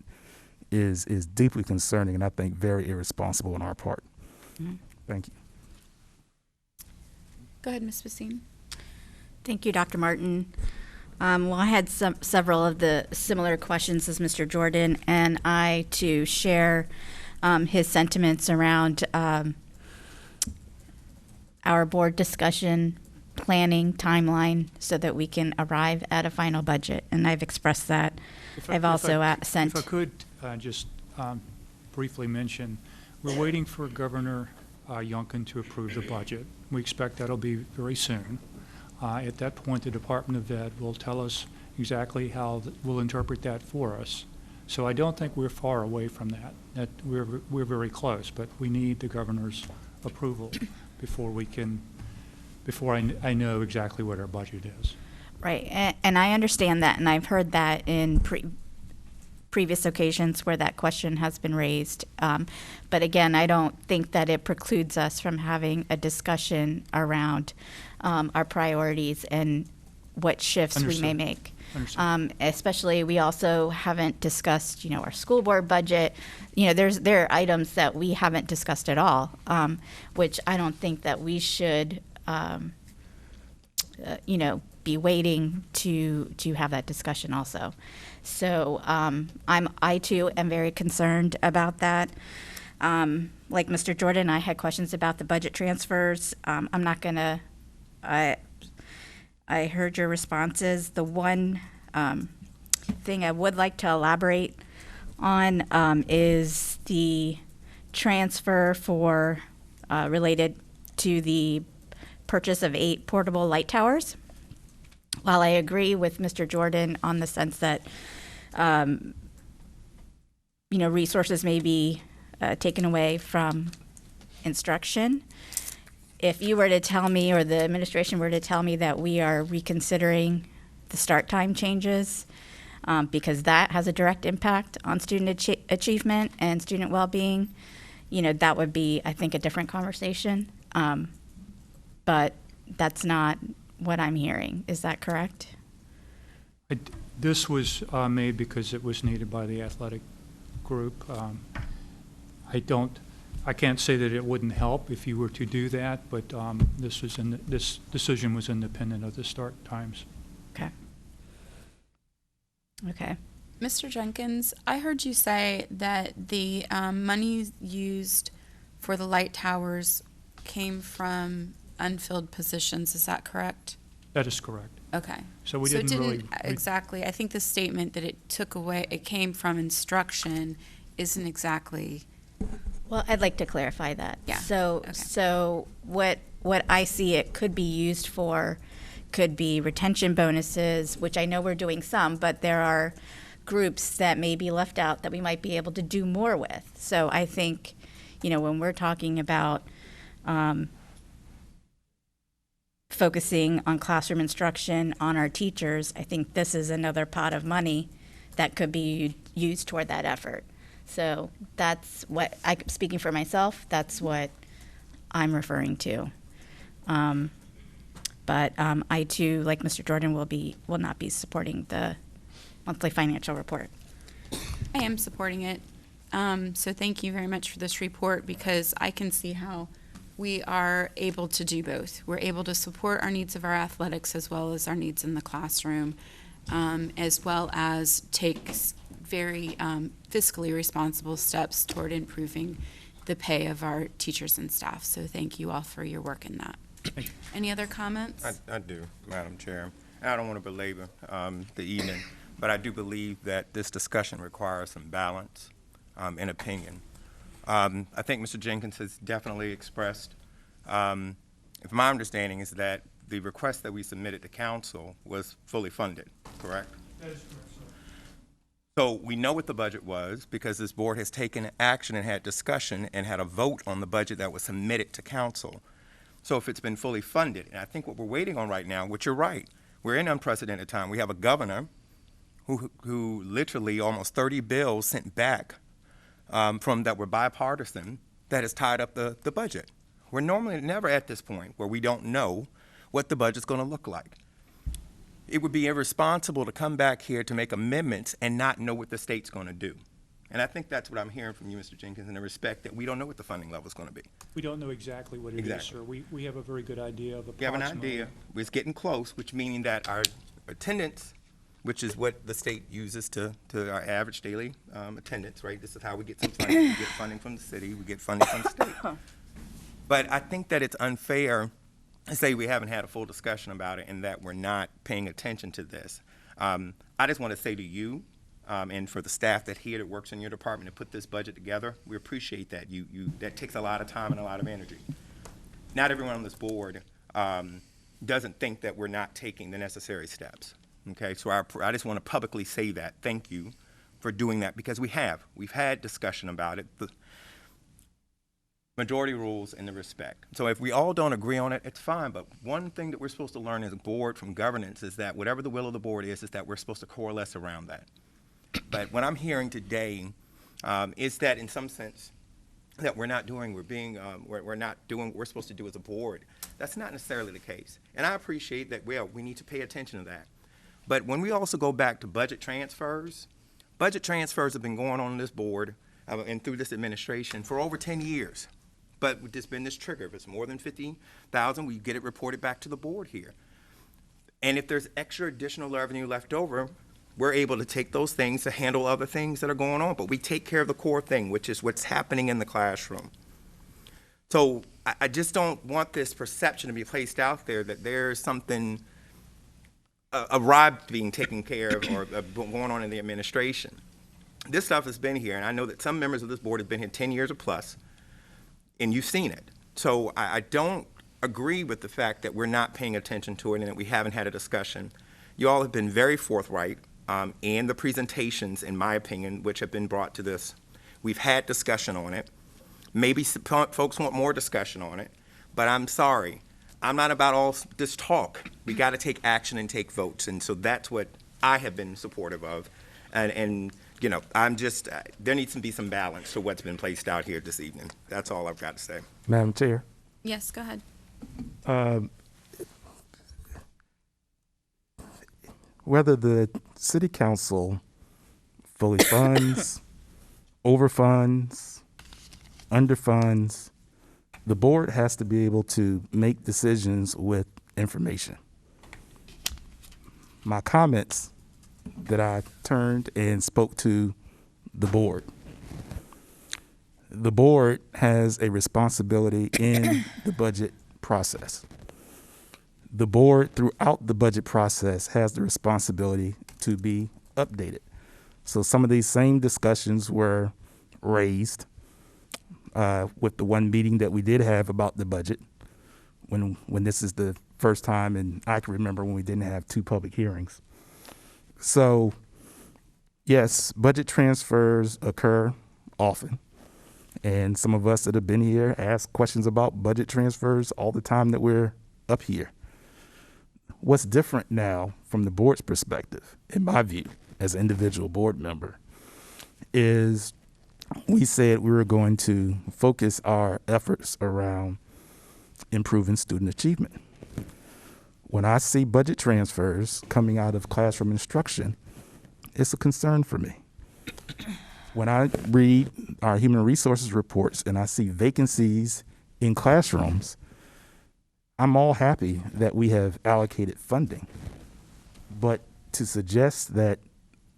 is deeply concerning, and I think very irresponsible on our part. Mm-hmm. Thank you. Go ahead, Ms. Basine. Thank you, Dr. Martin. Well, I had several of the similar questions as Mr. Jordan, and I, too, share his sentiments around our board discussion, planning, timeline, so that we can arrive at a final budget. And I've expressed that. I've also sent. If I could just briefly mention, we're waiting for Governor Youngkin to approve the budget. We expect that'll be very soon. At that point, the Department of Ed will tell us exactly how we'll interpret that for us. So I don't think we're far away from that. That we're very close, but we need the governor's approval before I know exactly what our budget is. Right, and I understand that, and I've heard that in previous occasions where that question has been raised. But again, I don't think that it precludes us from having a discussion around our priorities and what shifts we may make. Especially, we also haven't discussed, our school board budget. There are items that we haven't discussed at all, which I don't think that we should, be waiting to have that discussion also. So I too am very concerned about that. Like Mr. Jordan, I had questions about the budget transfers. I'm not gonna. I heard your responses. The one thing I would like to elaborate on is the transfer for related to the purchase of 8 portable light towers. While I agree with Mr. Jordan on the sense that resources may be taken away from instruction, if you were to tell me, or the administration were to tell me, that we are reconsidering the start time changes, because that has a direct impact on student achievement and student well-being, that would be, I think, a different conversation. But that's not what I'm hearing. Is that correct? This was made because it was needed by the athletic group. I don't I can't say that it wouldn't help if you were to do that, but this decision was independent of the start times. Okay. Okay. Mr. Jenkins, I heard you say that the money used for the light towers came from unfilled positions. Is that correct? That is correct. Okay. So we it didn't really exactly. I think the statement that it came from instruction isn't exactly. Well, I'd like to clarify that. Yeah. So, Okay. so what I see it could be used for could be retention bonuses, which I know we're doing some, but there are groups that may be left out that we might be able to do more with. So I think, when we're talking about focusing on classroom instruction, on our teachers, I think this is another pot of money that could be used toward that effort. So that's what speaking for myself, that's what I'm referring to. But I too, like Mr. Jordan, will not be supporting the monthly financial report. I am supporting it. So thank you very much for this report, because I can see how we are able to do both. We're able to support our needs of our athletics as well as our needs in the classroom, as well as take very fiscally responsible steps toward improving the pay of our teachers and staff. So thank you all for your work in that. Any other comments? I do, Madam Chair. I don't want to belabor the evening, but I do believe that this discussion requires some balance and opinion. I think Mr. Jenkins has definitely expressed, if my understanding is that the request that we submitted to council was fully funded, correct? That is correct, sir. So we know what the budget was because this board has taken action and had discussion and had a vote on the budget that was submitted to council. So if it's been fully funded, and I think what we're waiting on right now, which you're right, we're in unprecedented time. We have a governor who literally almost 30 bills sent back from that were bipartisan that has tied up the budget. We're normally never at this point where we don't know what the budget's going to look like. It would be irresponsible to come back here to make amendments and not know what the state's going to do. And I think that's what I'm hearing from you, Mr. Jenkins, in the respect that we don't know what the funding level is going to be. We don't know exactly what it is, sir. We have a very good idea of We have approximately. an idea. It's getting close, which meaning that our attendance, which is what the state uses to our average daily attendance, right? This is how we get some funding. We get funding from the city. We get funding from the state. But I think that it's unfair to say we haven't had a full discussion about it and that we're not paying attention to this. I just want to say to you and for the staff that here that works in your department to put this budget together, we appreciate that. That takes a lot of time and a lot of energy. Not everyone on this board doesn't think that we're not taking the necessary steps. Okay, so I just want to publicly say that. Thank you for doing that, because we've had discussion about it. The majority rules and the respect. So if we all don't agree on it, it's fine, but one thing that we're supposed to learn as a board from governance is that whatever the will of the board is that we're supposed to coalesce around that. But what I'm hearing today is that in some sense that we're not doing what we're supposed to do as a board. That's not necessarily the case. And I appreciate that we need to pay attention to that. But when we also go back to budget transfers have been going on this board and through this administration for over 10 years. But there's been this trigger. If it's more than $50,000, we get it reported back to the board here. And if there's extra additional revenue left over, we're able to take those things to handle other things that are going on. But we take care of the core thing, which is what's happening in the classroom. So I just don't want this perception to be placed out there that there's something arrived being taken care of or going on in the administration. This stuff has been here, and I know that some members of this board have been here 10 years or plus, and you've seen it. So I don't agree with the fact that we're not paying attention to it and that we haven't had a discussion. You all have been very forthright in the presentations, in my opinion, which have been brought to this. We've had discussion on it. Maybe folks want more discussion on it, but I'm sorry. I'm not about all this talk. We got to take action and take votes, and so that's what I have been supportive of. And you know, I'm just, there needs to be some balance to what's been placed out here this evening. That's all I've got to say. Madam Chair. Yes, go ahead. Whether the city council fully funds, overfunds, underfunds. The board has to be able to make decisions with information. My comments that I turned and spoke to the board. The board has a responsibility in the budget process. The board, throughout the budget process, has the responsibility to be updated. So some of these same discussions were raised with the one meeting that we did have about the budget, when this is the first time, and I can remember when we didn't have 2 public hearings. So, yes, budget transfers occur often, and some of us that have been here ask questions about budget transfers all the time that we're up here. What's different now from the board's perspective, in my view, as an individual board member, is we said we were going to focus our efforts around improving student achievement. When I see budget transfers coming out of classroom instruction, it's a concern for me. When I read our human resources reports and I see vacancies in classrooms, I'm all happy that we have allocated funding. But to suggest that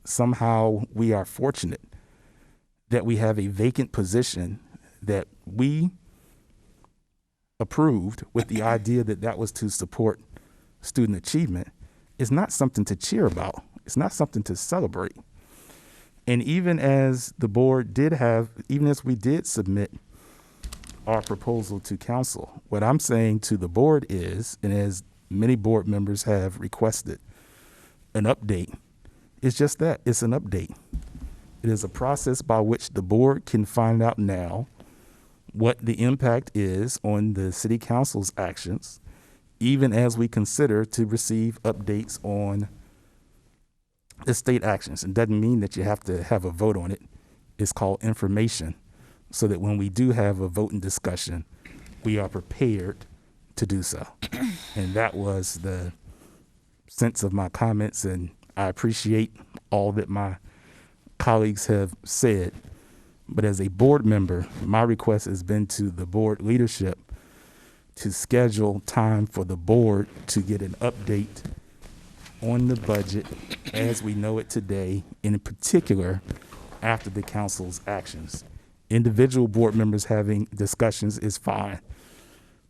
somehow we are fortunate that we have a vacant position that we approved with the idea that that was to support student achievement is not something to cheer about. It's not something to celebrate. And even as the board even as we did submit our proposal to council, what I'm saying to the board is, and as many board members have requested, an update. It's just that, it's an update. It is a process by which the board can find out now what the impact is on the city council's actions, even as we consider to receive updates on the state actions. It doesn't mean that you have to have a vote on it. It's called information, so that when we do have a vote and discussion, we are prepared to do so. And that was the sense of my comments, and I appreciate all that my colleagues have said. But as a board member, my request has been to the board leadership to schedule time for the board to get an update on the budget as we know it today, and in particular, after the council's actions. Individual board members having discussions is fine,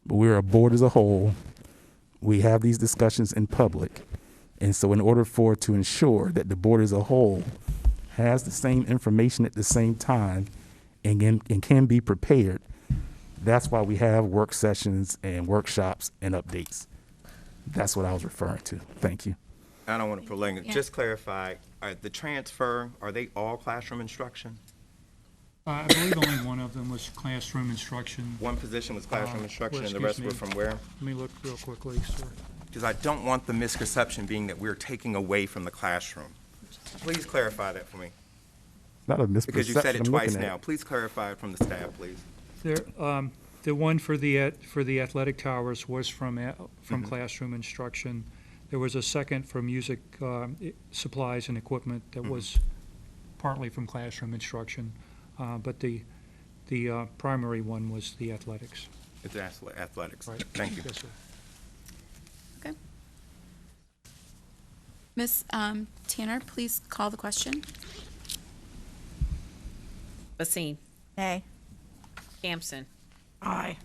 but we're a board as a whole. We have these discussions in public. And so in order to ensure that the board as a whole has the same information at the same time and can be prepared, that's why we have work sessions and workshops and updates. That's what I was referring to. Thank you. I don't want to prolong it. Just clarify, the transfer, are they all classroom instruction? I believe only one of them was classroom instruction. One position was classroom instruction well, and the rest excuse were me. from where? Let me look real quickly, sir. Because I don't want the misconception being that we're taking away from the classroom. Please clarify that for me. Not a misperception. Because you said it I'm twice looking at now. it. Please clarify it from the staff, please. The one for the athletic towers was from classroom instruction. There was a second for music supplies and equipment that was partly from classroom instruction, but the primary one was the athletics. It's athletics. Right. Thank you. Yes, sir. Okay. Ms. Tanner, please call the question. Basine. Nay. Campson. Aye.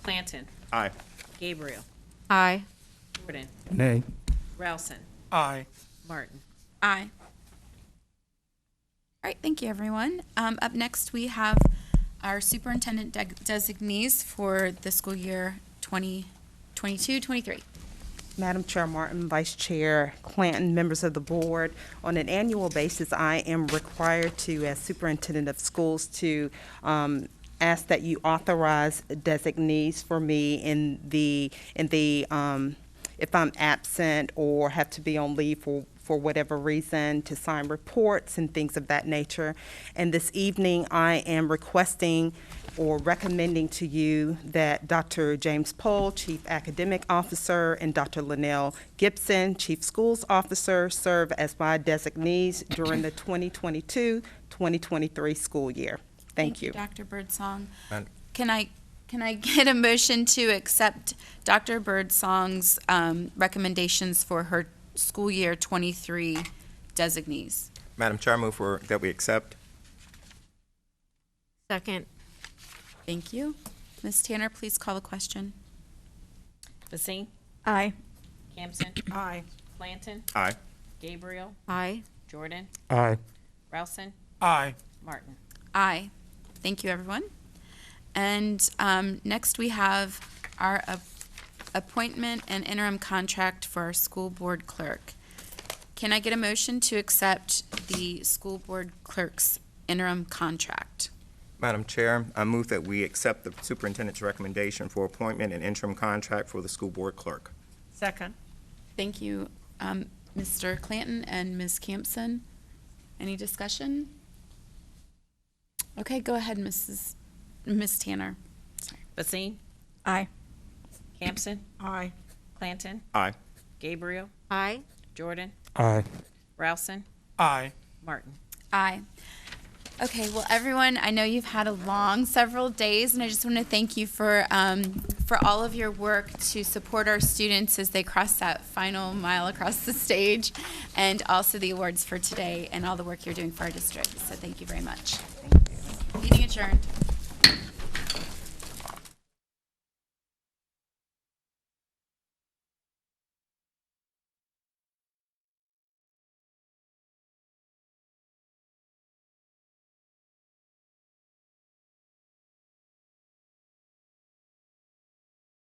Clanton. Aye. Gabriel. Aye. Jordan. Nay. Rowson. Aye. Martin. Aye. All right, thank you, everyone. Up next, we have our superintendent designees for the school year 2022-23. Madam Chair Martin, Vice Chair Clanton, members of the board, on an annual basis, I am required to, as superintendent of schools, to ask that you authorize designees for me if I'm absent or have to be on leave for whatever reason, to sign reports and things of that nature. And this evening, I am requesting or recommending to you that Dr. James Pohl, Chief Academic Officer, and Dr. Linnell Gibson, Chief Schools Officer, serve as my designees during the 2022-2023 school year. Thank you. Dr. Birdsong. Madam- Can I get a motion to accept Dr. Birdsong's recommendations for her school year 23 designees? Madam Chair, I move that we accept. Second. Thank you. Ms. Tanner, please call the question. Basine? Aye. Campson? Aye. Clanton? Aye. Gabriel? Aye. Jordan? Aye. Rousen? Aye. Martin? Aye. Thank you, everyone. And next we have our appointment and interim contract for our school board clerk. Can I get a motion to accept the school board clerk's interim contract? Madam Chair, I move that we accept the superintendent's recommendation for appointment and interim contract for the school board clerk. Second. Thank you, Mr. Clanton and Ms. Campson. Any discussion? Okay, go ahead, Ms. Tanner. Basine? Aye. Campson? Aye. Clanton? Aye. Gabriel? Aye. Jordan? Aye. Rousen? Aye. Martin? Aye. Okay, well, everyone, I know you've had a long several days, and I just want to thank you for all of your work to support our students as they cross that final mile across the stage, and also the awards for today and all the work you're doing for our district. So thank you very much. Thank you. Meeting adjourned.